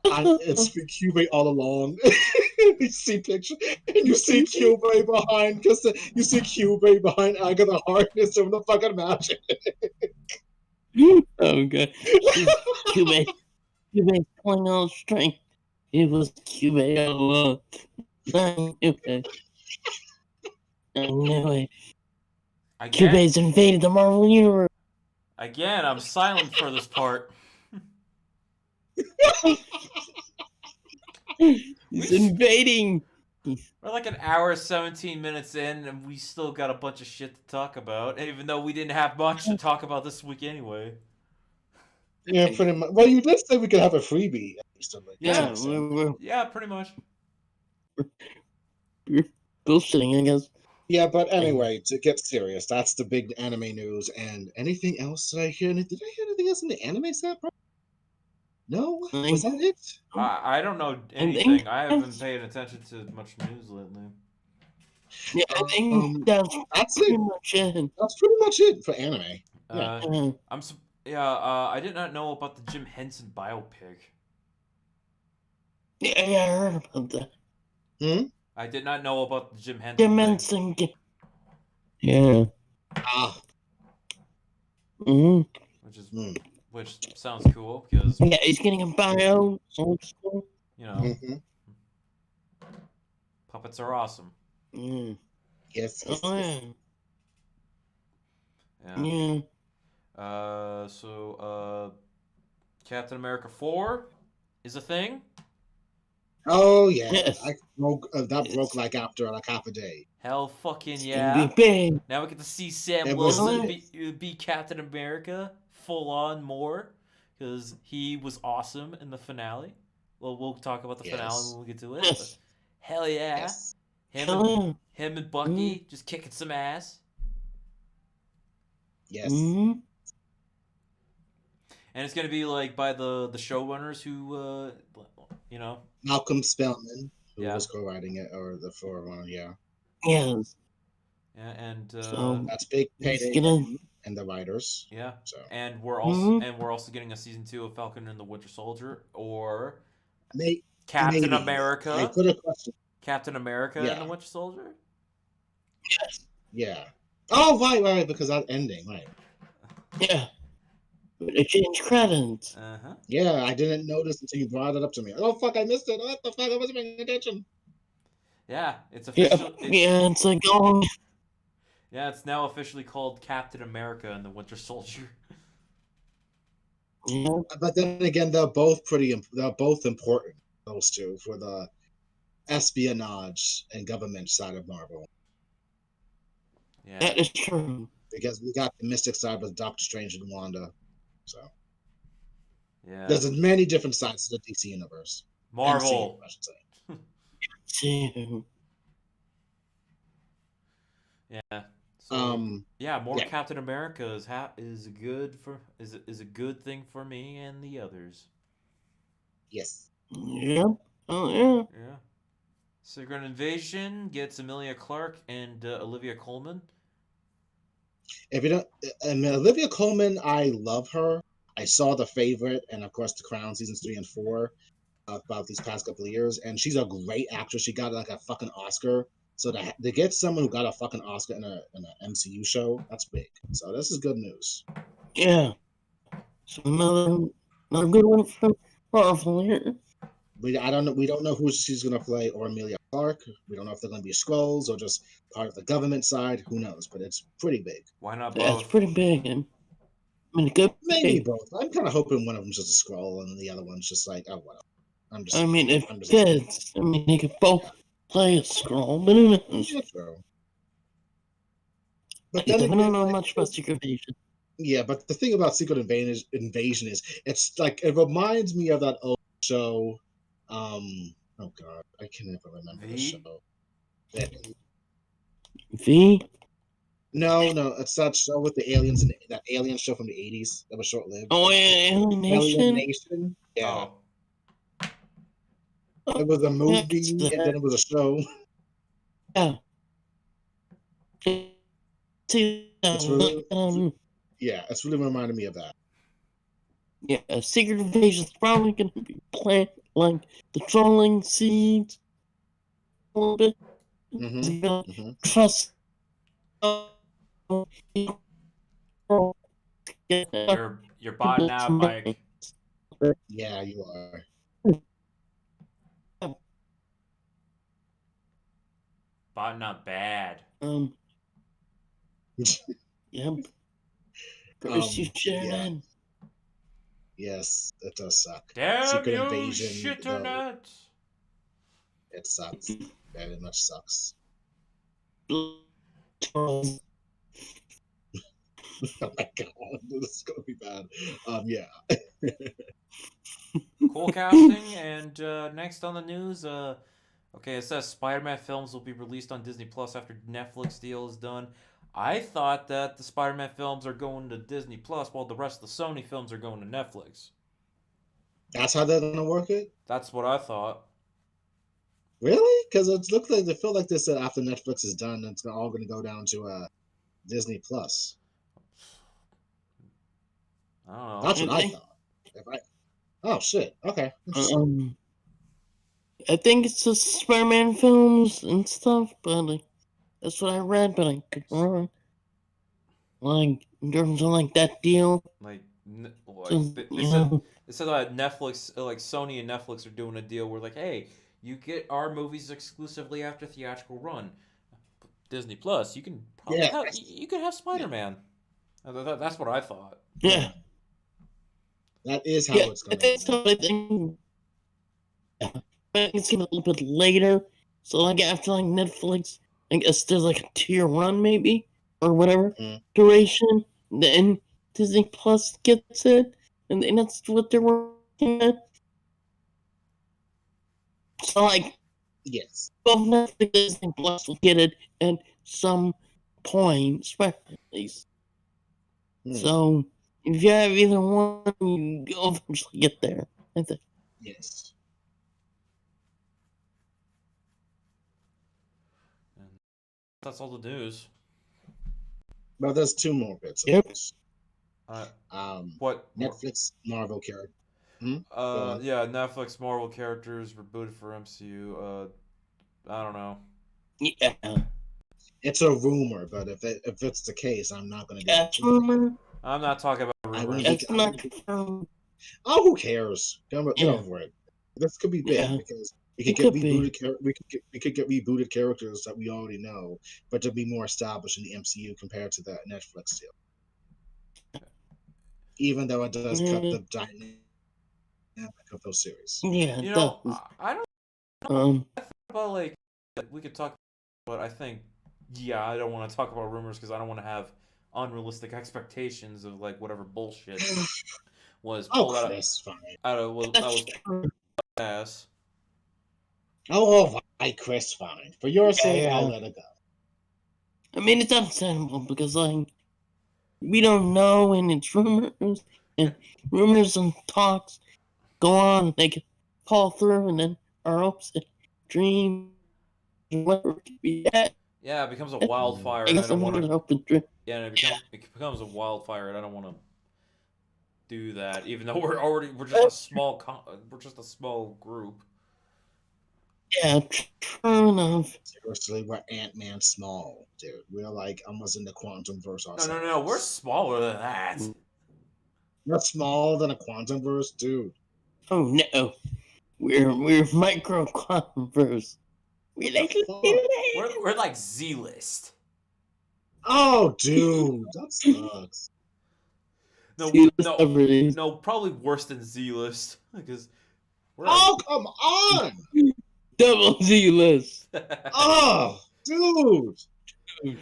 It's been Cubey all along. You see picture, and you see Cubey behind you see Cubey behind Agatha Harkness doing the fucking magic. Oh god. Cubey. Cubey's pulling all strength. It was Cubey all along. I knew it. I knew it. Again, Cubey's invaded the Marvel Universe. again, I'm silent for this part. He's invading. We're like an hour, 17 minutes in, and we still got a bunch of shit to talk about, even though we didn't have much to talk about this week anyway. Yeah, pretty much. Well, you did say we could have a freebie. Yeah, Yeah, pretty much. we're bullshitting, I guess. Yeah, but anyway, to get serious, that's the big anime news. And anything else? Did I hear anything else in the anime set? No, was that it? I don't know anything. I haven't paid attention to much news lately. Yeah, I think that's pretty much it. That's pretty much it for anime. Yeah. I did not know about the Jim Henson biopic. Yeah, I heard about that. I did not know about the Jim Henson. Jim Henson. Yeah. Which sounds cool because yeah, he's getting a bio. So it's cool. You know, puppets are awesome. Yes. Yeah. Captain America 4 is a thing. Oh yeah, that broke like after like half a day. Hell fucking yeah! Now we get to see Sam Wilson be Captain America full on more because he was awesome in the finale. Well, we'll talk about the finale when we get to it. But hell yeah! Yes. Him and Bucky just kicking some ass. Yes. And it's gonna be like by the showrunners who Malcolm Spellman, who was co-writing it, or the forerunner, Yes. Yeah, and that's big payday and the writers. Yeah. So and we're also getting a season 2 of Falcon and the Winter Soldier, or Captain America. I put a question. Captain America and the Winter Soldier. Yes. Yeah. Oh right, because that ending, right? Yeah. They changed credits. Yeah, I didn't notice until you brought it up to me. Oh fuck, I missed it. What the fuck? I wasn't paying attention. Yeah, it's Yeah, official. yeah, it's like, oh, Yeah, it's now officially called Captain America and the Winter Soldier. yeah, But then again, they're both important. Those two for the espionage and government side of Marvel, Yeah. that is true. because we got the mystic side with Doctor Strange and Wanda. So Yeah. there's many different sides to the DC universe. Marvel. MCU, I should say. See, Yeah. So yeah, more yeah. Captain America is a good thing for me and the others. Yes. yeah, oh yeah. Yeah. Secret Invasion gets Emilia Clarke and Olivia Colman. If you don't, Olivia Colman, I love her. I saw The Favorite and of course The Crown seasons 3 and 4 about these past couple of years, and she's a great actress. She got like a fucking Oscar. So to get someone who got a fucking Oscar in an MCU show, that's big. So this is good news. Yeah. So another good one from Marvel here. We don't know who she's gonna play or Emilia Clarke. We don't know if they're gonna be Skrulls or just part of the government side. Who knows? But it's pretty big. Why not Yeah, both? it's pretty big. And I mean, it could Maybe be. both. I'm kind of hoping one of them's just a Skrull and the other one's just like, oh well. I mean, if I'm just fits, I mean, they could both play a Skrull, but who knows? yeah, true. But Yeah, then we don't again, know like, much about Secret Invasion. yeah, but the thing about Secret Invasion is it's like it reminds me of that old show. Oh god, I can't even remember the show. V? No, it's that show with the aliens and that alien show from the 80s that was short lived. Oh, yeah, Alien Nation? Yeah. Oh. It was a movie and then it was a show. Yeah. It's really, yeah, it's really reminded me of that. Yeah, Secret Invasion is probably going to be plant like the trolling seeds a little bit. Trust. You're botting out, Mike. Yeah, you are. Botting out bad. Yep. First you share yeah. that. Yes, it does suck. Damn Secret you, Invasion, shitternet! It sucks. Very much sucks. Oh my god, this is gonna be bad. Yeah. Cool casting, and next on the news, okay, it says Spider-Man films will be released on Disney Plus after Netflix deal is done. I thought that the Spider-Man films are going to Disney Plus while the rest of the Sony films are going to Netflix. That's how they're gonna work it? That's what I thought. Really? Because it looks like they feel like they said after Netflix is done, it's all gonna go down to Disney Plus. I don't know. That's what I thought. Oh shit. Okay. I think it's just Spider-Man films and stuff, but like, that's what I read, but I could be wrong. Like, in terms of like that deal. Like So, they said that Netflix, like Sony and Netflix are doing a deal where like, hey, you get our movies exclusively after theatrical run. Disney Plus, you can probably have Spider-Man. Yeah. That's what I thought. Yeah. That is how it's going to be. So I think it's going to be a little bit later. So, like, after, like, Netflix, I guess there's, like, a tier run, maybe, or whatever duration. Then Disney Plus gets it. And that's what they're working at. So, like, yes, both Netflix and Disney Plus will get it at some point, at least. So, if you have either one, you'll eventually get there, I think. Yes. And that's all the news. Well, there's two more bits. Yep. What? Netflix Marvel character. Yeah, Netflix Marvel characters rebooted for MCU. I don't know. Yeah. It's a rumor, but if it's the case, I'm not going to rumor. I'm not talking about rumor. It's not confirmed. Oh, who cares? Get Yeah. over it. This could be big Yeah. because we It could could get be. rebooted. We could get rebooted characters that we already know, but to be more established in the MCU compared to the Netflix deal. Even though it does cut Yeah, the dynamic of those series. yeah, You it know, does. I don't about like we could talk, but I think I don't want to talk about rumors because I don't want to have unrealistic expectations of like whatever bullshit was Oh, pulled Chris, fine. that That's was true. ass. Oh, fine, Chris, fine. For your sake, Yeah. I'll let it go. I mean, it's understandable because, like, we don't know, and it's rumors, and rumors and talks go on. They can fall through, and then our hopes and dreams, whatever it could be. Yeah, it becomes a wildfire, I and I guess don't I'm want going to. to hope and dream. Yeah, and it becomes a wildfire, and I don't want to do that. Even though we're just a small group. Yeah, true enough. Seriously, we're Ant-Man small, dude. We're like almost in the quantum verse ourselves. No, we're smaller than that. We're smaller than a quantum verse, dude. Oh no, we're micro quantum verse. We're like We're like Z-list. Oh, dude, that sucks. No, probably worse than Z-list because we're Oh, come on! double Z list. Oh, dude!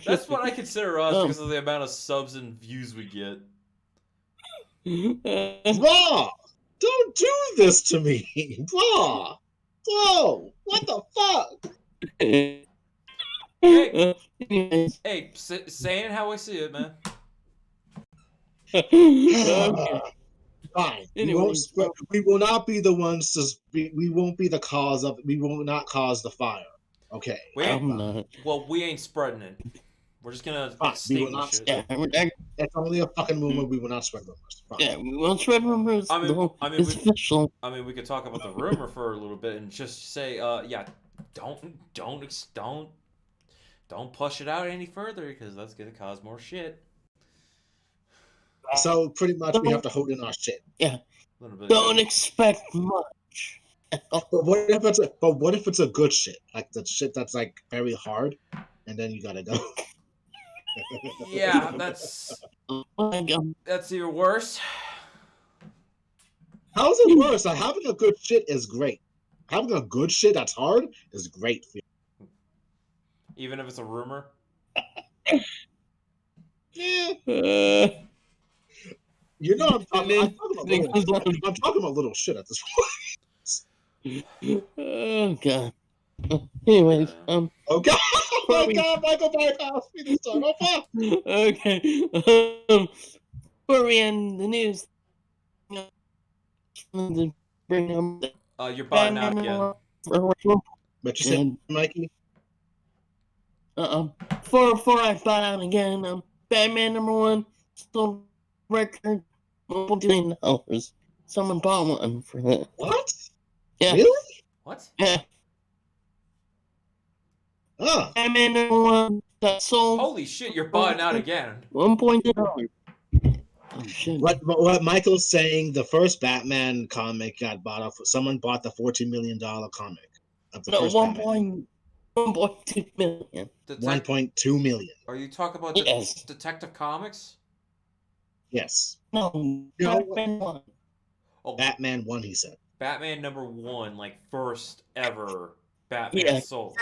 That's what I consider us because of the amount of subs and views we get. Bro, don't do this to me, bro. Bro, what the fuck? Hey, Anyways. hey, saying how I see it, man. Okay. Fine. Anyways, We will not be the ones to. We won't be the cause of. We will not cause the fire. Okay. I'm not. Well, we ain't spreading it. We're just gonna Fine, we will extinguish not. it. Yeah, It's only a fucking rumor. We will not spread rumors. Fine. yeah, we won't spread rumors. I mean, It's official. I mean, we could talk about the rumor for a little bit and just say, don't push it out any further because that's gonna cause more shit. So pretty much we have to hold in our shit. Yeah. A little bit. Don't expect much. But what if it's a good shit? Like the shit that's like very hard, and then you gotta go. Yeah, that's even worse. How's it worse? Like having a good shit is great. Having a good shit that's hard is great for you. Even if it's a rumor. Yeah. You know, I'm talking about little shit at this point. Oh god. Anyways, oh god, oh my god, Michael bypassed me this time. Oh fuck. Okay. Before we end the news, bring them. You're buying out again. But you said, Mikey. Before I buy out again, Batman #1 sold record $1 billion. Someone bought one for that. What? Yeah. Really? What? Yeah. Oh. Batman #1 got sold. Holy shit! You're buying out again. $1.2. Oh shit. What Michael's saying? The first Batman comic got bought off. Someone bought the $14 million comic of the first Batman. 1.2 million. 1.2 million. Are you talking about Detective Comics? Yes. No, Batman 1. Oh, Batman 1, he said. Batman #1, like first ever Batman solo.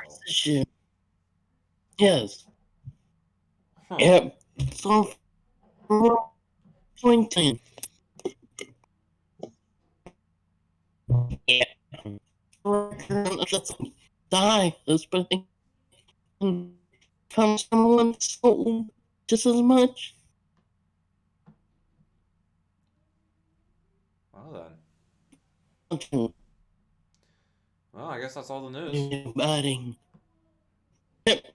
Yes. Huh. Yep. So, 1.10. Yeah. That's die. That's but I think someone sold just as much. Well then. Well, I guess that's all the news. Biting. Yep.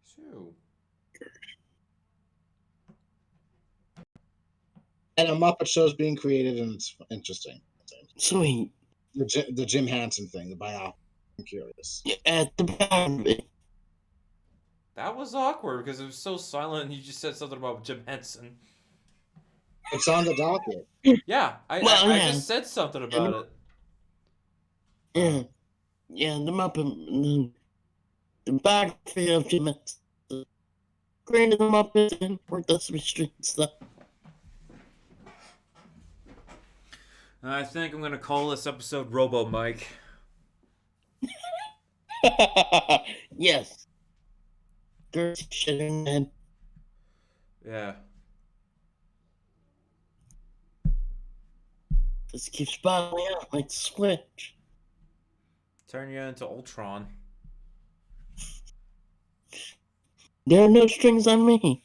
So. And a Muppet Show is being created, and it's interesting. Sweet. The Jim Henson thing, the biopic. I'm curious. At the back of it. That was awkward because it was so silent and you just said something about Jim Henson. It's on the docket. Yeah, Well, I yeah, just said something and about it. yeah, yeah. The Muppet, the biography of Jim Henson. Granted, the Muppets didn't work the streets though. I think I'm gonna call this episode RoboMike. Yes, dirty shit in the head. Yeah. This keeps bottling out like Switch. Turn you into Ultron. There are no strings on me,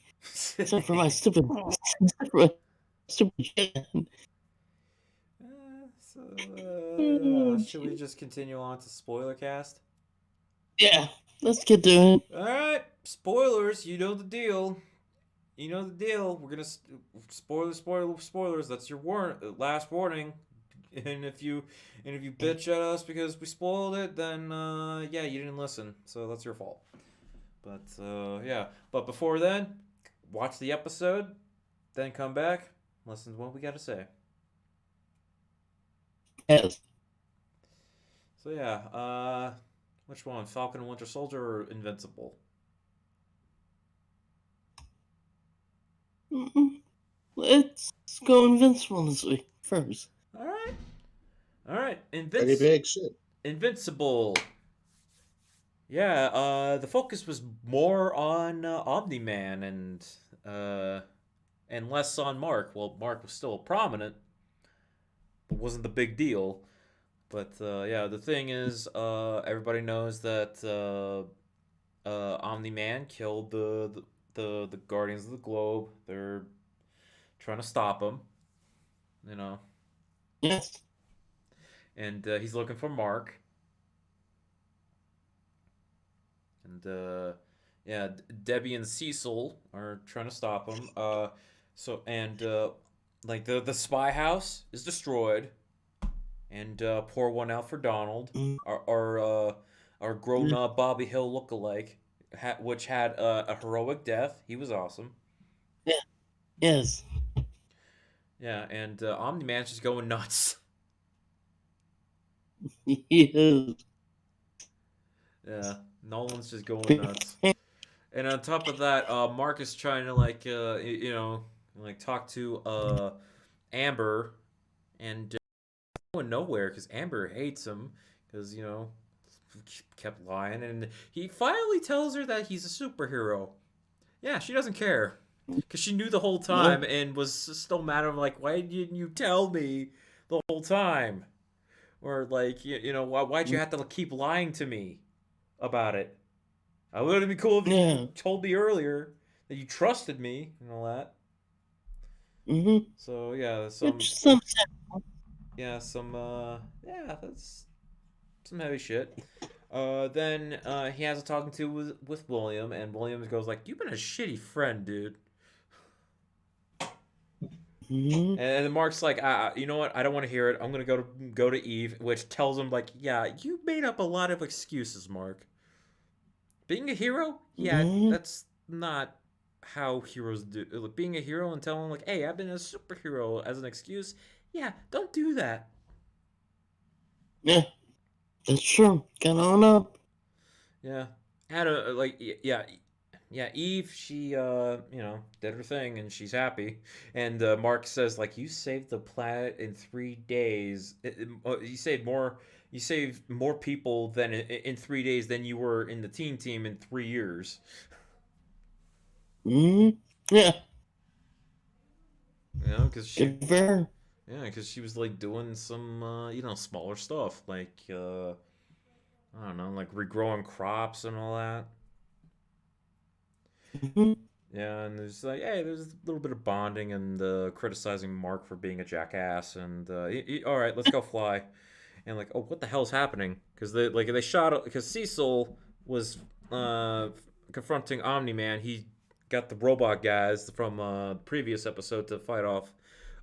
except for my stupid shit. Should we just continue on to spoiler cast? Yeah, let's get to it. All right, spoilers. You know the deal. You know the deal. We're gonna spoilers. That's your last warning. And if you bitch at us because we spoiled it, then yeah, you didn't listen. So that's your fault. But yeah. But before then, watch the episode, then come back, listen to what we got to say. Yes. So yeah, which one? Falcon and Winter Soldier or Invincible? Let's go Invincible this week first. All right. Pretty big shit. Invincible. Yeah, the focus was more on Omni-Man and less on Mark. Well, Mark was still prominent, but wasn't the big deal. But yeah, the thing is, everybody knows that Omni-Man killed the Guardians of the Globe. They're trying to stop him, you know. Yes. And he's looking for Mark. And yeah, Debbie and Cecil are trying to stop him. Like the spy house is destroyed, and pour one out for Donald, our grown up Bobby Hill lookalike, which had a heroic death. He was awesome. Yeah. Yes. Yeah, and Omni Man's just going nuts. Yes. Yeah, Nolan's just going nuts. And on top of that, Mark is trying to talk to Amber, and going nowhere because Amber hates him because kept lying, and he finally tells her that he's a superhero. Yeah, she doesn't care because she knew the whole time and was still mad at him. Like, why didn't you tell me the whole time? Or like, why'd you have to keep lying to me about it? I would have been cool if you told me earlier that you trusted me and all that. Mm-hmm. So yeah, that's some heavy shit. Then he has a talking to with William, and William goes like, "You've been a shitty friend, dude." Mm-hmm. And then Mark's like, "You know what? I don't want to hear it. I'm gonna go to Eve," which tells him like, "Yeah, you made up a lot of excuses, Mark. Being a hero, yeah, that's not how heroes do. Being a hero and telling like, hey, I've been a superhero as an excuse, yeah, don't do that." Yeah, that's true. Gotta own up. Yeah, Eve, she did her thing and she's happy. And Mark says like, you saved the planet in 3 days. You saved more people than in 3 days than you were in the team in 3 years. Mm-hmm. Yeah. Because she was like doing some smaller stuff like I don't know, like regrowing crops and all that. Mm-hmm. Yeah, and there's like, hey, there's a little bit of bonding and criticizing Mark for being a jackass, and all right, let's go fly, and like, oh, what the hell's happening? Because they shot because Cecil was confronting Omni Man. He got the robot guys from the previous episode to fight off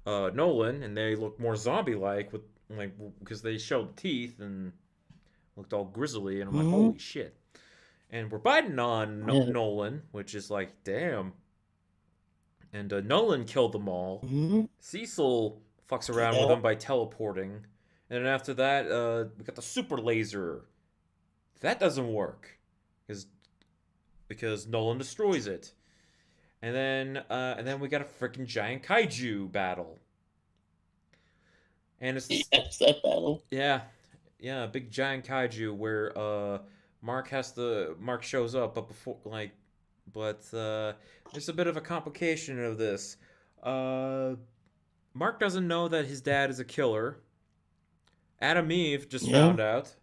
Nolan, and they look more zombie like with because they showed teeth and looked all grizzly, and I'm like, holy shit. and we're biting on Yeah. Nolan, which is like, damn. And Nolan killed them all. Mm-hmm. Cecil fucks around with Yeah. them by teleporting, and then after that, we got the super laser. That doesn't work because Nolan destroys it, and then we got a freaking giant kaiju battle, and it's Yes, that battle. yeah, yeah, a big giant kaiju where Mark shows up, but there's a bit of a complication of this. Uh, Mark doesn't know that his dad is a killer. Adam Eve just Yeah. found out,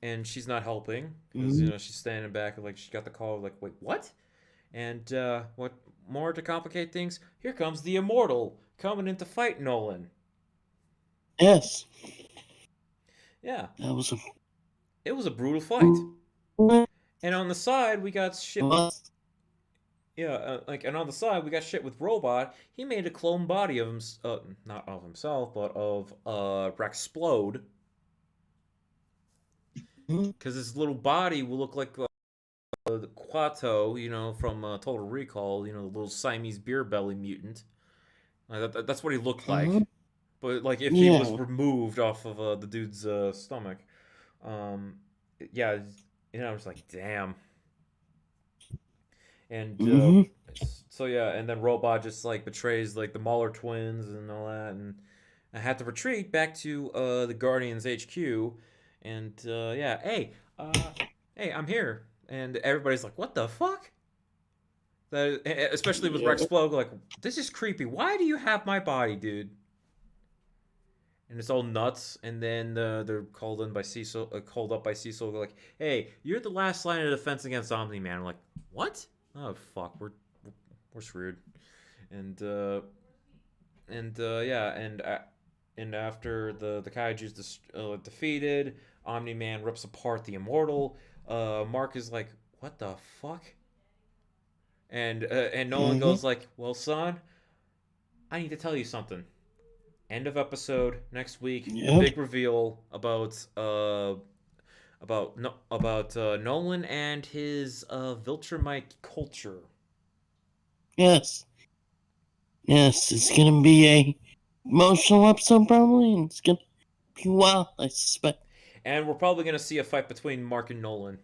and she's not helping because Mm-hmm. she's standing back like she got the call like, wait, what? And what more to complicate things? Here comes the Immortal coming in to fight Nolan. Yes. Yeah, That was it was a brutal fight. And on the side, we got shit with and on the side we got shit with Robot. He made a clone body of him, not of himself, but of Rexplode, because his little body will look like the Quato, from Total Recall, the little Siamese beer belly mutant. That's what he looked like. But like if he was Yeah. removed off of the dude's stomach, um, yeah, I was like, damn. And Mm-hmm. so yeah, and then Robot just like betrays like the Mauler twins and all that, and I had to retreat back to the Guardians HQ, and yeah, hey, I'm here, and everybody's like, what the fuck? Especially with Yeah. Rex Plug, like, this is creepy. Why do you have my body, dude? And it's all nuts. And then they're called in by Cecil, called up by Cecil, like, "Hey, you're the last line of defense against Omni Man." I'm like, "What? Oh fuck, we're screwed." And yeah, and after the kaiju's defeated, Omni Man rips apart the Immortal. Mark is like, "What the fuck?" And Nolan Mm-hmm. goes like, "Well, son, I need to tell you something. End of episode next week. The Yeah. big reveal about Nolan and his Viltrumite culture." Yes. Yes, it's gonna be a emotional episode probably, and it's gonna be wild, I suspect. And we're probably gonna see a fight between Mark and Nolan.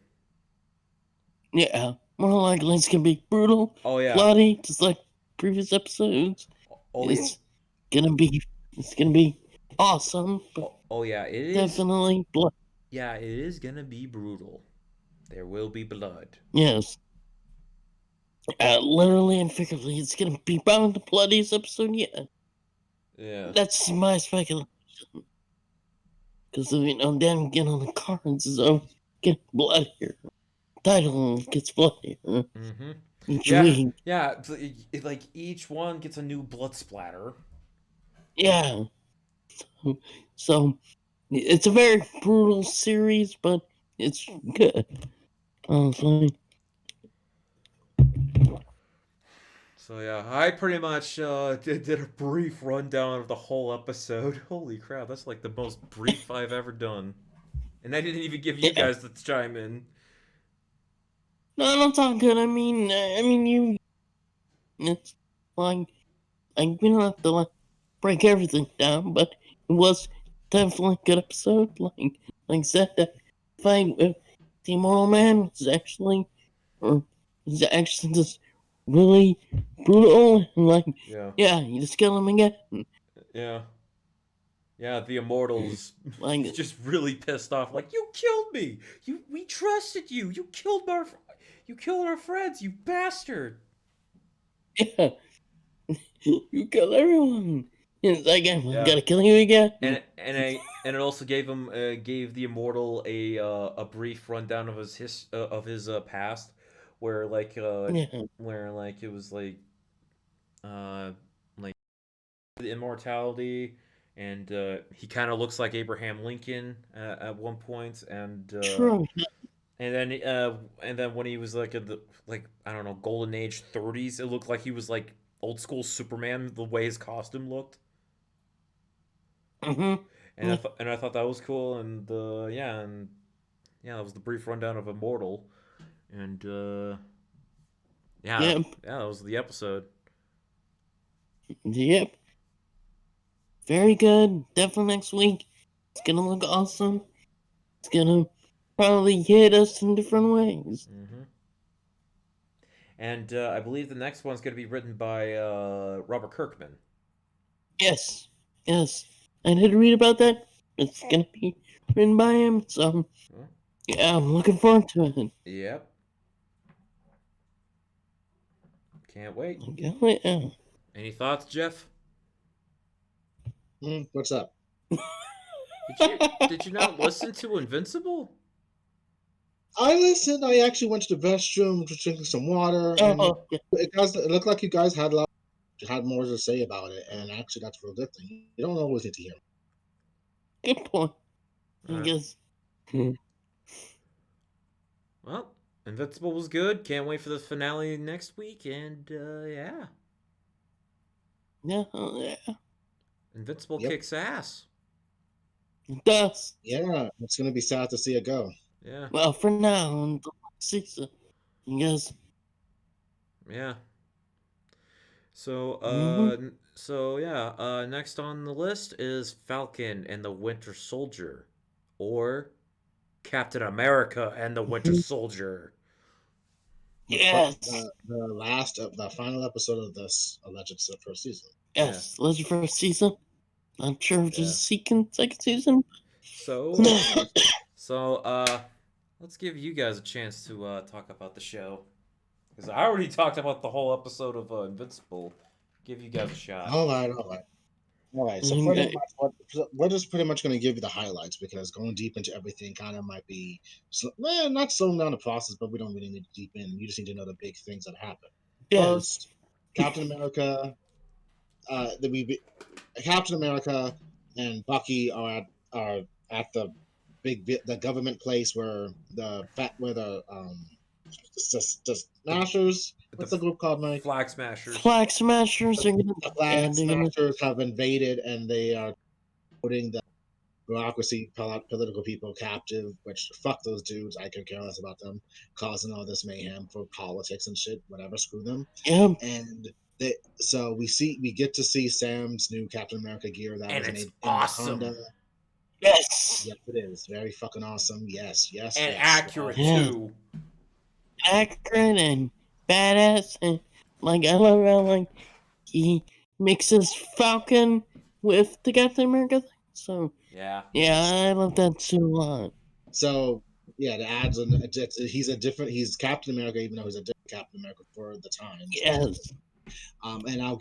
Yeah. More likely it's gonna be brutal, Oh yeah. bloody, just like previous episodes. Oh yeah. It's gonna be awesome, but Oh yeah. It is. definitely blood. Yeah, it is gonna be brutal. There will be blood. Yes. Literally and figuratively, it's gonna be bound the bloodiest episode yet. Yeah. That's my speculation. Because then get on the cards, so get bloodier. Title gets bloodier Mm-hmm. each Yeah. week. Yeah. Like each one gets a new blood splatter. Yeah. So it's a very brutal series, but it's good. Honestly. So yeah, I pretty much did a brief rundown of the whole episode. Holy crap, that's like the most brief I've ever done. And I didn't even give you Yeah. guys the chime in. No, that's all good. I mean, you. It's like we don't have to like break everything down, but it was definitely a good episode. Like I said, the fight with the Immortal Man was actually just really brutal. And like, Yeah. you just kill him again. Yeah. Yeah, the Immortals Like, just really pissed off. Like, you killed me. We trusted you. You killed our friends. You bastard. yeah, you kill everyone. It's like, I Yeah. gotta kill you again. And it also gave the Immortal a brief rundown of his past, where like Yeah. where like it was like like the immortality, and he kind of looks like Abraham Lincoln at one point, and True. and then when he was like in the I don't know, golden age 30s, it looked like he was like old school Superman the way his costume looked. Mm-hmm. And I thought that was cool, and yeah, that was the brief rundown of Immortal. And Yep. that was the episode. Yep. Very good. Definitely next week. It's gonna look awesome. It's gonna probably hit us in different ways. Mm-hmm. And I believe the next one's going to be written by Robert Kirkman. Yes. Yes. I did read about that. It's gonna be written by him, so yeah, I'm looking forward to it. Yep. Can't wait. Yeah. Any thoughts, Jeff? What's up? Did you not listen to Invincible? I listened. I actually went to the restroom to drink some water, and it looked like you guys had more to say about it, and actually that's a real good thing. You don't always get to hear. Good point. I guess. Well, Invincible was good. Can't wait for the finale next week, and yeah. Yeah. Invincible kicks ass. It does. Yeah, it's gonna be sad to see it go. Yeah. Well, for now, until next season, I guess. Yeah. So, next on the list is Falcon and the Winter Soldier, or Captain America and the Winter Soldier. Yes. The final episode of this alleged first season. Yes, alleged first season. Not sure if there's a second season. So, let's give you guys a chance to talk about the show. Because I already talked about the whole episode of Invincible. Give you guys a shot. All right. So we're just pretty much going to give you the highlights, because going deep into everything kind of might be, not slowing down the process, but we don't really need to deep in. You just need to know the big things that happen. Yes. First, Captain America. Captain America and Bucky are at the government place where the Smashers. What's the group called, Mike? Flag Smashers. Flag Smashers. The Flag Smashers have invaded, and they are putting the bureaucracy, political people captive. Which, fuck those dudes. I could care less about them causing all this mayhem for politics and shit. Whatever, screw them. Yeah. And we get to see Sam's new Captain America gear. That was it's awesome. Wakanda. Yes. Yes, it is very fucking awesome. Yes. And accurate too. Accurate and badass, and I love how he mixes Falcon with the Captain America thing. So yeah, I love that too a lot. So yeah, the ads he's Captain America, even though he's a different Captain America for the time. Yes. And I'll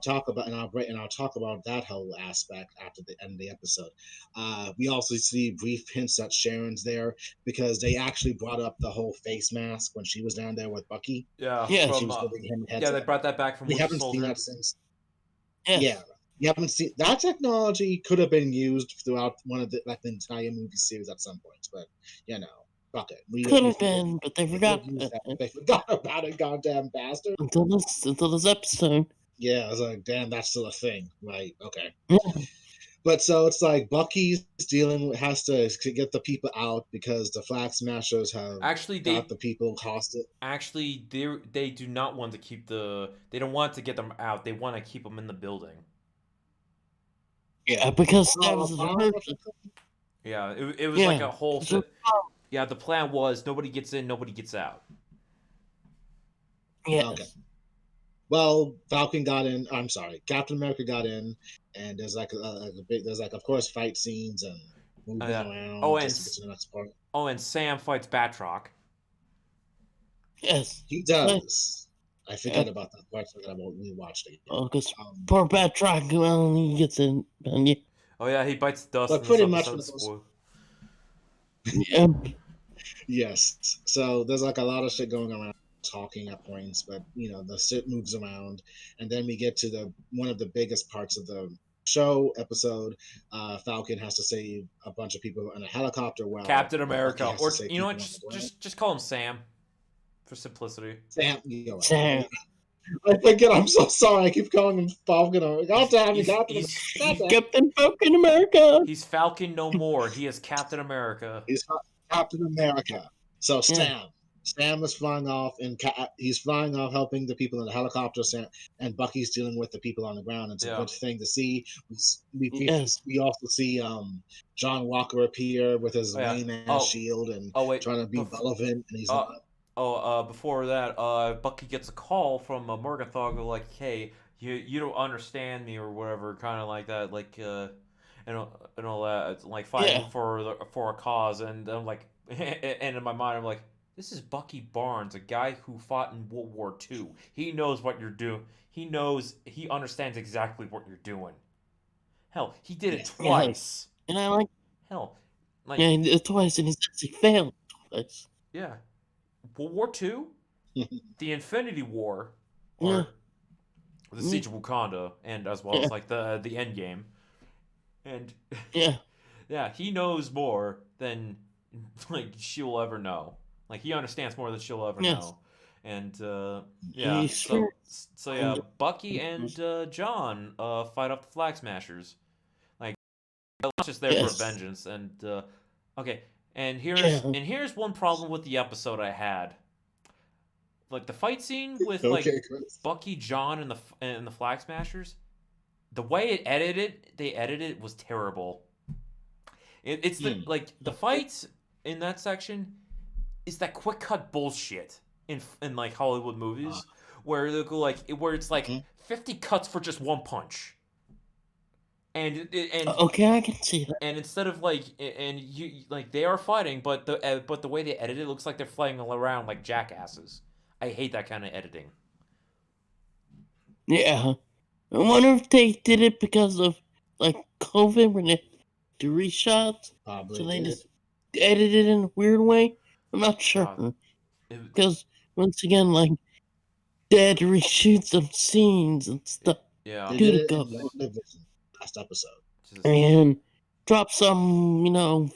talk about that whole aspect after the end of the episode. We also see brief hints that Sharon's there, because they actually brought up the whole face mask when she was down there with Bucky. Yeah, yeah. She was giving him a heads they up. brought that back from. We haven't seen that since. Yeah, you haven't seen that technology. Could have been used throughout the entire movie series at some point, but fuck it. Could have been, but they forgot. They forgot about it, goddamn bastard. Until this episode. Yeah, I was like, damn, that's still a thing. Right, okay. Yeah. But so it's like Bucky's has to get the people out, because the Flag Smashers have got the people hostage. Actually, they do not want to keep they don't want to get them out. They want to keep them in the building. Yeah, because that was yeah, it was like a whole thing. Yeah, the plan was nobody gets in, nobody gets out. Yeah. Okay. Well, Falcon got in. I'm sorry, Captain America got in, and there's of course fight scenes and moving around. Oh, just to get to the next part. Oh, and Sam fights Batroc. Yes, he does. I forget about that part. I forgot about we watched it. Oh, because poor Batroc, well, he gets in. Yeah. Oh yeah, he bites dust. But pretty much. Yeah. Yes. So there's a lot of shit going around, talking at points, but the shit moves around, and then we get to one of the biggest parts of the show episode. Falcon has to save a bunch of people in a helicopter. While Captain America, or you know what? Just call him Sam, for simplicity. Sam. Sam. I forget. I'm so sorry. I keep calling him Falcon. God damn it, Captain Falcon America. He's Falcon no more. He is Captain America. He's Captain America. So Sam. Sam is flying off, and he's flying off helping the people in the helicopter, and Bucky's dealing with the people on the ground. It's a Yeah. good thing to see. Yes. We also see John Walker appear with his Oh, yeah. lame ass Oh, shield and wait. trying to be relevant, and he's not. Before that, Bucky gets a call from Morgenthau, like, "Hey, you don't understand me," or whatever, kind of like that, like, and all that, it's like fighting Yeah. for a cause, and I'm like, and in my mind, I'm like, this is Bucky Barnes, a guy who fought in World War II. He knows what you're doing. He understands exactly what you're doing. Hell, he did it Yeah. twice. And I like, Hell, like, yeah, he did it twice, and he says he failed twice. yeah, World War II, the Infinity War, Yeah. or the Siege of Wakanda, and as well Yeah. as like the end game, and Yeah. yeah, he knows more than like she'll ever know. Like he understands more than she'll ever Yes. know, and yeah, He's smart. so yeah, Bucky and John fight off the Flag Smashers. Like it's just there for Yes. vengeance, and okay, and Yeah. here's one problem with the episode I had. Like the fight scene with like Okay, Chris. Bucky, John, and the Flag Smashers, the way they edited it was terrible. It's the like the fights in that section is that quick cut bullshit in like Hollywood movies where they go like where it's like 50 cuts for just one punch. And Okay, I can see that. and instead of like and you like they are fighting, but the way they edit it looks like they're flying around like jackasses. I hate that kind of editing. Yeah. I wonder if they did it because of like COVID when they had to reshots. Probably So they did. just edited it in a weird way. I'm not sure. Because once again, like they had to reshoot some scenes and stuff. Yeah. They Due did to it in COVID. last episode. Just, And drop some,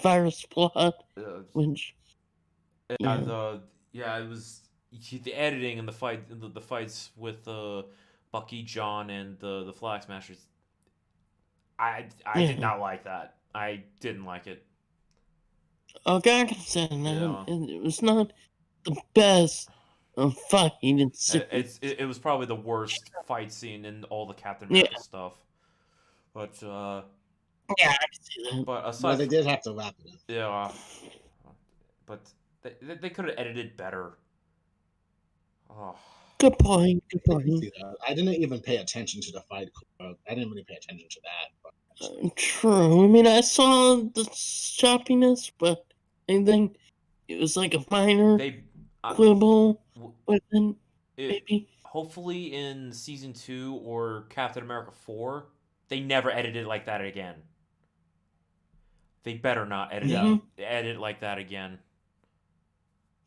virus plot, which yeah, it was the editing and the fights with Bucky, John, and the Flag Smashers. I did not like that. I didn't like it. okay, I can say that. Yeah. It was not the best fight in series. It was probably the worst fight scene in all the Captain America stuff. But yeah, I can see that. but aside Well, they did have to wrap it up. yeah, but they could have edited better. Oh. Good point. Good I can point. see that. I didn't even pay attention to the fight. I didn't really pay attention to that. But True. I mean, I saw the choppiness, but I think it was like a minor quibble. But then maybe hopefully in season 2 or Captain America 4, they never edited like that again. They better not edit like that again.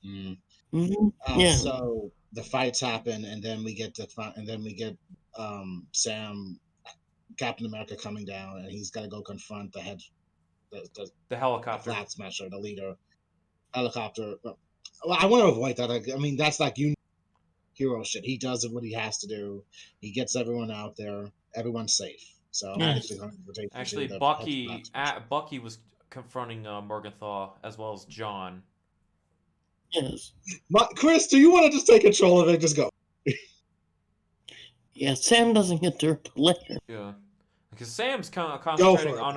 Yeah. So the fights happen, and then we get Sam, Captain America coming down, and he's got to go confront the helicopter, the Flag Smasher, the leader. Helicopter. Well, I want to avoid that. I mean, that's like hero shit. He does what he has to do. He gets everyone out there. Everyone's safe. So actually, Bucky was confronting Morgenthau as well as John. Yes. Chris, do you want to just take control of it? Just go. Yeah, Sam doesn't get there till later. Yeah, because Sam's concentrating on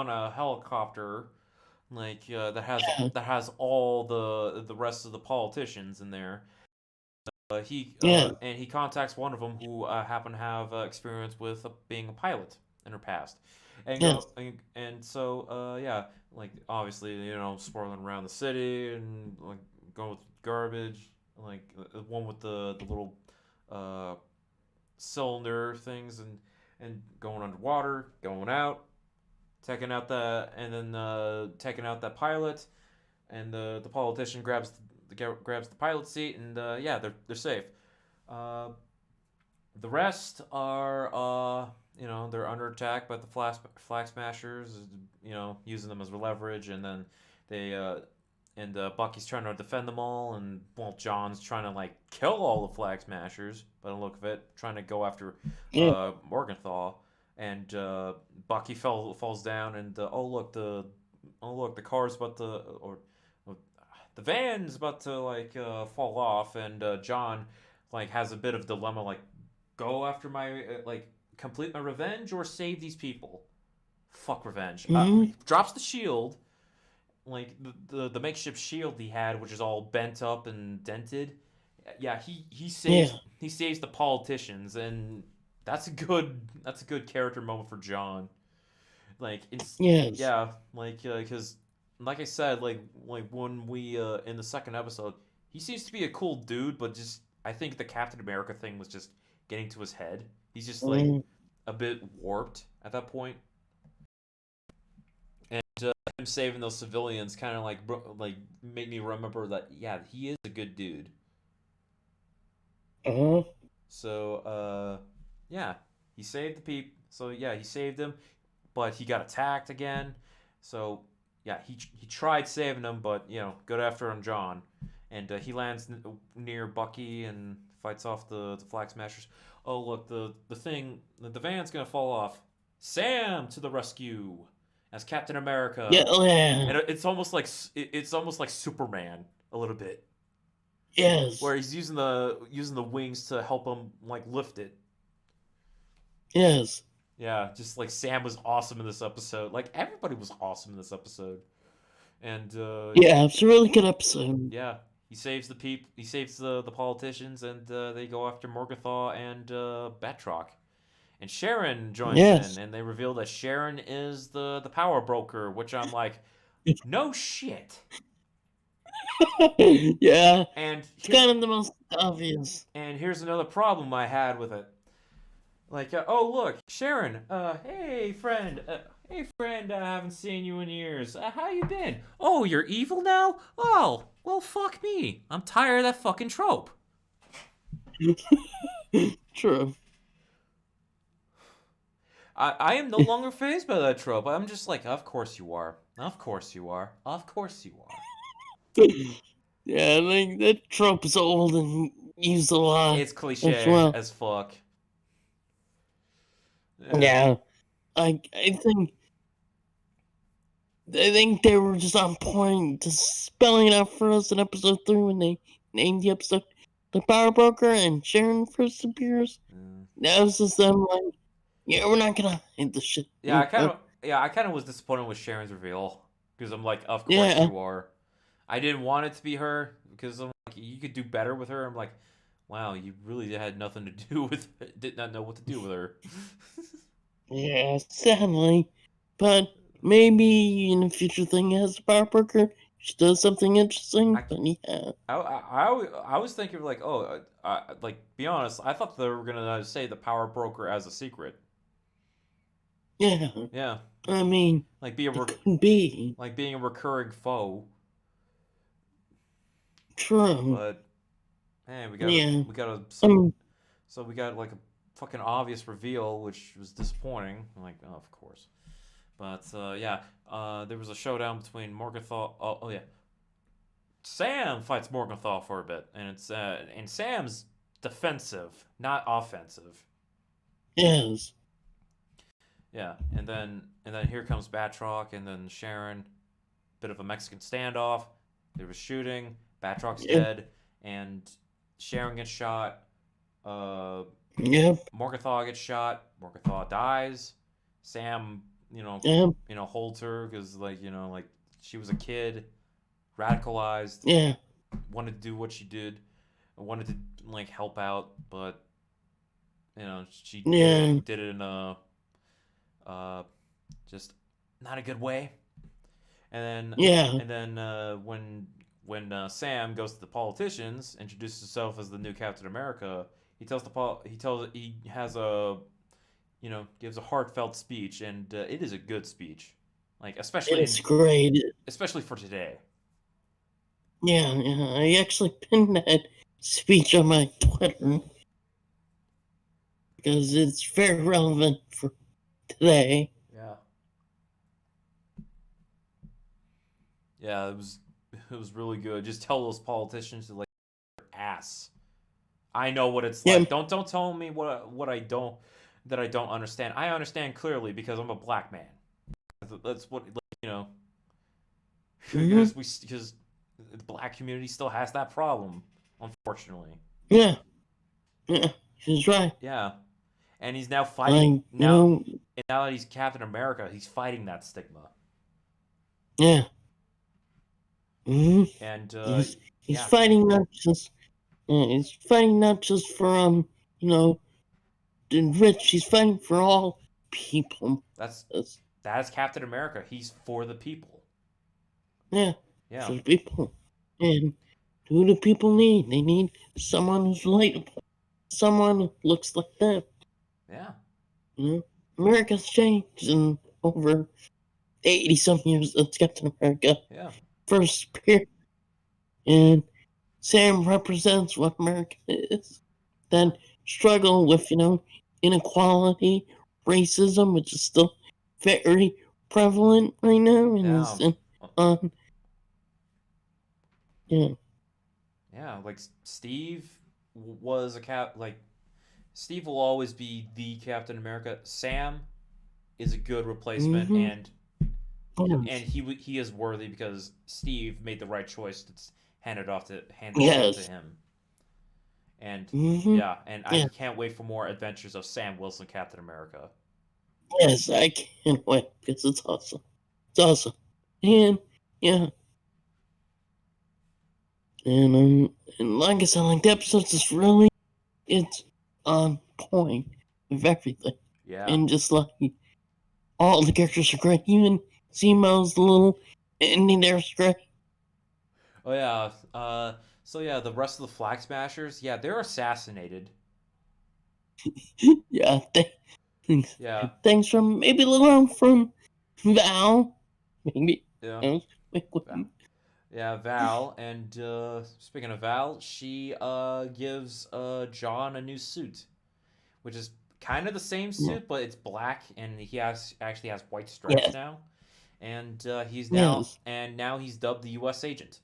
a helicopter, like that has all the rest of the politicians in there. And he contacts one of them who happened to have experience with being a pilot in her past, and so like obviously swirling around the city and like going with garbage, like the one with the little cylinder things and going underwater, going out, taking out taking out that pilot, and the politician grabs the pilot seat, and they're safe. The rest are they're under attack by the flag smashers, using them as leverage, and then Bucky's trying to defend them all, and John's trying to like kill all the flag smashers by the look of it, trying to go after Morgenthau, and Bucky falls down, and the car's about the van's about to like fall off, and John like has a bit of dilemma, like go after my like complete my revenge or save these people. Fuck revenge. Drops the shield, like the makeshift shield he had, which is all bent up and dented. Yeah, he saves the politicians, and that's a good character moment for John. Like Yes. like because like I said, like when we in the second episode, he seems to be a cool dude, but just I think the Captain America thing was just getting to his head. He's just like Mm, a bit warped at that point. And him saving those civilians kind of like made me remember that yeah, he is a good dude. uh-huh. So yeah, he saved the peep. So yeah, he saved them, but he got attacked again. So yeah, he tried saving them, but good after on John, and he lands near Bucky and fights off the Flag Smashers. Oh look, the van's gonna fall off. Sam to the rescue as Captain America, Yeah, yeah. and it's almost like Superman a little bit, Yes. where he's using the wings to help him like lift it. Yes. Yeah, just like Sam was awesome in this episode. Like everybody was awesome in this episode. And Yeah, it's a really good episode. yeah, he saves he saves the politicians, and they go after Morgothau and Batroc. And Sharon joins Yes. in, and they reveal that Sharon is the power broker, which I'm like, no shit. Yeah. And It's kind of the most obvious. and here's another problem I had with it. Like, oh look, Sharon. Hey friend. Hey friend. I haven't seen you in years. How you been? Oh, you're evil now? Oh, well, fuck me. I'm tired of that fucking trope. True. I am no longer fazed by that trope. I'm just like, of course you are. Of course you are. Of course you are. Yeah, like that trope is old and used a lot. It's cliche well. as fuck. Yeah. I think they were just on point, just spelling it out for us in episode 3 when they named the episode The Power Broker and Sharon first appears. That was just them like, yeah, we're not gonna hide this shit. Yeah, I kind of was disappointed with Sharon's reveal because I'm like, of course Yeah. you are. I didn't want it to be her because I'm like, you could do better with her. I'm like, wow, you really had nothing to do with it. Did not know what to do with her. Yeah, sadly. But maybe in a future thing as a power broker, she does something interesting. But yeah. I was thinking like, oh, like be honest, I thought they were gonna say the power broker as a secret. Yeah. Yeah. I mean, like could be. like being a recurring foe. True. But man, we got a so we got like a fucking obvious reveal, which was disappointing. I'm like, oh, of course. But yeah, there was a showdown between Morgothau. Oh yeah, Sam fights Morgothau for a bit, and it's and Sam's defensive, not offensive. Yes. Yeah, and then here comes Batroc, and then Sharon. Bit of a Mexican standoff. There was shooting. Batroc's dead, and Sharon gets shot. Morgothau gets shot. Morgothau dies. Sam, holds her because like she was a kid, radicalized. Yeah. Wanted to do what she did. Wanted to like help out, but she did it in a just not a good way. And then when Sam goes to the politicians, introduces himself as the new Captain America, he has a gives a heartfelt speech, and it is a good speech, like it's great, especially for today. Yeah, I actually pinned that speech on my Twitter because it's very relevant for today. Yeah, it was really good. Just tell those politicians to like ass. I know what it's like. Don't tell me what I don't understand. I understand clearly because I'm a black man. That's what because The black community still has that problem, unfortunately. Yeah, yeah, she's right. Yeah, and he's now Like, fighting you know, and now that he's Captain America, he's fighting that stigma. yeah. hmm And he's yeah, fighting not just he's fighting not just for you know, the rich. He's fighting for all people. that's That's, that's Captain America. He's for the people. yeah, Yeah, for the people. And who do people need? They need someone who's relatable, someone who looks like them. yeah, You know, America's changed in over 80 some years since Captain America yeah, first appeared. And Sam represents what America is. That struggle with, inequality, racism, which is still very prevalent right now, and yeah. is on, yeah, Yeah, like Steve was a cap. Like Steve will always be the Captain America. Sam is a good replacement, mm-hmm, and he is worthy because Steve made the right choice to hand the suit to yes, him. And mm-hmm, yeah, and I yeah, can't wait for more adventures of Sam Wilson Captain America. yes, I can't wait because it's awesome. It's awesome. And, yeah, and like I said, like the episodes is really, it's on point with everything. Yeah. And just like, all the characters are great. Even Zemo's little ending there is great. Oh yeah. So yeah, the rest of the Flag Smashers, yeah, they're assassinated. Yeah, thanks. Yeah. Thanks from maybe a little from Val. Maybe. Yeah. Uh, Yeah, Val. And speaking of Val, she gives John a new suit, which is kind of the same Yeah. suit, but it's black, and he actually has white stripes Yes. now. And Yes. now he's dubbed the U.S. agent.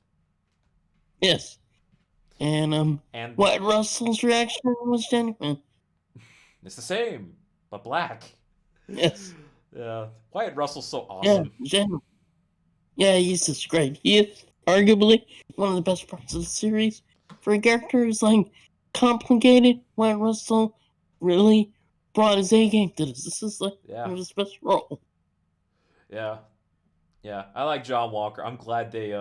Yes. And And what Russell's reaction was genuine. it's the same, but black. Yes. Yeah, Wyatt Russell's so Yeah. awesome. Genuine. Yeah, he's just great. He is arguably one of the best parts of the series. For a character who's like complicated, Wyatt Russell really brought his A game to this. This is like Yeah, one of his best roles. yeah, yeah. I like John Walker. I'm glad they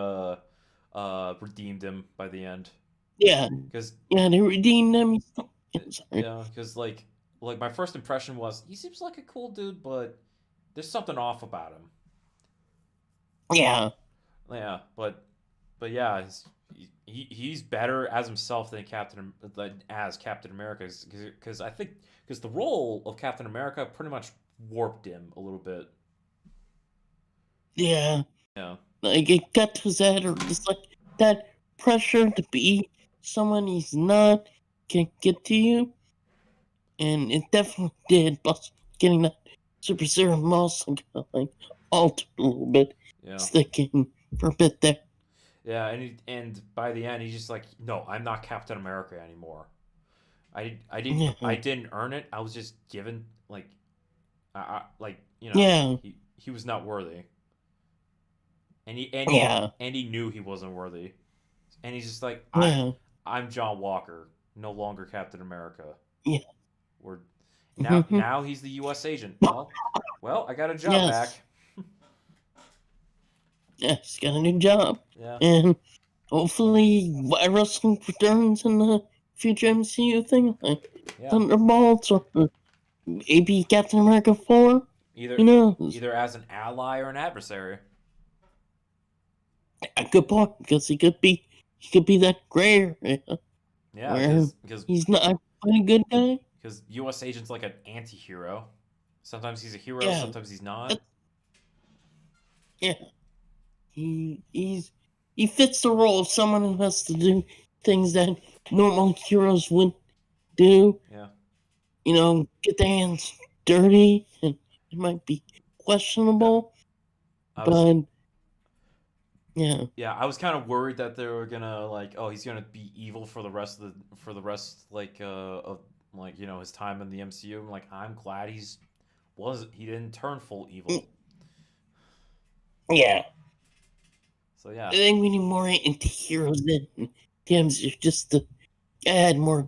redeemed him by the end. Yeah, Because yeah, they redeemed him. Sorry. yeah, because like my first impression was he seems like a cool dude, but there's something off about him. Yeah, Yeah, but yeah, he's better as himself than as Captain America because I think because the role of Captain America pretty much warped him a little bit. yeah. Yeah, Like it got to his head, or just like that pressure to be someone he's not can get to you, and it definitely did. Plus, getting that super serum also like altered a little bit, yeah, sticking for a bit there. yeah, and by the end he's just like, no, I'm not Captain America anymore. Yeah, I didn't earn it. I was just given like yeah, he was not worthy, yeah, and he knew he wasn't worthy, and he's just like yeah, I'm John Walker, no longer Captain America. yeah. We're Mm-hmm. now he's the U.S. agent. Well, I got a job back. Yes, yes, got a new job, Yeah, and hopefully, Russell returns in the future MCU thing, like yeah. Thunderbolts or maybe Captain America 4. Either Who knows? either as an ally or an adversary. A good point, because he could be that gray area Yeah, where because he's not quite a good guy. because U.S. agent's like an anti-hero. Sometimes he's a hero, Yeah, sometimes he's not. but, yeah, he fits the role of someone who has to do things that normal heroes wouldn't do. Yeah. Get their hands dirty, and it might be questionable, I was but yeah, yeah, I was kind of worried that they were gonna like, oh, he's gonna be evil for the rest like of like his time in the MCU. I'm like, I'm glad he didn't turn full evil. yeah, So yeah, I think we need more anti-heroes in DMs just to add more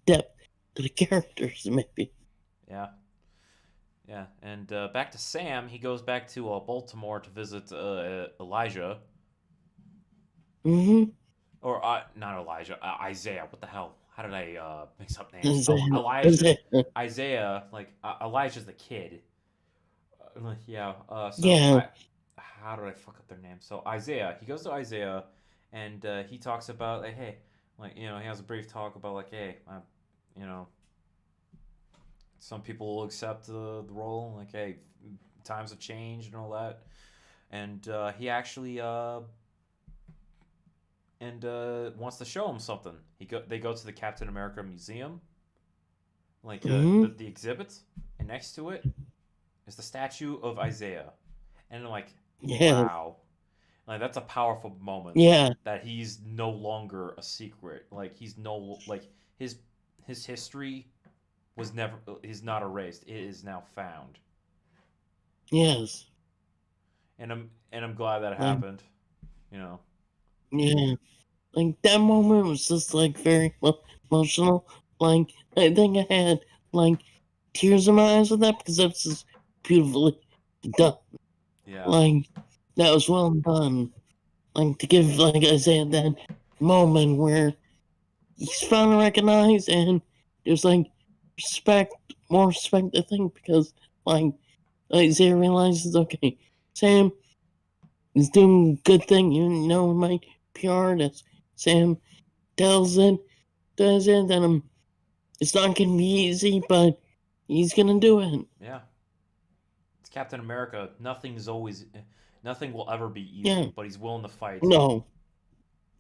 depth to the characters, maybe. yeah, yeah. And back to Sam. He goes back to Baltimore to visit Elijah, Mm-hmm. or not Elijah, Isaiah. What the hell? How did I mix up names? Elijah, Isaiah. Isaiah. Like Elijah's the kid. Yeah. So Yeah. I, how did I fuck up their name? So Isaiah. He goes to Isaiah, and he talks about like, hey, like he has a brief talk about like, hey, you know, some people will accept the role, like, hey, times have changed and all that, and he actually wants to show him something. They go to the Captain America museum, like Mm-hmm. the exhibit, and next to it is the statue of Isaiah, and I'm like, Yeah. wow, like that's a powerful moment. Yeah. That he's no longer a secret. Like he's no like his history was never is not erased. It is now found, Yes. and I'm glad that Like, happened. You know. yeah. Like, that moment was just, like, very emotional. Like, I think I had, like, tears in my eyes with that because that was just beautifully done. Yeah. Like, that was well done. Like, to give, like Isaiah that moment where he's finally recognized and there's, like, more respect, I think, because, like, Isaiah realizes, okay, Sam is doing a good thing, even though it might be hard, as Sam tells it, does it, then it's not gonna be easy, but he's gonna do it. Yeah. It's Captain America. Nothing will ever be Yeah, easy, but he's willing to fight. no.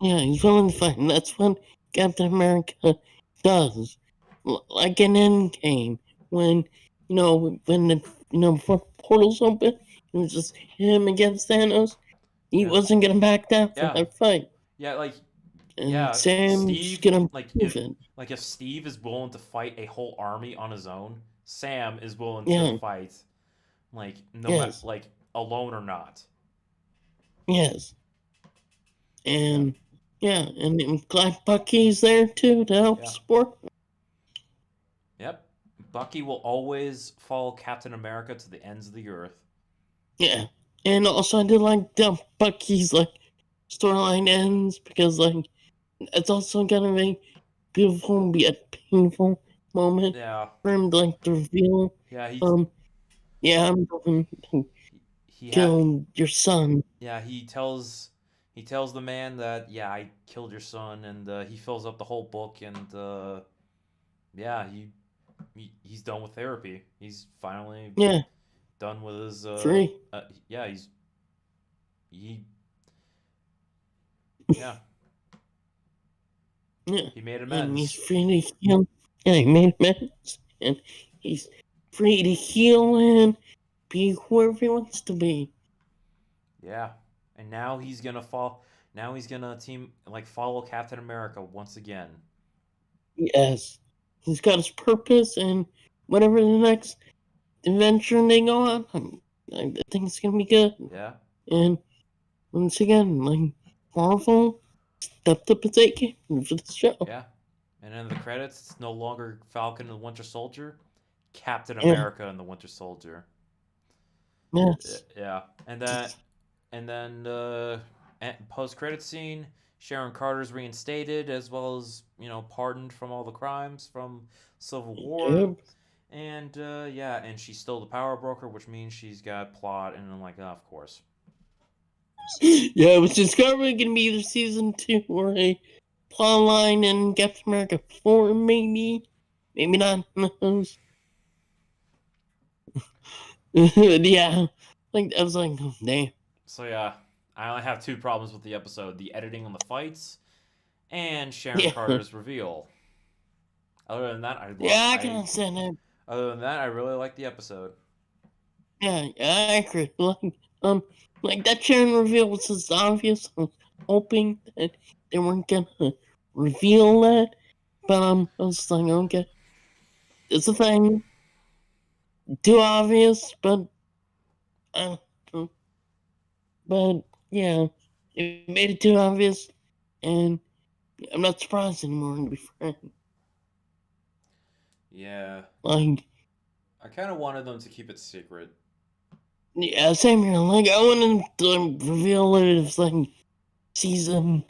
Yeah, he's willing to fight, and that's what Captain America does. Like in Endgame, when, when before portals open, it was just him against Thanos. He Yeah. wasn't gonna back down from Yeah. that fight. Yeah. Like And yeah, Sam's Steve. gonna Like prove it. if Steve is willing to fight a whole army on his own, Sam is willing to Yeah, fight like no matter yes, like alone or not. yes. Yeah. And yeah, and I'm glad Bucky's there too to help Yeah. support. Yep. Bucky will always follow Captain America to the ends of the earth. Yeah. And also I did like the Bucky's like storyline ends because like it's also gonna be beautiful and be a painful moment Yeah. for him to like to reveal Yeah, um yeah, I'm going to he had kill your son. yeah, he tells the man that yeah, I killed your son, and he fills up the whole book, and yeah, he's done with therapy. He's finally Yeah, done with his free. yeah, he yeah, Yeah. he made And he's amends. free to heal. Yeah, he made amends. And he's free to heal and be whoever he wants to be. Yeah. And now he's going to fall now he's going to follow Captain America once again. Yes. He's got his purpose and whatever the next adventure they go on, I think it's gonna be good. Yeah. And once again, like Marvel stepped up its A game for the show. Yeah. And in the credits, it's no longer Falcon and the Winter Soldier, Captain Yeah. America and the Winter Soldier. Yes. Yeah. And then post credit scene, Sharon Carter's reinstated as well as, pardoned from all the crimes from Civil War. Yep. And yeah, and she's still the power broker, which means she's got plot, and I'm like, oh, of course. Yeah, which is probably gonna be either season 2 or a plot line in Captain America 4, maybe. Maybe not. Who knows? Yeah. Like I was like, oh, damn. So yeah, I only have two problems with the episode: the editing on the fights, and Sharon Yeah. Carter's reveal. Other than that, Yeah, I can understand that. Other than that, I really like the episode. Yeah, I agree. Like that Sharon reveal was just obvious. I was hoping that they weren't gonna reveal that, but I was like, okay, it's a thing. Too obvious, but uh, but yeah, It made it too obvious, and I'm not surprised anymore, to be frank. Yeah. Like, I kind of wanted them to keep it secret. yeah, same here. Like, I wanted to reveal it if, like, season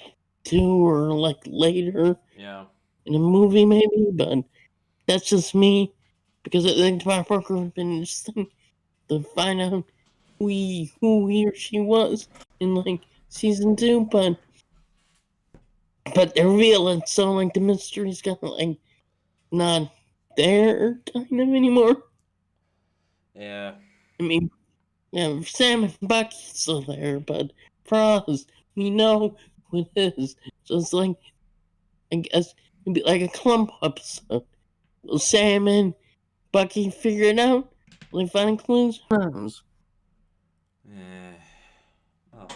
2 or, like, later Yeah. in a movie, maybe, but that's just me, because I think Tomorrow Parker would have been interesting to find out who he or she was in, like, season 2, but they reveal it, so, like, the mystery's kind of, like, not there, kind of, anymore. Yeah. I mean, yeah, Sam and Bucky's still there, but for us, we know who it is. So it's like, I guess, it'd be like a Clump episode. Will Sam and Bucky figure it out? Will they find clues? Who knows? Eh. Oh.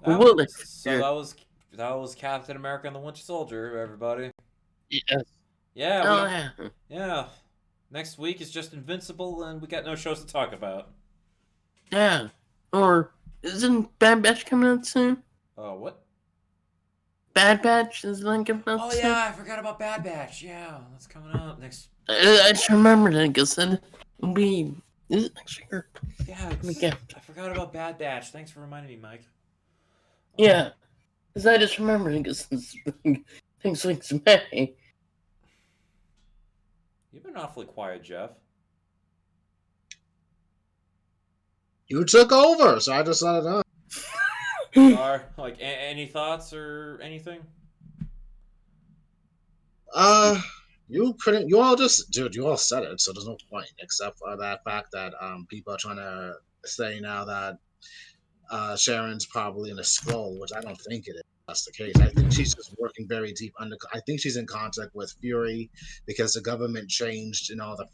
Or will they So figure it? that was Captain America and the Winter Soldier, everybody. Yes. Yeah, Oh, yeah. yeah. Next week is just Invincible, and we got no shows to talk about. Yeah. Or, isn't Bad Batch coming out soon? What? Bad Batch is like coming out Oh soon? yeah, I forgot about Bad Batch. Yeah, that's coming up next. I just remembered it, because then it'll be... Is it next year? Yeah, I forgot about Bad Batch. Thanks for reminding me, Mike. Yeah. Because I just remembered it, because next week's May. You've been awfully quiet, Jeff. You took over, so I just let it know. Like, any thoughts or anything? You all just, dude, you all said it, so there's no point except for that fact that people are trying to say now that Sharon's probably in a skull, which I don't think it is. That's the case. I think she's just working very deep under. I think she's in contact with Fury because the government changed in all the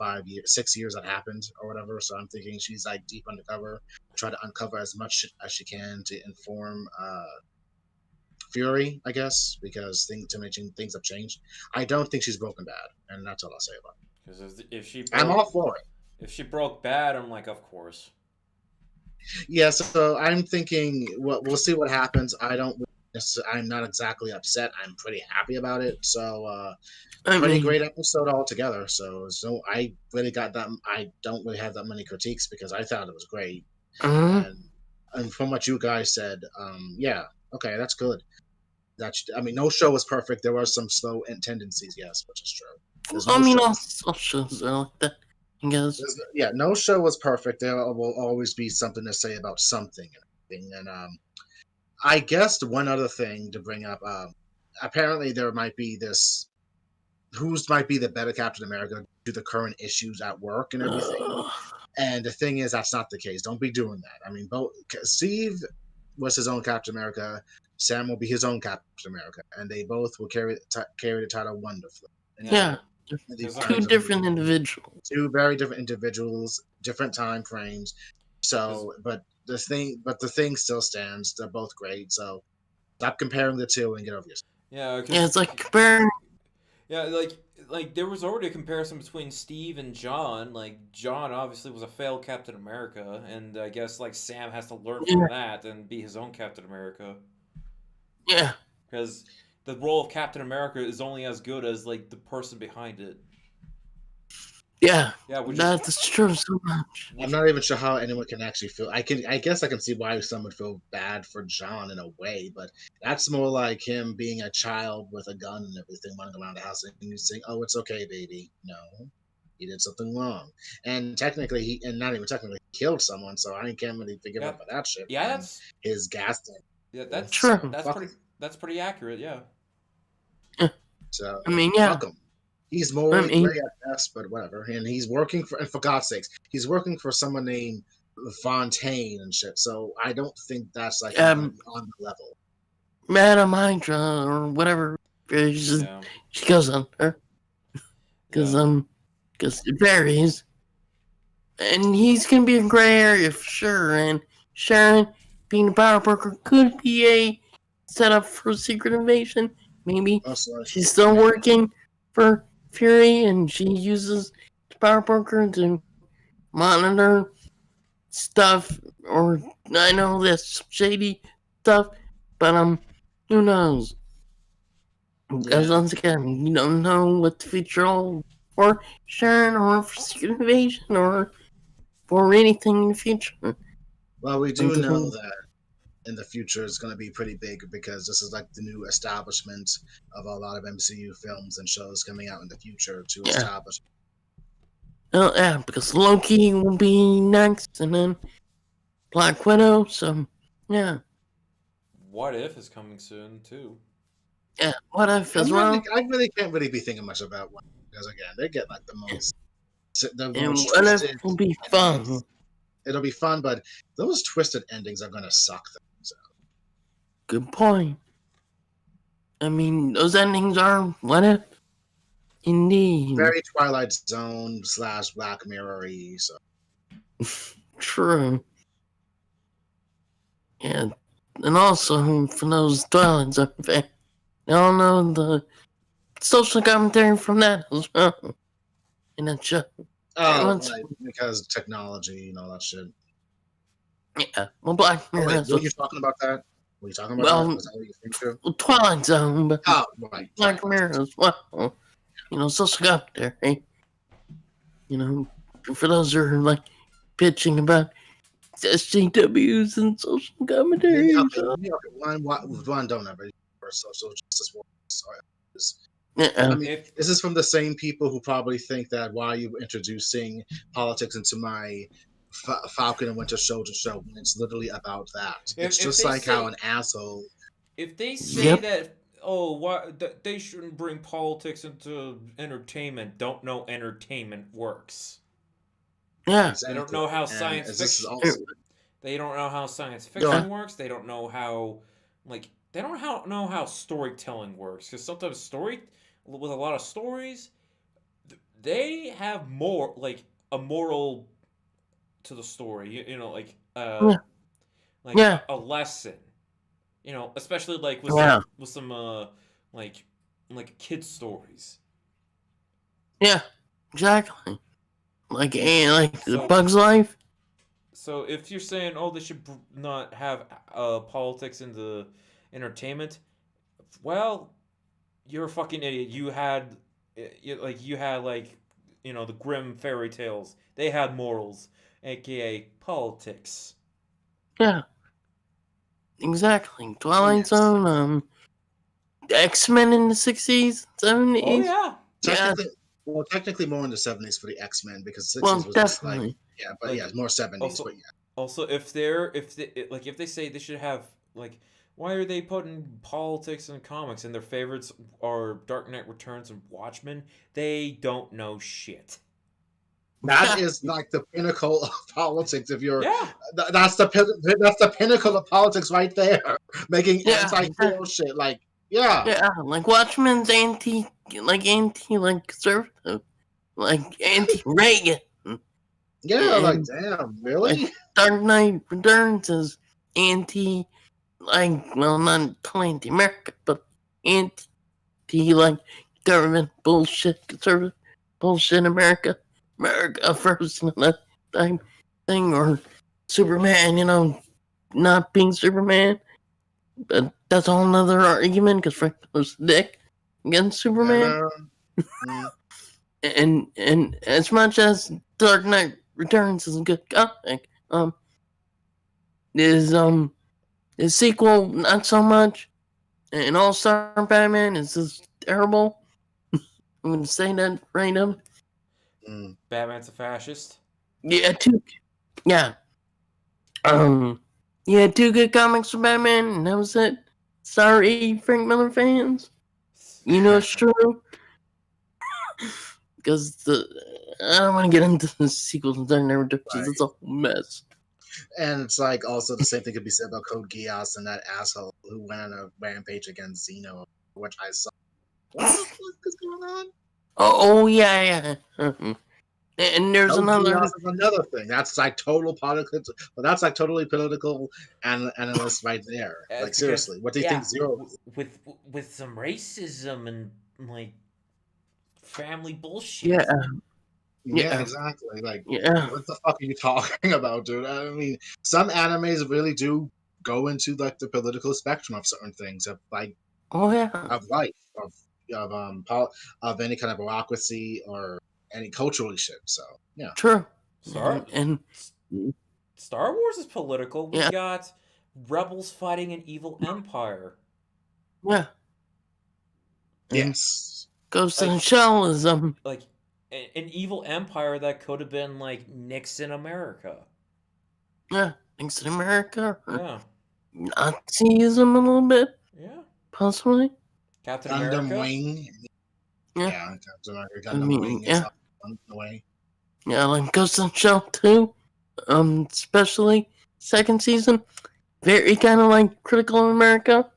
6 years that happened or whatever. So I'm thinking she's like deep undercover, try to uncover as much as she can to inform Fury, I guess, because things have changed. I don't think she's broken bad, and that's all I'll say about it. Because if she I'm all for it. If she broke bad, I'm like, of course. Yeah, so I'm thinking we'll see what happens. I'm not exactly upset. I'm pretty happy about it. So pretty great episode altogether. So I really got that. I don't really have that many critiques because I thought it was great. And from what you guys said, yeah, okay, that's good. No show was perfect. There were some slow tendencies, yes, which is true. All shows are like that, I guess. Yeah, no show was perfect. There will always be something to say about something. And I guess one other thing to bring up, apparently there might be this, who's might be the better Captain America due to the current issues at work and everything. And the thing is, that's not the case. Don't be doing that. I mean, both Steve was his own Captain America. Sam will be his own Captain America, and they both will carry the title wonderfully. Yeah, two different individuals. Two very different individuals, different time frames. So, but the thing still stands. They're both great. So, stop comparing the two and get over yourself. Yeah, it's like comparing. Yeah, like there was already a comparison between Steve and John. Like John obviously was a failed Captain America, and I guess like Sam has to learn from that and be his own Captain America. Yeah, because the role of Captain America is only as good as like the person behind it. Yeah, that's true so much. I'm not even sure how anyone can actually feel. I guess I can see why someone would feel bad for John in a way, but that's more like him being a child with a gun and everything running around the house and you saying, "Oh, it's okay, baby." No, he did something wrong, and technically not even technically, he killed someone. So I can't really forgive him for that shit. Yeah, that's his gas tank. Yeah, that's true. That's pretty accurate. Yeah. So I mean, yeah. Fuck him. He's morally gray at best, but whatever. And he's working for God's sakes, he's working for someone named Fontaine and shit. So I don't think that's like on the level. Madam Hydra or whatever she goes on her. Because it varies. And he's gonna be a gray area for sure. And Sharon, being a power broker, could be a setup for a secret invasion. Maybe she's still working for Fury, and she uses the power broker to monitor stuff, or I know that's shady stuff, But who knows? Because Yeah. once again, you don't know what the future holds for Sharon or for Secret Invasion or for anything in the future. Well, we do know Until- that in the future it's going to be pretty big because this is like the new establishment of a lot of MCU films and shows coming out in the future to Yeah. establish. Oh, yeah, because Loki will be next, and then Black Widow, so, yeah. What If is coming soon too. Yeah, what if as well? I really can't really be thinking much about one because again they get like the most And what if twisted will be endings. fun? It'll be fun, but those twisted endings are going to suck things out. Good point. I mean, those endings are what if? Indeed. Very Twilight Zone / Black Mirror-y, so. True. Yeah, and also for those Twilight Zone fans, they all know the social commentary from that as well. In that show. Oh, Once- right, because technology and all that shit. Yeah, well, Black Oh, Mirror. wait, is were you talking about that? Were you talking about Well, that? Was that what you think too? well, Twilight Zone, but Oh, right. Black Mirror as well. You know, social commentary. You know, for those who are like pitching about SJWs and social commentary. One don't ever for social justice warriors. Yeah, I mean, If this is from the same people who probably think that why are you introducing politics into my Falcon and Winter Soldier show when it's literally about that. It's if just they like say- how an asshole. if they say Yep. that why they shouldn't bring politics into entertainment, don't know entertainment works. yeah, They don't know how And science this is fiction. also They don't know how science fiction Yeah. works. They don't know how, know how storytelling works. Because sometimes with a lot of stories, they have more like a moral to the story. You know, Yeah. like Yeah. a lesson. You know, especially like Yeah. with some like kids stories. yeah, exactly. Like So- Bug's Life. So if you're saying, they should not have politics in the entertainment, well, you're a fucking idiot. You had the grim fairy tales. They had morals, aka politics. Yeah, exactly. Twilight Yes. Zone. X-Men in the 60s, 70s. Oh yeah. Yeah, technically more in the 70s for the X-Men because 60s well, was just like definitely. but Like, yeah, more 70s. also- But yeah, Also, if they say they should have why are they putting politics in comics and their favorites are Dark Knight Returns and Watchmen? They don't know shit. that is like the pinnacle of politics. If you're Yeah. that's the pinnacle of politics right there. Making Yeah. anti-hero shit like yeah. Yeah, like Watchmen's conservative, like anti-Reagan. Yeah, like And- damn, really? Dark Knight Returns is anti, not anti-America, but anti, government bullshit, conservative bullshit, America first, and that type thing, or Superman, not being Superman. But that's a whole nother argument, because Frank was a dick against Superman. Mm. And as much as Dark Knight Returns is a good comic, the sequel not so much, and All Star Batman is just terrible. I'm gonna say that right up. Mm. Batman's a fascist. Yeah, yeah. Two good comics for Batman, and that was it. Sorry, Frank Miller fans. You know it's true. Because I don't want to get into the sequel to Dark Knight Returns. Right. It's a whole mess. And it's like also the same thing could be said about Code Geass and that asshole who went on a rampage against Xeno, which I saw. What the fuck is going on? Oh yeah. And there's Code another. Geass is another thing. That's like total politics, but that's like totally political analyst right there. Because- Like seriously, what do you think Zero? with some racism and family bullshit. Yeah, Yeah, exactly. Like yeah. what the fuck are you talking about, dude? I mean, some animes really do go into like the political spectrum of certain things of like Oh yeah, of life of any kind of bureaucracy or any cultural shit. So yeah, true. Star And Star Wars is political. We yeah, got rebels fighting an evil empire. yeah. And yes, Ghost in Like the Shell is like an evil empire that could have been like Nixon America. yeah, thanks to America or Yeah. Nazism a little bit, Yeah. possibly. Captain Gundam America. Wing. Yeah, Yeah, Captain America I Gundam mean, Wing is yeah, up on the way. yeah, like Ghost in the Shell too. Especially second season, very kind of like critical of America.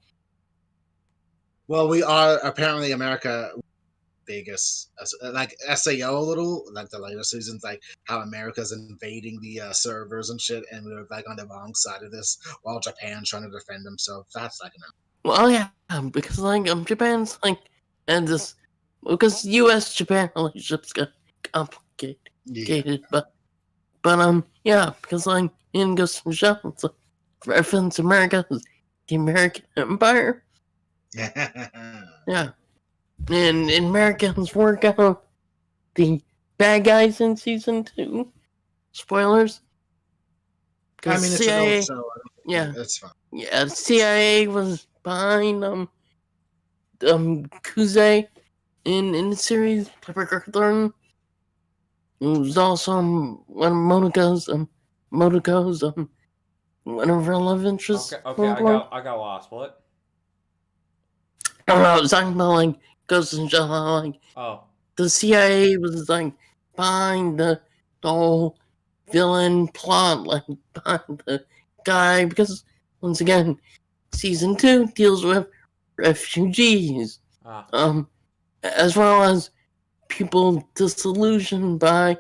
Well, we are apparently America biggest like SAO a little like the later seasons, like how America's invading the servers and shit, and we were like on the wrong side of this while Japan's trying to defend themselves. That's like Well, yeah, because like Japan's like and this because U.S. Japan relationships get complicated, yeah. but yeah, because like in Ghost in the Shell, it's like reference America as the American Empire. Yeah, and Americans work out the bad guys in season 2. Spoilers. I Because mean, it's an old CIA, show. yeah, It's fine. the CIA was behind Kuze in the series. Pepper Thornton. It was also one of Monaco's one of her love interests. Okay, I got lost. What? I don't know. I was talking about like Ghost in the Shell. Like Oh. the CIA was like behind the whole villain plot, like behind the guy, because once again, season 2 deals with refugees, Ah. as well as people disillusioned by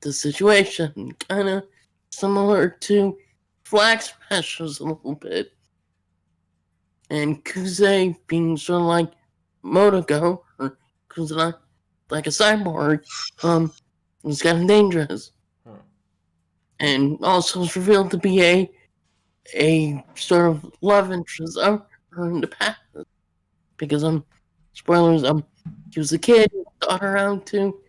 the situation, kind of similar to Flag Smashers a little bit, and Kuze being sort of like Motoko, or Kuze like a cyborg, was kind of dangerous. Huh. And also was revealed to be a sort of love interest of her in the past. Because spoilers, he was a kid, taught her how to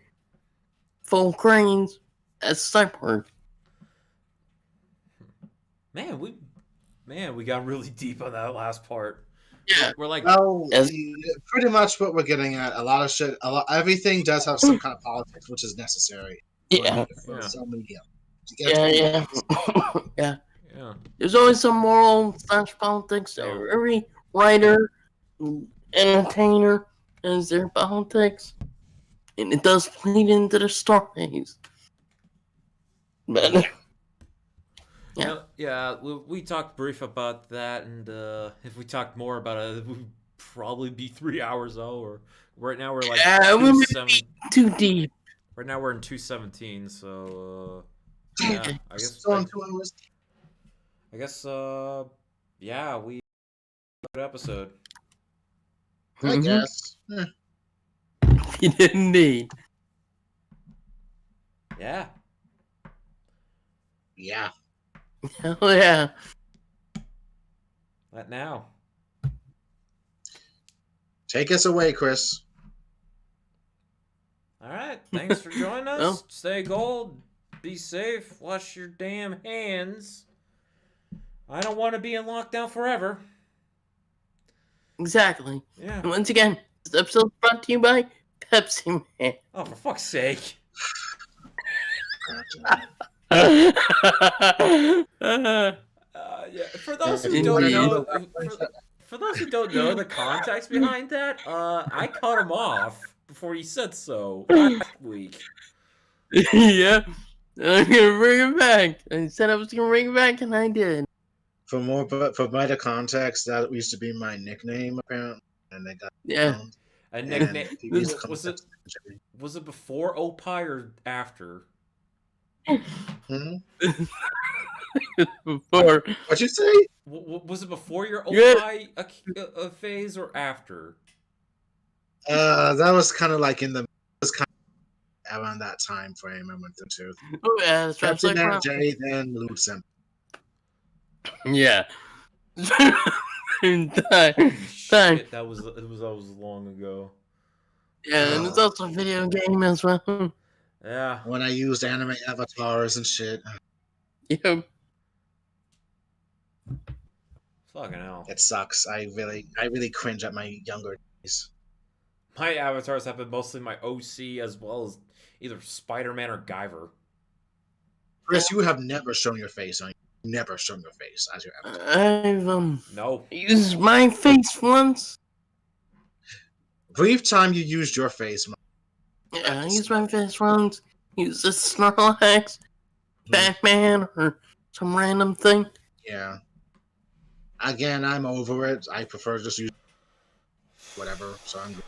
fold cranes as a cyborg. Man, we got really deep on that last part. Yeah. We're like Well, As pretty much what we're getting at. A lot of shit. Everything does have some kind of politics, which is necessary. yeah. Yeah. So media. Yeah. Yeah. Yeah. There's always some moral / politics. Oh. Every writer, entertainer has their politics. And it does bleed into the stories. But Yeah, we talked brief about that, and if we talked more about it, it would probably be 3 hours over. Right now we're like we might be too deep. Right now we're in 217, so yeah, I guess Still on 2 hours. I guess yeah, we good episode. I guess. You didn't need. Yeah. Yeah. Hell yeah. Not now. Take us away, Chris. All right. Thanks for joining us. Well. Stay gold. Be safe. Wash your damn hands. I don't want to be in lockdown forever. Exactly. Yeah. And once again, this episode is brought to you by Pepsi Man. Oh, for fuck's sake. Yeah. Yeah. For those who don't know, for those who don't know the context behind that, I cut him off before he said so last week. Yeah. I'm gonna bring it back. I said I was gonna bring it back, and I did. For better context, that used to be my nickname apparently, and they got found. A nickname. Was it before Opie or after? Before. What'd you say? Was it before your Opie phase or after? That was kind of like around that time frame I went through. Oh yeah, that's right. Captain Matt J, then Lucent. Yeah. That- Shit, that was long ago. yeah, and it's also a video game as well. Yeah. When I used anime avatars and shit, Yep. Fucking hell. it sucks. I really cringe at my younger days. My avatars have been mostly my OC as well as either Spider-Man or Guyver. Chris, you have never shown your face on. Never shown your face as your avatar. I've No. used my face once. Brief time you used your face. Yeah, I used my face once. Used a Snorlax, Batman, or some random thing. Yeah. Again, I'm over it. I prefer to just use whatever. So I'm.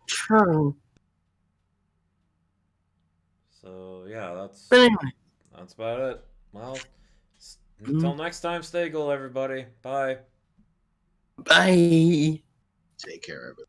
True. So yeah, But anyway, that's about it. Well, until next time, stay cool, everybody. Bye. bye. Take care of it.